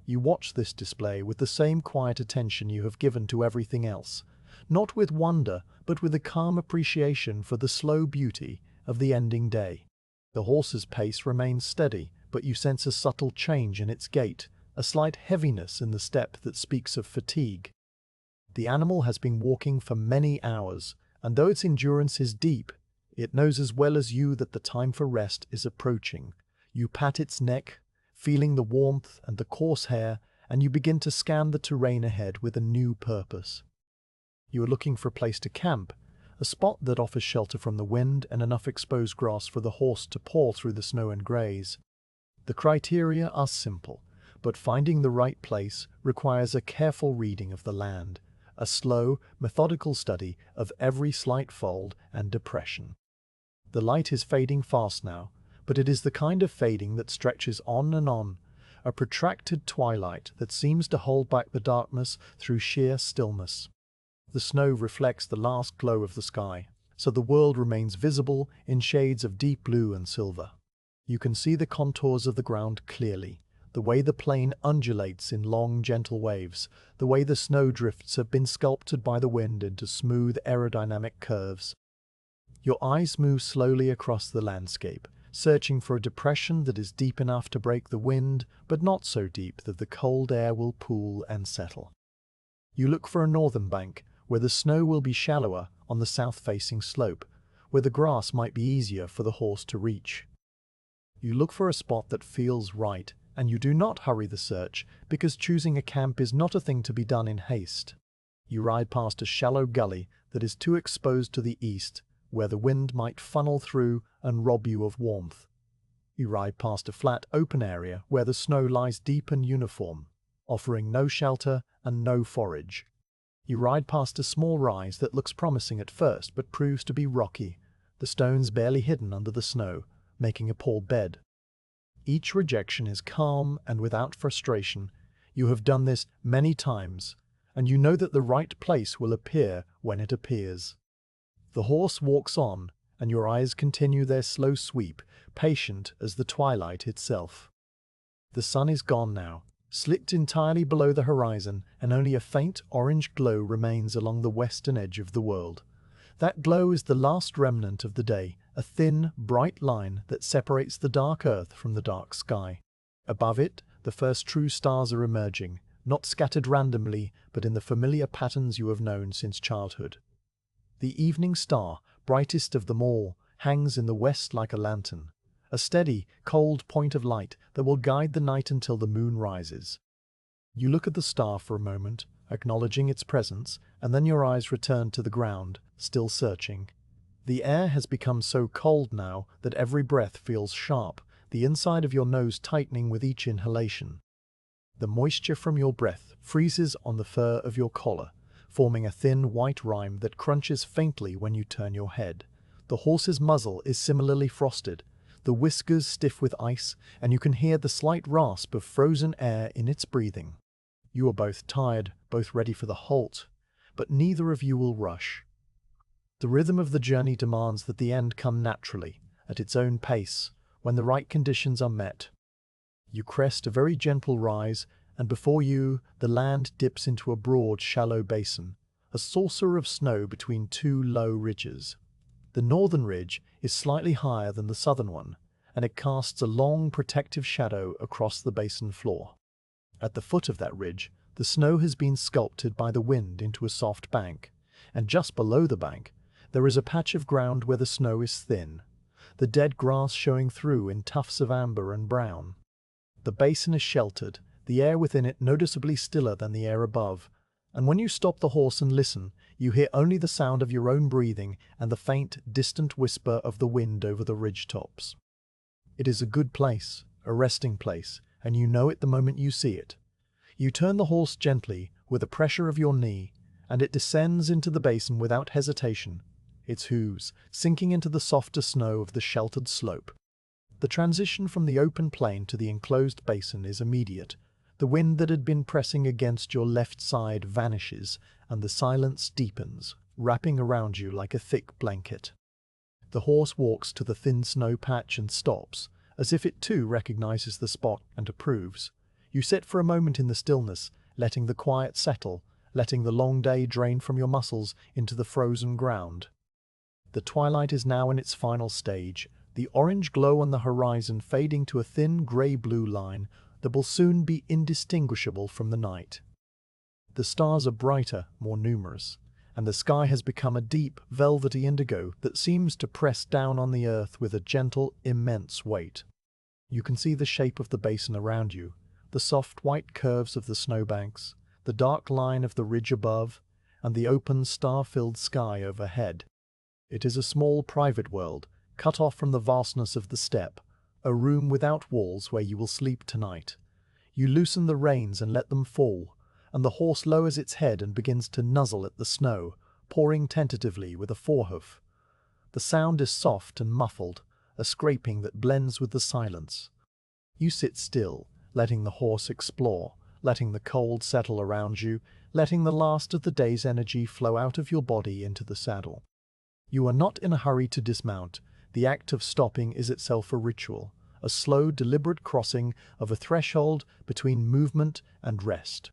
You watch this display with the same quiet attention you have given to everything else, not with wonder, but with a calm appreciation for the slow beauty of the ending day. The horse's pace remains steady, but you sense a subtle change in its gait, a slight heaviness in the step that speaks of fatigue. The animal has been walking for many hours, and though its endurance is deep, it knows as well as you that the time for rest is approaching. You pat its neck, feeling the warmth and the coarse hair, and you begin to scan the terrain ahead with a new purpose. You are looking for a place to camp, a spot that offers shelter from the wind and enough exposed grass for the horse to paw through the snow and graze. The criteria are simple, but finding the right place requires a careful reading of the land, a slow, methodical study of every slight fold and depression. The light is fading fast now, but it is the kind of fading that stretches on and on, a protracted twilight that seems to hold back the darkness through sheer stillness. The snow reflects the last glow of the sky, so the world remains visible in shades of deep blue and silver. You can see the contours of the ground clearly, the way the plain undulates in long, gentle waves, the way the snowdrifts have been sculpted by the wind into smooth, aerodynamic curves. Your eyes move slowly across the landscape, searching for a depression that is deep enough to break the wind, but not so deep that the cold air will pool and settle. You look for a northern bank, where the snow will be shallower on the south-facing slope, where the grass might be easier for the horse to reach. You look for a spot that feels right, and you do not hurry the search, because choosing a camp is not a thing to be done in haste. You ride past a shallow gully that is too exposed to the east, where the wind might funnel through and rob you of warmth. You ride past a flat, open area where the snow lies deep and uniform, offering no shelter and no forage. You ride past a small rise that looks promising at first but proves to be rocky, the stones barely hidden under the snow, making a poor bed. Each rejection is calm and without frustration. You have done this many times, and you know that the right place will appear when it appears. The horse walks on, and your eyes continue their slow sweep, patient as the twilight itself. The sun is gone now, slipped entirely below the horizon, and only a faint orange glow remains along the western edge of the world. That glow is the last remnant of the day, a thin, bright line that separates the dark earth from the dark sky. Above it, the first true stars are emerging, not scattered randomly, but in the familiar patterns you have known since childhood. The evening star, brightest of them all, hangs in the west like a lantern, a steady, cold point of light that will guide the night until the moon rises. You look at the star for a moment, acknowledging its presence, and then your eyes return to the ground, still searching. The air has become so cold now that every breath feels sharp, the inside of your nose tightening with each inhalation. The moisture from your breath freezes on the fur of your collar, forming a thin white rime that crunches faintly when you turn your head. The horse's muzzle is similarly frosted, the whiskers stiff with ice, and you can hear the slight rasp of frozen air in its breathing. You are both tired, both ready for the halt, but neither of you will rush. The rhythm of the journey demands that the end come naturally, at its own pace, when the right conditions are met. You crest a very gentle rise, and before you, the land dips into a broad, shallow basin, a saucer of snow between two low ridges. The northern ridge is slightly higher than the southern one, and it casts a long, protective shadow across the basin floor. At the foot of that ridge, the snow has been sculpted by the wind into a soft bank, and just below the bank, there is a patch of ground where the snow is thin, the dead grass showing through in tufts of amber and brown. The basin is sheltered, the air within it noticeably stiller than the air above, and when you stop the horse and listen, you hear only the sound of your own breathing and the faint, distant whisper of the wind over the ridge tops. It is a good place, a resting place, and you know it the moment you see it. You turn the horse gently, with a pressure of your knee, and it descends into the basin without hesitation, its hooves sinking into the softer snow of the sheltered slope. The transition from the open plain to the enclosed basin is immediate. The wind that had been pressing against your left side vanishes, and the silence deepens, wrapping around you like a thick blanket. The horse walks to the thin snow patch and stops, as if it too recognizes the spot and approves. You sit for a moment in the stillness, letting the quiet settle, letting the long day drain from your muscles into the frozen ground. The twilight is now in its final stage, the orange glow on the horizon fading to a thin grey-blue line that will soon be indistinguishable from the night. The stars are brighter, more numerous, and the sky has become a deep, velvety indigo that seems to press down on the earth with a gentle, immense weight. You can see the shape of the basin around you, the soft white curves of the snowbanks, the dark line of the ridge above, and the open, star-filled sky overhead. It is a small private world, cut off from the vastness of the steppe, a room without walls where you will sleep tonight. You loosen the reins and let them fall, and the horse lowers its head and begins to nuzzle at the snow, pawing tentatively with a forehoof. The sound is soft and muffled, a scraping that blends with the silence. You sit still, letting the horse explore, letting the cold settle around you, letting the last of the day's energy flow out of your body into the saddle. You are not in a hurry to dismount. The act of stopping is itself a ritual, a slow, deliberate crossing of a threshold between movement and rest.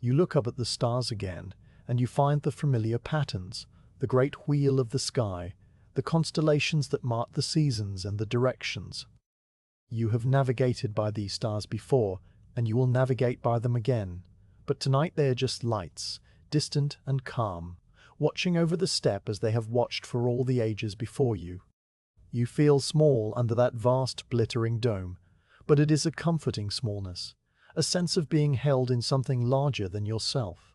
You look up at the stars again, and you find the familiar patterns, the great wheel of the sky, the constellations that mark the seasons and the directions. You have navigated by these stars before, and you will navigate by them again, but tonight they are just lights, distant and calm, watching over the steppe as they have watched for all the ages before you. You feel small under that vast, glittering dome, but it is a comforting smallness, a sense of being held in something larger than yourself.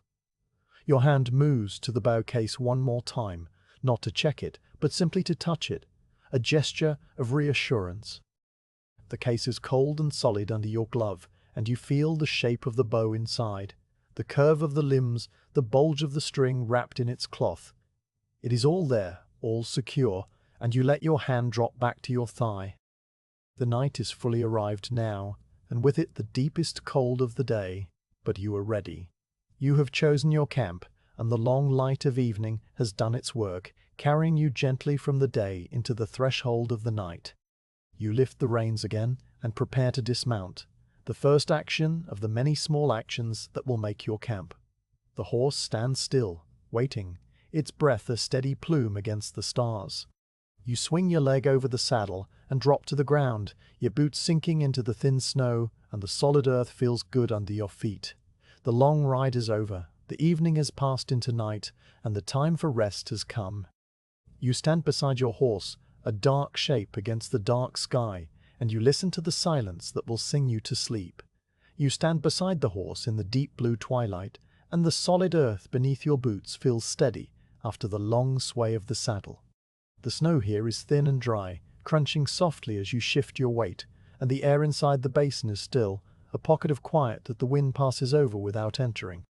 Your hand moves to the bow case one more time, not to check it, but simply to touch it, a gesture of reassurance. The case is cold and solid under your glove, and you feel the shape of the bow inside, the curve of the limbs, the bulge of the string wrapped in its cloth. It is all there, all secure, and you let your hand drop back to your thigh. The night is fully arrived now, and with it the deepest cold of the day, but you are ready. You have chosen your camp, and the long light of evening has done its work, carrying you gently from the day into the threshold of the night. You lift the reins again and prepare to dismount, the first action of the many small actions that will make your camp. The horse stands still, waiting, its breath a steady plume against the stars. You swing your leg over the saddle and drop to the ground, your boots sinking into the thin snow, and the solid earth feels good under your feet. The long ride is over, the evening has passed into night, and the time for rest has come. You stand beside your horse, a dark shape against the dark sky, and you listen to the silence that will sing you to sleep. You stand beside the horse in the deep blue twilight, and the solid earth beneath your boots feels steady after the long sway of the saddle. The snow here is thin and dry, crunching softly as you shift your weight, and the air inside the basin is still, a pocket of quiet that the wind passes over without entering.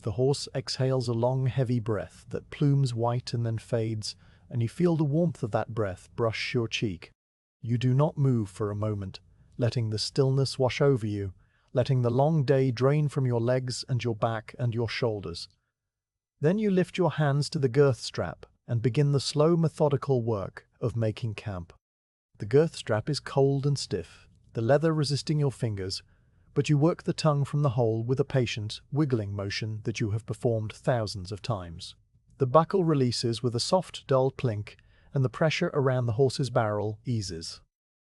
The horse exhales a long, heavy breath that plumes white and then fades, and you feel the warmth of that breath brush your cheek. You do not move for a moment, letting the stillness wash over you, letting the long day drain from your legs and your back and your shoulders. Then you lift your hands to the girth strap and begin the slow, methodical work of making camp. The girth strap is cold and stiff, the leather resisting your fingers, but you work the tongue from the hole with a patient, wiggling motion that you have performed thousands of times. The buckle releases with a soft, dull clink, and the pressure around the horse's barrel eases.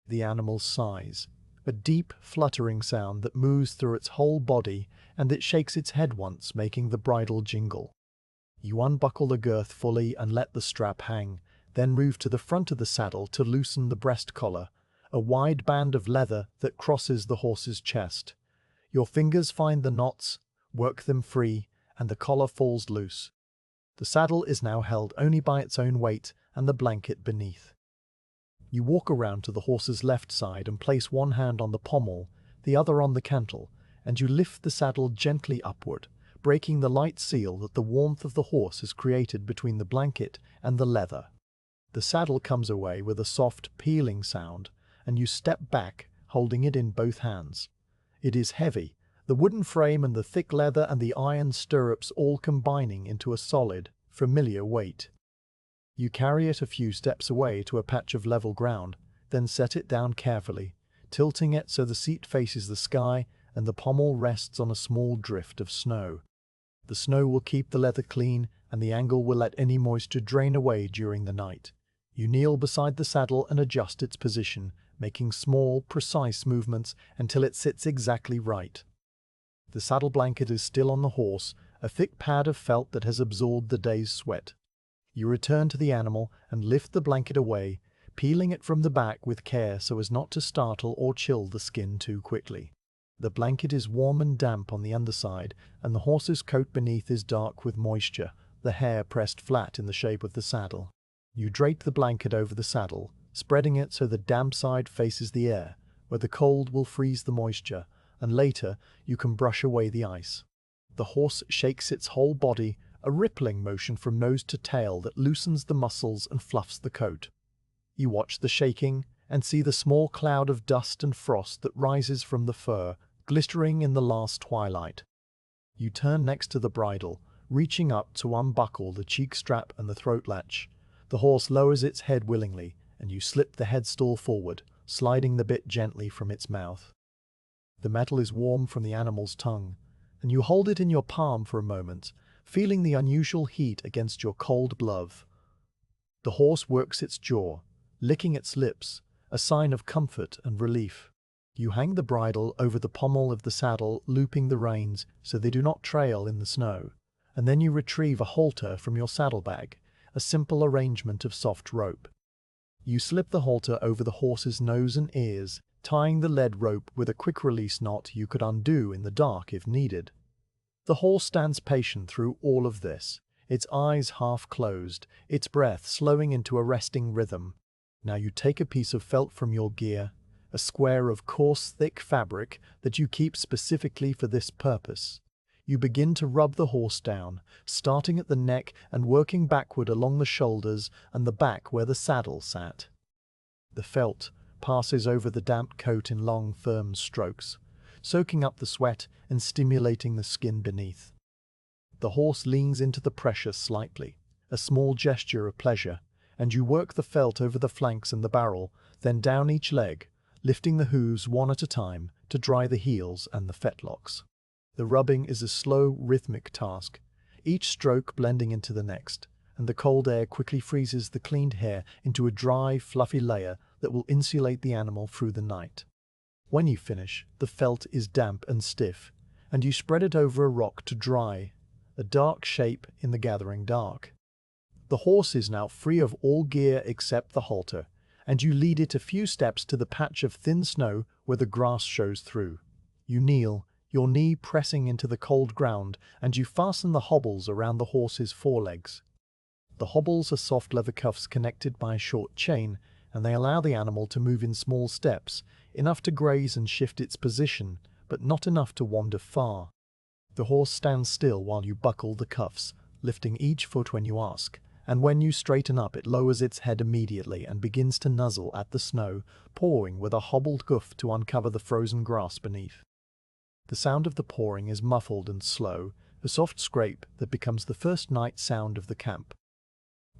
The animal sighs, a deep, fluttering sound that moves through its whole body, and it shakes its head once, making the bridle jingle. You unbuckle the girth fully and let the strap hang, then move to the front of the saddle to loosen the breast collar, a wide band of leather that crosses the horse's chest. Your fingers find the knots, work them free, and the collar falls loose. The saddle is now held only by its own weight and the blanket beneath. You walk around to the horse's left side and place one hand on the pommel, the other on the cantle, and you lift the saddle gently upward, breaking the light seal that the warmth of the horse has created between the blanket and the leather. The saddle comes away with a soft, peeling sound, and you step back, holding it in both hands. It is heavy, the wooden frame and the thick leather and the iron stirrups all combining into a solid, familiar weight. You carry it a few steps away to a patch of level ground, then set it down carefully, tilting it so the seat faces the sky and the pommel rests on a small drift of snow. The snow will keep the leather clean, and the angle will let any moisture drain away during the night. You kneel beside the saddle and adjust its position, making small, precise movements until it sits exactly right. The saddle blanket is still on the horse, a thick pad of felt that has absorbed the day's sweat. You return to the animal and lift the blanket away, peeling it from the back with care so as not to startle or chill the skin too quickly. The blanket is warm and damp on the underside, and the horse's coat beneath is dark with moisture, the hair pressed flat in the shape of the saddle. You drape the blanket over the saddle, spreading it so the damp side faces the air, where the cold will freeze the moisture, and later you can brush away the ice. The horse shakes its whole body, a rippling motion from nose to tail that loosens the muscles and fluffs the coat. You watch the shaking and see the small cloud of dust and frost that rises from the fur, glittering in the last twilight. You turn next to the bridle, reaching up to unbuckle the cheek strap and the throat latch. The horse lowers its head willingly, and you slip the headstall forward, sliding the bit gently from its mouth. The metal is warm from the animal's tongue, and you hold it in your palm for a moment, feeling the unusual heat against your cold glove. The horse works its jaw, licking its lips, a sign of comfort and relief. You hang the bridle over the pommel of the saddle, looping the reins so they do not trail in the snow, and then you retrieve a halter from your saddlebag, a simple arrangement of soft rope. You slip the halter over the horse's nose and ears, tying the lead rope with a quick-release knot you could undo in the dark if needed. The horse stands patient through all of this, its eyes half closed, its breath slowing into a resting rhythm. Now you take a piece of felt from your gear, a square of coarse, thick fabric that you keep specifically for this purpose. You begin to rub the horse down, starting at the neck and working backward along the shoulders and the back where the saddle sat. The felt passes over the damp coat in long, firm strokes, soaking up the sweat and stimulating the skin beneath. The horse leans into the pressure slightly, a small gesture of pleasure, and you work the felt over the flanks and the barrel, then down each leg, lifting the hooves one at a time to dry the heels and the fetlocks. The rubbing is a slow, rhythmic task, each stroke blending into the next, and the cold air quickly freezes the cleaned hair into a dry, fluffy layer that will insulate the animal through the night. When you finish, the felt is damp and stiff, and you spread it over a rock to dry, a dark shape in the gathering dark. The horse is now free of all gear except the halter, and you lead it a few steps to the patch of thin snow where the grass shows through. You kneel, your knee pressing into the cold ground, and you fasten the hobbles around the horse's forelegs. The hobbles are soft leather cuffs connected by a short chain, and they allow the animal to move in small steps, enough to graze and shift its position, but not enough to wander far. The horse stands still while you buckle the cuffs, lifting each foot when you ask, and when you straighten up it lowers its head immediately and begins to nuzzle at the snow, pawing with a hobbled hoof to uncover the frozen grass beneath. The sound of the pawing is muffled and slow, a soft scrape that becomes the first night sound of the camp.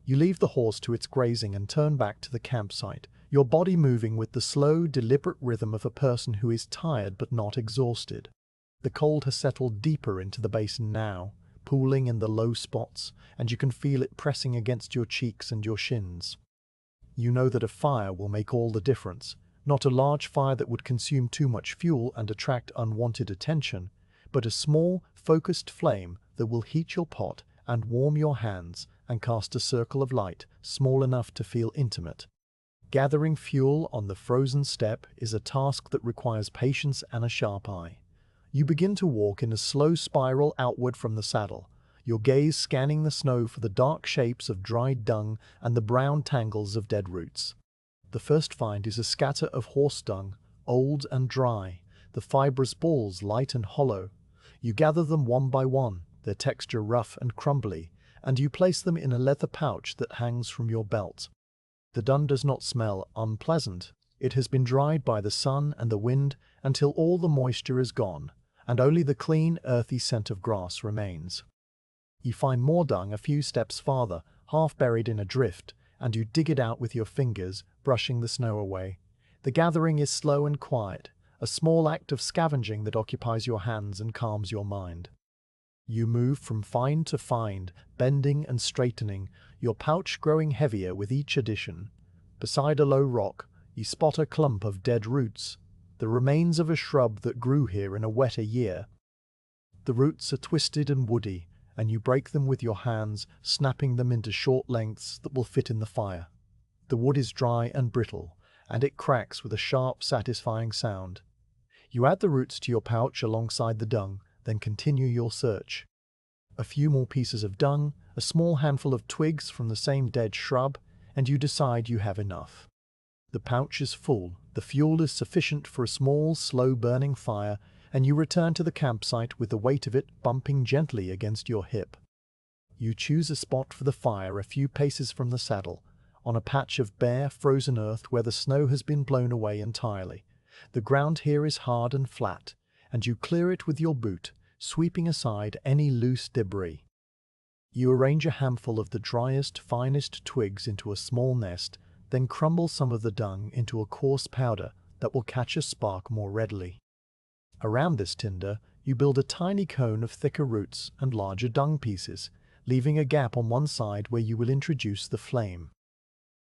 You leave the horse to its grazing and turn back to the campsite, your body moving with the slow, deliberate rhythm of a person who is tired but not exhausted. The cold has settled deeper into the basin now, pooling in the low spots, and you can feel it pressing against your cheeks and your shins. You know that a fire will make all the difference, not a large fire that would consume too much fuel and attract unwanted attention, but a small, focused flame that will heat your pot and warm your hands and cast a circle of light small enough to feel intimate. Gathering fuel on the frozen steppe is a task that requires patience and a sharp eye. You begin to walk in a slow spiral outward from the saddle, your gaze scanning the snow for the dark shapes of dried dung and the brown tangles of dead roots. The first find is a scatter of horse dung, old and dry, the fibrous balls light and hollow. You gather them one by one, their texture rough and crumbly, and you place them in a leather pouch that hangs from your belt. The dung does not smell unpleasant. It has been dried by the sun and the wind until all the moisture is gone, and only the clean, earthy scent of grass remains. You find more dung a few steps farther, half buried in a drift, and you dig it out with your fingers, brushing the snow away. The gathering is slow and quiet, a small act of scavenging that occupies your hands and calms your mind. You move from find to find, bending and straightening, your pouch growing heavier with each addition. Beside a low rock, you spot a clump of dead roots, the remains of a shrub that grew here in a wetter year. The roots are twisted and woody, and you break them with your hands, snapping them into short lengths that will fit in the fire. The wood is dry and brittle, and it cracks with a sharp, satisfying sound. You add the roots to your pouch alongside the dung, then continue your search. A few more pieces of dung, a small handful of twigs from the same dead shrub, and you decide you have enough. The pouch is full, the fuel is sufficient for a small, slow-burning fire, and you return to the campsite with the weight of it bumping gently against your hip. You choose a spot for the fire a few paces from the saddle, on a patch of bare, frozen earth where the snow has been blown away entirely. The ground here is hard and flat, and you clear it with your boot, sweeping aside any loose debris. You arrange a handful of the driest, finest twigs into a small nest, then crumble some of the dung into a coarse powder that will catch a spark more readily. Around this tinder, you build a tiny cone of thicker roots and larger dung pieces, leaving a gap on one side where you will introduce the flame.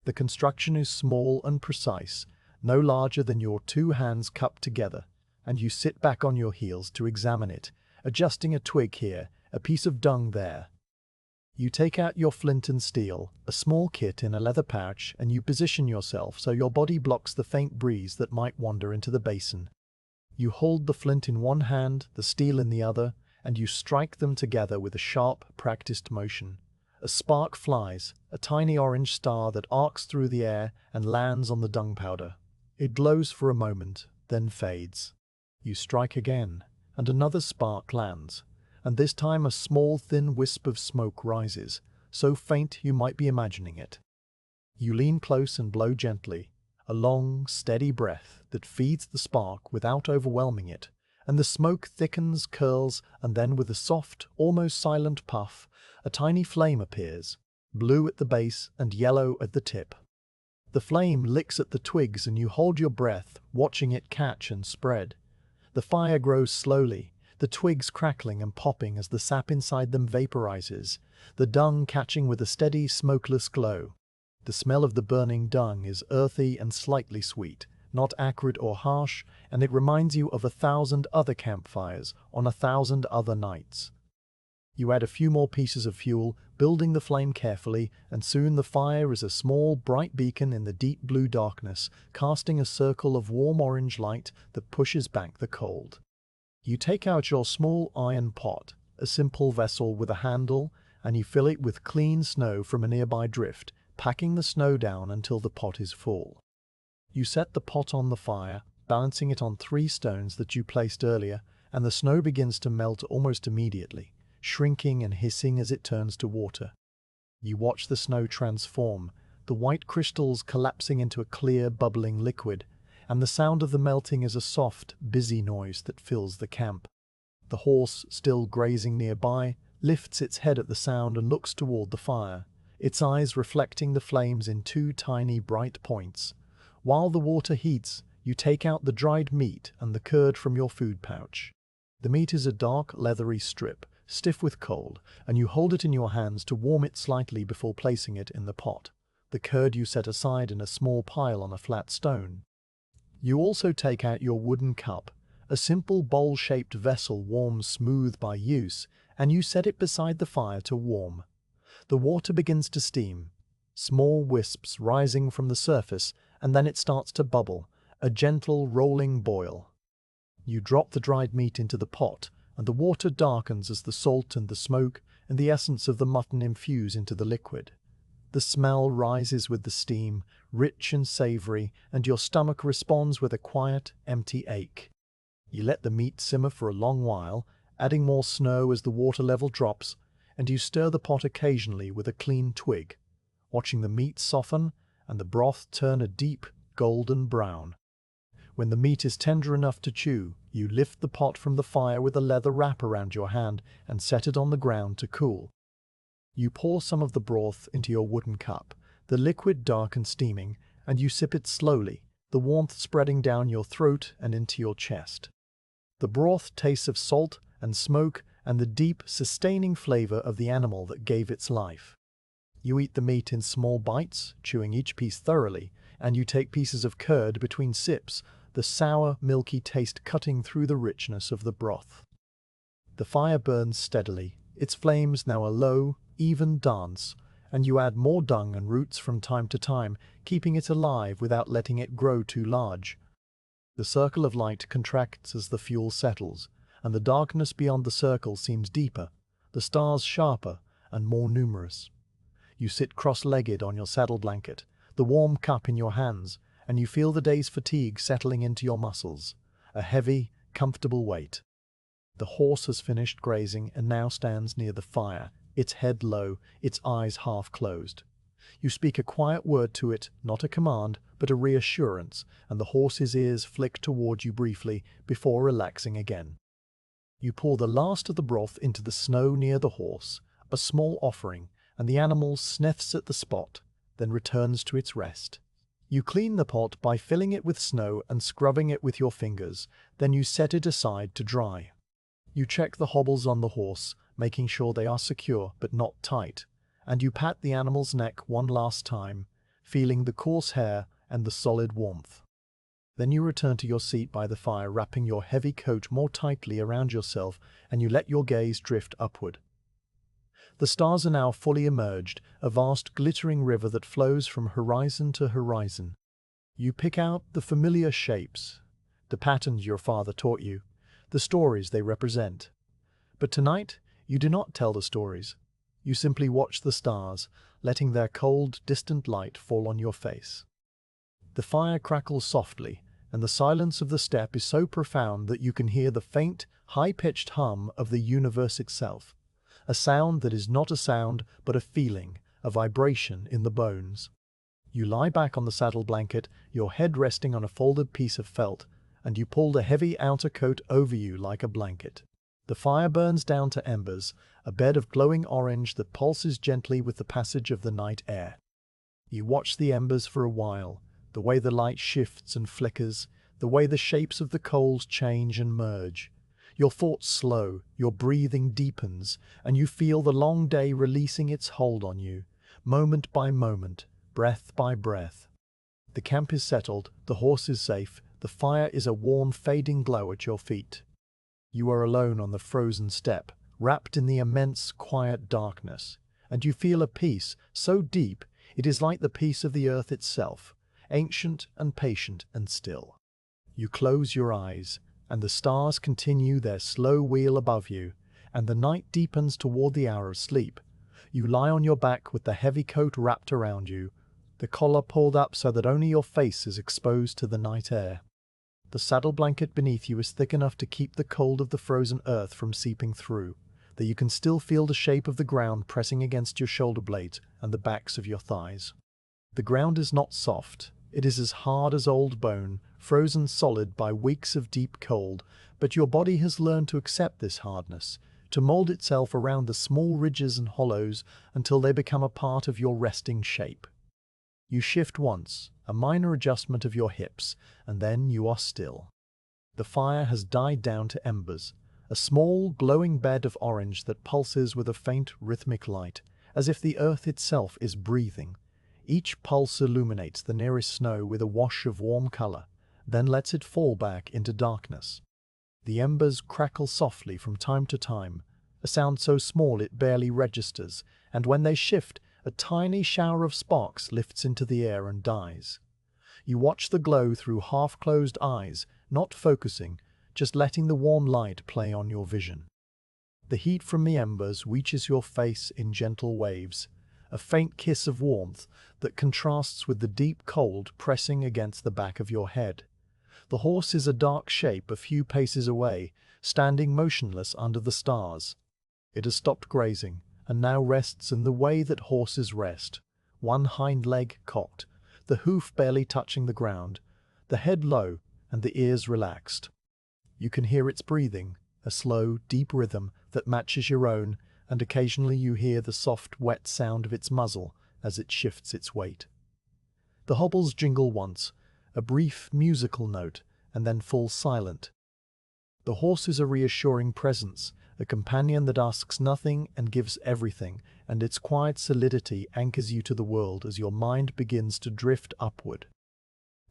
The construction is small and precise, no larger than your two hands cupped together, and you sit back on your heels to examine it, adjusting a twig here, a piece of dung there. You take out your flint and steel, a small kit in a leather pouch, and you position yourself so your body blocks the faint breeze that might wander into the basin. You hold the flint in one hand, the steel in the other, and you strike them together with a sharp, practiced motion. A spark flies, a tiny orange star that arcs through the air and lands on the dung powder. It glows for a moment, then fades. You strike again, and another spark lands, and this time a small thin wisp of smoke rises, so faint you might be imagining it. You lean close and blow gently, a long, steady breath that feeds the spark without overwhelming it, and the smoke thickens, curls, and then with a soft, almost silent puff, a tiny flame appears, blue at the base and yellow at the tip. The flame licks at the twigs and you hold your breath, watching it catch and spread. The fire grows slowly, the twigs crackling and popping as the sap inside them vaporizes, the dung catching with a steady, smokeless glow. The smell of the burning dung is earthy and slightly sweet, not acrid or harsh, and it reminds you of 1,000 other campfires on 1,000 other nights. You add a few more pieces of fuel, building the flame carefully, and soon the fire is a small, bright beacon in the deep blue darkness, casting a circle of warm orange light that pushes back the cold. You take out your small iron pot, a simple vessel with a handle, and you fill it with clean snow from a nearby drift, packing the snow down until the pot is full. You set the pot on the fire, balancing it on 3 stones that you placed earlier, and the snow begins to melt almost immediately, shrinking and hissing as it turns to water. You watch the snow transform, the white crystals collapsing into a clear, bubbling liquid, and the sound of the melting is a soft, busy noise that fills the camp. The horse, still grazing nearby, lifts its head at the sound and looks toward the fire, its eyes reflecting the flames in 2 tiny, bright points. While the water heats, you take out the dried meat and the curd from your food pouch. The meat is a dark, leathery strip, stiff with cold, and you hold it in your hands to warm it slightly before placing it in the pot. The curd you set aside in a small pile on a flat stone. You also take out your wooden cup, a simple bowl-shaped vessel warmed smooth by use, and you set it beside the fire to warm. The water begins to steam, small wisps rising from the surface, and then it starts to bubble, a gentle rolling boil. You drop the dried meat into the pot, and the water darkens as the salt and the smoke and the essence of the mutton infuse into the liquid. The smell rises with the steam, rich and savory, and your stomach responds with a quiet, empty ache. You let the meat simmer for a long while, adding more snow as the water level drops, and you stir the pot occasionally with a clean twig, watching the meat soften and the broth turn a deep, golden brown. When the meat is tender enough to chew, you lift the pot from the fire with a leather wrap around your hand and set it on the ground to cool. You pour some of the broth into your wooden cup, the liquid dark and steaming, and you sip it slowly, the warmth spreading down your throat and into your chest. The broth tastes of salt and smoke and the deep, sustaining flavor of the animal that gave its life. You eat the meat in small bites, chewing each piece thoroughly, and you take pieces of curd between sips, the sour, milky taste cutting through the richness of the broth. The fire burns steadily, its flames now a low, even dance, and you add more dung and roots from time to time, keeping it alive without letting it grow too large. The circle of light contracts as the fuel settles, and the darkness beyond the circle seems deeper, the stars sharper and more numerous. You sit cross-legged on your saddle blanket, the warm cup in your hands, and you feel the day's fatigue settling into your muscles, a heavy, comfortable weight. The horse has finished grazing and now stands near the fire, its head low, its eyes half closed. You speak a quiet word to it, not a command, but a reassurance, and the horse's ears flick toward you briefly before relaxing again. You pour the last of the broth into the snow near the horse, a small offering, and the animal sniffs at the spot, then returns to its rest. You clean the pot by filling it with snow and scrubbing it with your fingers, then you set it aside to dry. You check the hobbles on the horse, making sure they are secure but not tight, and you pat the animal's neck one last time, feeling the coarse hair and the solid warmth. Then you return to your seat by the fire, wrapping your heavy coat more tightly around yourself, and you let your gaze drift upward. The stars are now fully emerged, a vast glittering river that flows from horizon to horizon. You pick out the familiar shapes, the patterns your father taught you, the stories they represent. But tonight, you do not tell the stories. You simply watch the stars, letting their cold, distant light fall on your face. The fire crackles softly, and the silence of the steppe is so profound that you can hear the faint, high-pitched hum of the universe itself, a sound that is not a sound but a feeling, a vibration in the bones. You lie back on the saddle blanket, your head resting on a folded piece of felt, and you pull the heavy outer coat over you like a blanket. The fire burns down to embers, a bed of glowing orange that pulses gently with the passage of the night air. You watch the embers for a while, the way the light shifts and flickers, the way the shapes of the coals change and merge. Your thoughts slow, your breathing deepens, and you feel the long day releasing its hold on you, moment by moment, breath by breath. The camp is settled, the horse is safe, the fire is a warm, fading glow at your feet. You are alone on the frozen steppe, wrapped in the immense, quiet darkness, and you feel a peace so deep it is like the peace of the earth itself, ancient and patient and still. You close your eyes, and the stars continue their slow wheel above you, and the night deepens toward the hour of sleep. You lie on your back with the heavy coat wrapped around you, the collar pulled up so that only your face is exposed to the night air. The saddle blanket beneath you is thick enough to keep the cold of the frozen earth from seeping through, that you can still feel the shape of the ground pressing against your shoulder blades and the backs of your thighs. The ground is not soft. It is as hard as old bone, frozen solid by weeks of deep cold, but your body has learned to accept this hardness, to mold itself around the small ridges and hollows until they become a part of your resting shape. You shift once, a minor adjustment of your hips, and then you are still. The fire has died down to embers, a small, glowing bed of orange that pulses with a faint, rhythmic light, as if the earth itself is breathing. Each pulse illuminates the nearest snow with a wash of warm color, then lets it fall back into darkness. The embers crackle softly from time to time, a sound so small it barely registers, and when they shift, a tiny shower of sparks lifts into the air and dies. You watch the glow through half-closed eyes, not focusing, just letting the warm light play on your vision. The heat from the embers reaches your face in gentle waves, a faint kiss of warmth that contrasts with the deep cold pressing against the back of your head. The horse is a dark shape a few paces away, standing motionless under the stars. It has stopped grazing, and now rests in the way that horses rest, one hind leg cocked, the hoof barely touching the ground, the head low and the ears relaxed. You can hear its breathing, a slow, deep rhythm that matches your own, and occasionally you hear the soft, wet sound of its muzzle as it shifts its weight. The hobbles jingle once, a brief musical note, and then fall silent. The horse is a reassuring presence, a companion that asks nothing and gives everything, and its quiet solidity anchors you to the world as your mind begins to drift upward.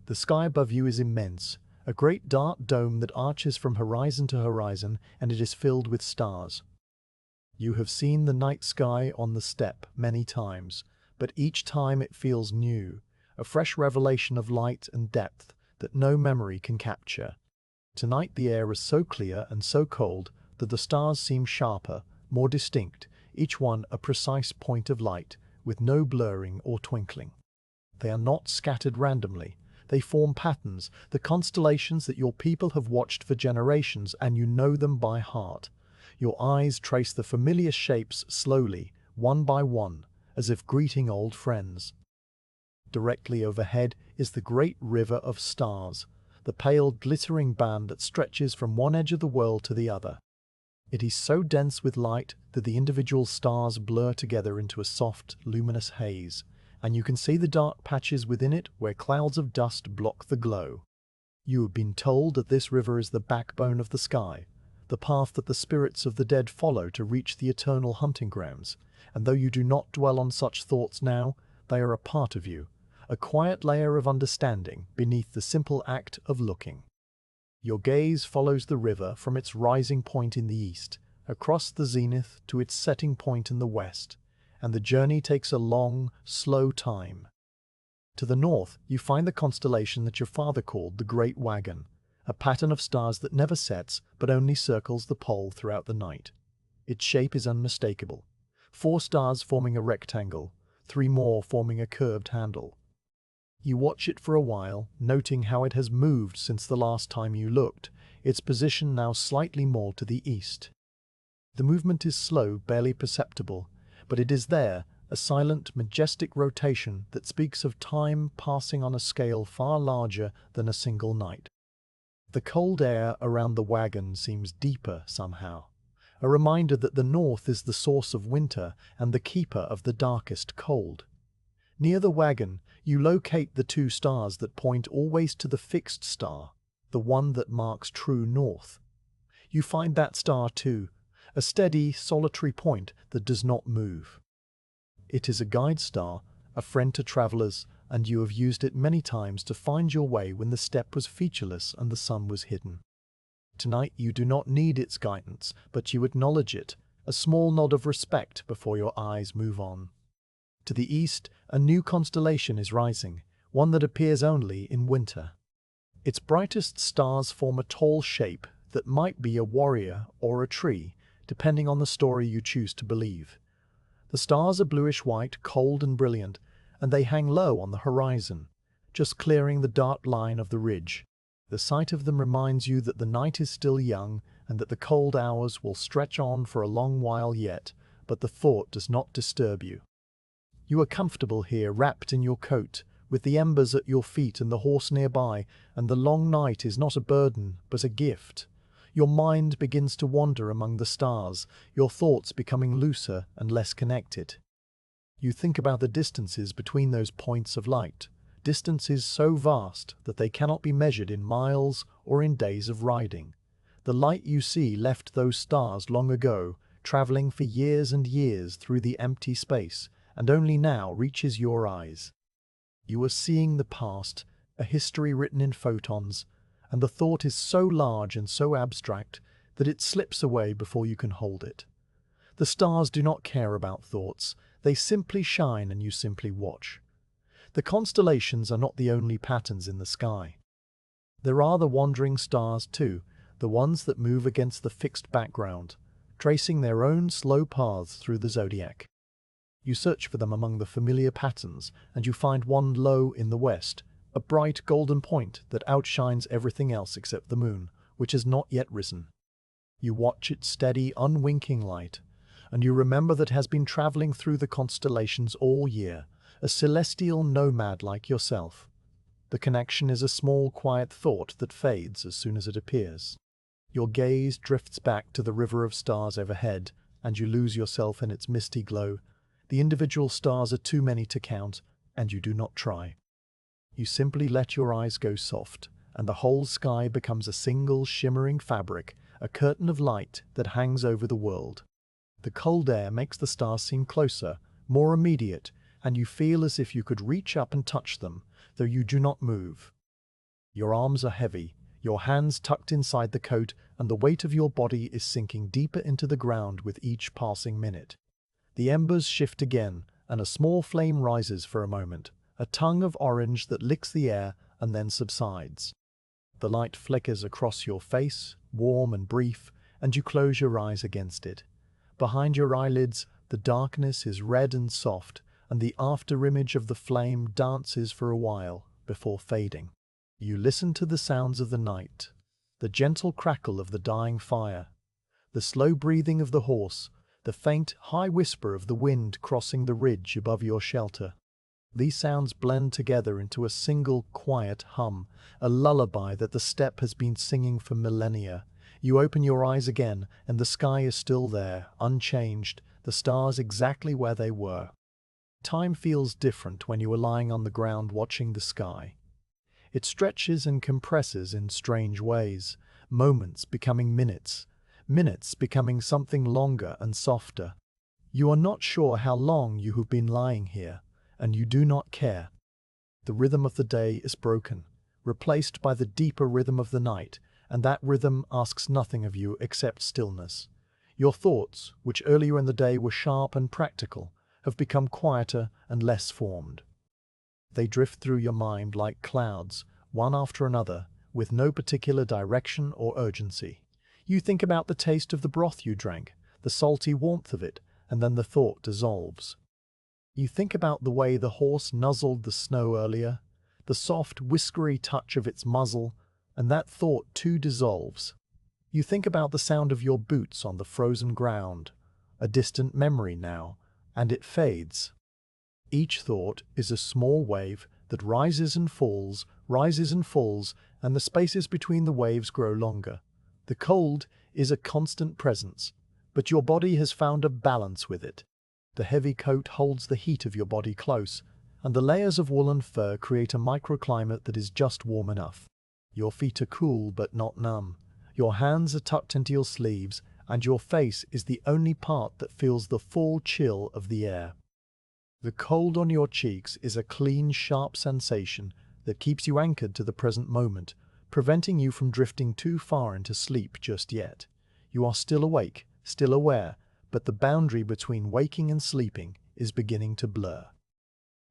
The sky above you is immense, a great dark dome that arches from horizon to horizon, and it is filled with stars. You have seen the night sky on the steppe many times, but each time it feels new, a fresh revelation of light and depth that no memory can capture. Tonight the air is so clear and so cold that the stars seem sharper, more distinct, each one a precise point of light, with no blurring or twinkling. They are not scattered randomly. They form patterns, the constellations that your people have watched for generations, and you know them by heart. Your eyes trace the familiar shapes slowly, one by one, as if greeting old friends. Directly overhead is the great river of stars, the pale glittering band that stretches from one edge of the world to the other. It is so dense with light that the individual stars blur together into a soft, luminous haze, and you can see the dark patches within it where clouds of dust block the glow. You have been told that this river is the backbone of the sky, the path that the spirits of the dead follow to reach the eternal hunting grounds, and though you do not dwell on such thoughts now, they are a part of you, a quiet layer of understanding beneath the simple act of looking. Your gaze follows the river from its rising point in the east, across the zenith to its setting point in the west, and the journey takes a long, slow time. To the north, you find the constellation that your father called the Great Wagon, a pattern of stars that never sets but only circles the pole throughout the night. Its shape is unmistakable. 4 stars forming a rectangle, 3 more forming a curved handle. You watch it for a while, noting how it has moved since the last time you looked, its position now slightly more to the east. The movement is slow, barely perceptible, but it is there, a silent, majestic rotation that speaks of time passing on a scale far larger than a single night. The cold air around the wagon seems deeper somehow, a reminder that the north is the source of winter and the keeper of the darkest cold. Near the wagon, you locate the two stars that point always to the fixed star, the one that marks true north. You find that star too, a steady, solitary point that does not move. It is a guide star, a friend to travelers, and you have used it many times to find your way when the steppe was featureless and the sun was hidden. Tonight you do not need its guidance, but you acknowledge it, a small nod of respect before your eyes move on. To the east, a new constellation is rising, one that appears only in winter. Its brightest stars form a tall shape that might be a warrior or a tree, depending on the story you choose to believe. The stars are bluish-white, cold and brilliant, and they hang low on the horizon, just clearing the dark line of the ridge. The sight of them reminds you that the night is still young and that the cold hours will stretch on for a long while yet, but the thought does not disturb you. You are comfortable here, wrapped in your coat, with the embers at your feet and the horse nearby, and the long night is not a burden, but a gift. Your mind begins to wander among the stars, your thoughts becoming looser and less connected. You think about the distances between those points of light, distances so vast that they cannot be measured in miles or in days of riding. The light you see left those stars long ago, traveling for years and years through the empty space, and only now reaches your eyes. You are seeing the past, a history written in photons, and the thought is so large and so abstract that it slips away before you can hold it. The stars do not care about thoughts, they simply shine and you simply watch. The constellations are not the only patterns in the sky. There are the wandering stars too, the ones that move against the fixed background, tracing their own slow paths through the zodiac. You search for them among the familiar patterns, and you find one low in the west, a bright golden point that outshines everything else except the moon, which has not yet risen. You watch its steady, unwinking light, and you remember that it has been traveling through the constellations all year, a celestial nomad like yourself. The connection is a small, quiet thought that fades as soon as it appears. Your gaze drifts back to the river of stars overhead, and you lose yourself in its misty glow. The individual stars are too many to count, and you do not try. You simply let your eyes go soft, and the whole sky becomes a single shimmering fabric, a curtain of light that hangs over the world. The cold air makes the stars seem closer, more immediate, and you feel as if you could reach up and touch them, though you do not move. Your arms are heavy, your hands tucked inside the coat, and the weight of your body is sinking deeper into the ground with each passing minute. The embers shift again, and a small flame rises for a moment, a tongue of orange that licks the air and then subsides. The light flickers across your face, warm and brief, and you close your eyes against it. Behind your eyelids, the darkness is red and soft, and the after-image of the flame dances for a while before fading. You listen to the sounds of the night, the gentle crackle of the dying fire, the slow breathing of the horse, the faint, high whisper of the wind crossing the ridge above your shelter. These sounds blend together into a single, quiet hum, a lullaby that the steppe has been singing for millennia. You open your eyes again, and the sky is still there, unchanged, the stars exactly where they were. Time feels different when you are lying on the ground watching the sky. It stretches and compresses in strange ways, moments becoming minutes, minutes becoming something longer and softer. You are not sure how long you have been lying here, and you do not care. The rhythm of the day is broken, replaced by the deeper rhythm of the night, and that rhythm asks nothing of you except stillness. Your thoughts, which earlier in the day were sharp and practical, have become quieter and less formed. They drift through your mind like clouds, one after another, with no particular direction or urgency. You think about the taste of the broth you drank, the salty warmth of it, and then the thought dissolves. You think about the way the horse nuzzled the snow earlier, the soft, whiskery touch of its muzzle, and that thought too dissolves. You think about the sound of your boots on the frozen ground, a distant memory now, and it fades. Each thought is a small wave that rises and falls, rises and falls, and the spaces between the waves grow longer. The cold is a constant presence, but your body has found a balance with it. The heavy coat holds the heat of your body close, and the layers of wool and fur create a microclimate that is just warm enough. Your feet are cool but not numb. Your hands are tucked into your sleeves, and your face is the only part that feels the full chill of the air. The cold on your cheeks is a clean, sharp sensation that keeps you anchored to the present moment, preventing you from drifting too far into sleep just yet. You are still awake, still aware, but the boundary between waking and sleeping is beginning to blur.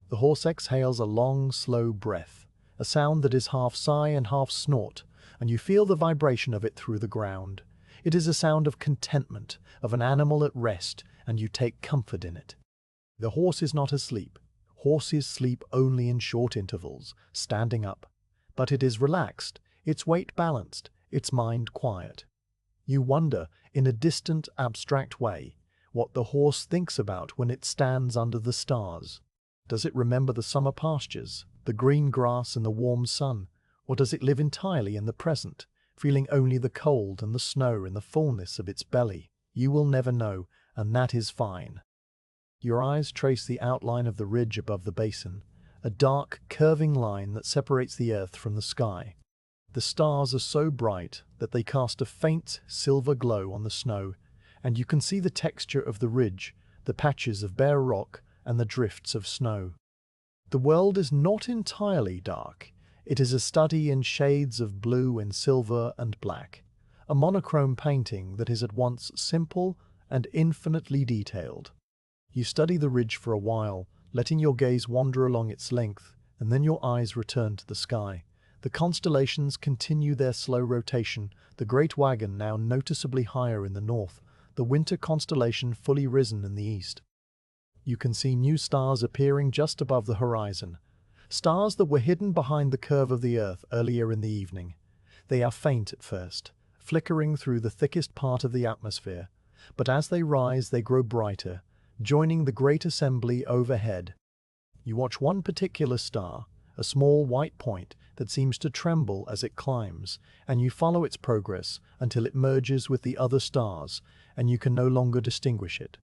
The horse exhales a long, slow breath, a sound that is half sigh and half snort, and you feel the vibration of it through the ground. It is a sound of contentment, of an animal at rest, and you take comfort in it. The horse is not asleep. Horses sleep only in short intervals, standing up. But it is relaxed, its weight balanced, its mind quiet. You wonder, in a distant, abstract way, what the horse thinks about when it stands under the stars. Does it remember the summer pastures, the green grass and the warm sun, or does it live entirely in the present, feeling only the cold and the snow in the fullness of its belly? You will never know, and that is fine. Your eyes trace the outline of the ridge above the basin, a dark, curving line that separates the earth from the sky. The stars are so bright that they cast a faint, silver glow on the snow, and you can see the texture of the ridge, the patches of bare rock, and the drifts of snow. The world is not entirely dark. It is a study in shades of blue and silver and black, a monochrome painting that is at once simple and infinitely detailed. You study the ridge for a while, letting your gaze wander along its length, and then your eyes return to the sky. The constellations continue their slow rotation, the Great Wagon now noticeably higher in the north, the winter constellation fully risen in the east. You can see new stars appearing just above the horizon, stars that were hidden behind the curve of the earth earlier in the evening. They are faint at first, flickering through the thickest part of the atmosphere, but as they rise they grow brighter, joining the great assembly overhead. You watch one particular star, a small white point that seems to tremble as it climbs, and you follow its progress until it merges with the other stars, and you can no longer distinguish it.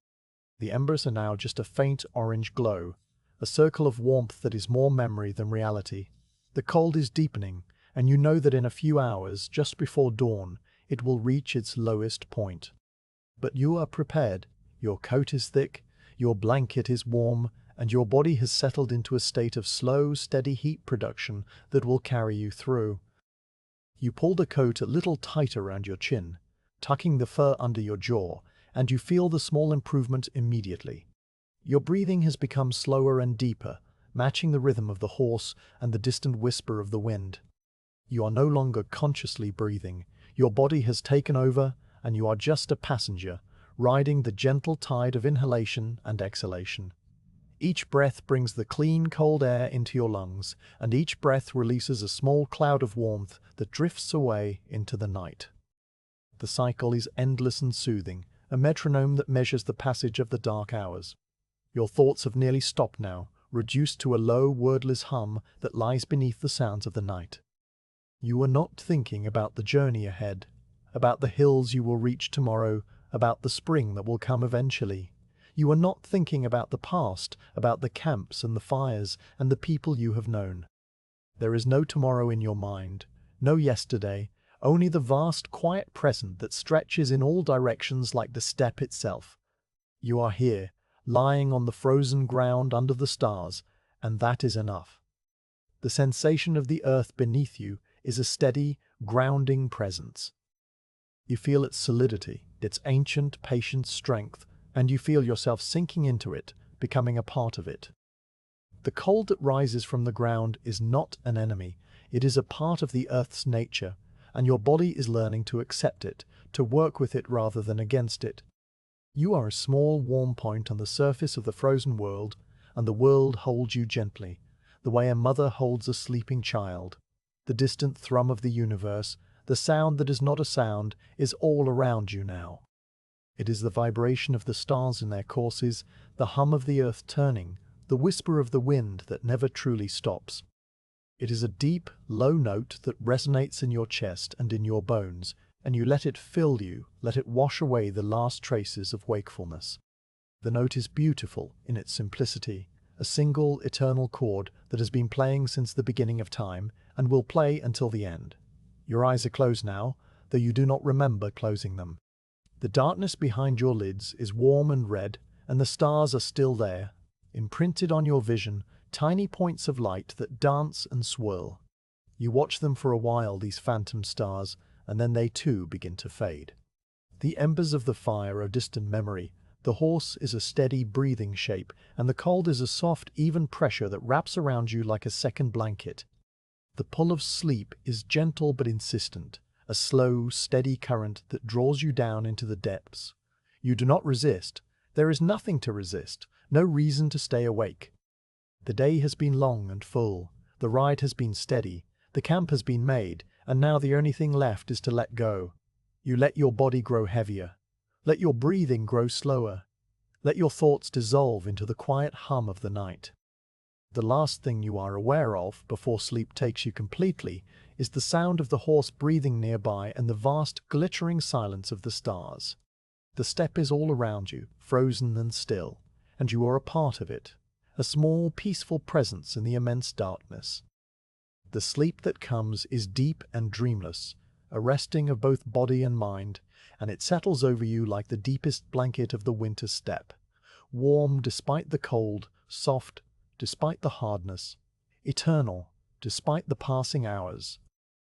The embers are now just a faint orange glow, a circle of warmth that is more memory than reality. The cold is deepening, and you know that in a few hours, just before dawn, it will reach its lowest point. But you are prepared. Your coat is thick, your blanket is warm, and your body has settled into a state of slow, steady heat production that will carry you through. You pull the coat a little tighter around your chin, tucking the fur under your jaw, and you feel the small improvement immediately. Your breathing has become slower and deeper, matching the rhythm of the horse and the distant whisper of the wind. You are no longer consciously breathing. Your body has taken over, and you are just a passenger, riding the gentle tide of inhalation and exhalation. Each breath brings the clean, cold air into your lungs, and each breath releases a small cloud of warmth that drifts away into the night. The cycle is endless and soothing, a metronome that measures the passage of the dark hours. Your thoughts have nearly stopped now, reduced to a low, wordless hum that lies beneath the sounds of the night. You are not thinking about the journey ahead, about the hills you will reach tomorrow, about the spring that will come eventually. You are not thinking about the past, about the camps and the fires and the people you have known. There is no tomorrow in your mind, no yesterday, only the vast, quiet present that stretches in all directions like the steppe itself. You are here, lying on the frozen ground under the stars, and that is enough. The sensation of the earth beneath you is a steady, grounding presence. You feel its solidity, its ancient, patient strength, and you feel yourself sinking into it, becoming a part of it. The cold that rises from the ground is not an enemy, it is a part of the earth's nature, and your body is learning to accept it, to work with it rather than against it. You are a small, warm point on the surface of the frozen world, and the world holds you gently, the way a mother holds a sleeping child. The distant thrum of the universe, the sound that is not a sound, is all around you now. It is the vibration of the stars in their courses, the hum of the earth turning, the whisper of the wind that never truly stops. It is a deep, low note that resonates in your chest and in your bones, and you let it fill you, let it wash away the last traces of wakefulness. The note is beautiful in its simplicity, a single, eternal chord that has been playing since the beginning of time and will play until the end. Your eyes are closed now, though you do not remember closing them. The darkness behind your lids is warm and red, and the stars are still there, imprinted on your vision, tiny points of light that dance and swirl. You watch them for a while, these phantom stars, and then they too begin to fade. The embers of the fire are distant memory, the horse is a steady, breathing shape, and the cold is a soft, even pressure that wraps around you like a second blanket. The pull of sleep is gentle but insistent, a slow, steady current that draws you down into the depths. You do not resist. There is nothing to resist, no reason to stay awake. The day has been long and full, the ride has been steady, the camp has been made, and now the only thing left is to let go. You let your body grow heavier. Let your breathing grow slower. Let your thoughts dissolve into the quiet hum of the night. The last thing you are aware of, before sleep takes you completely, is the sound of the horse breathing nearby and the vast, glittering silence of the stars. The steppe is all around you, frozen and still, and you are a part of it, a small, peaceful presence in the immense darkness. The sleep that comes is deep and dreamless, a resting of both body and mind, and it settles over you like the deepest blanket of the winter steppe, warm despite the cold, soft despite the hardness, eternal despite the passing hours.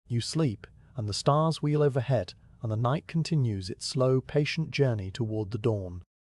You sleep, and the stars wheel overhead, and the night continues its slow, patient journey toward the dawn.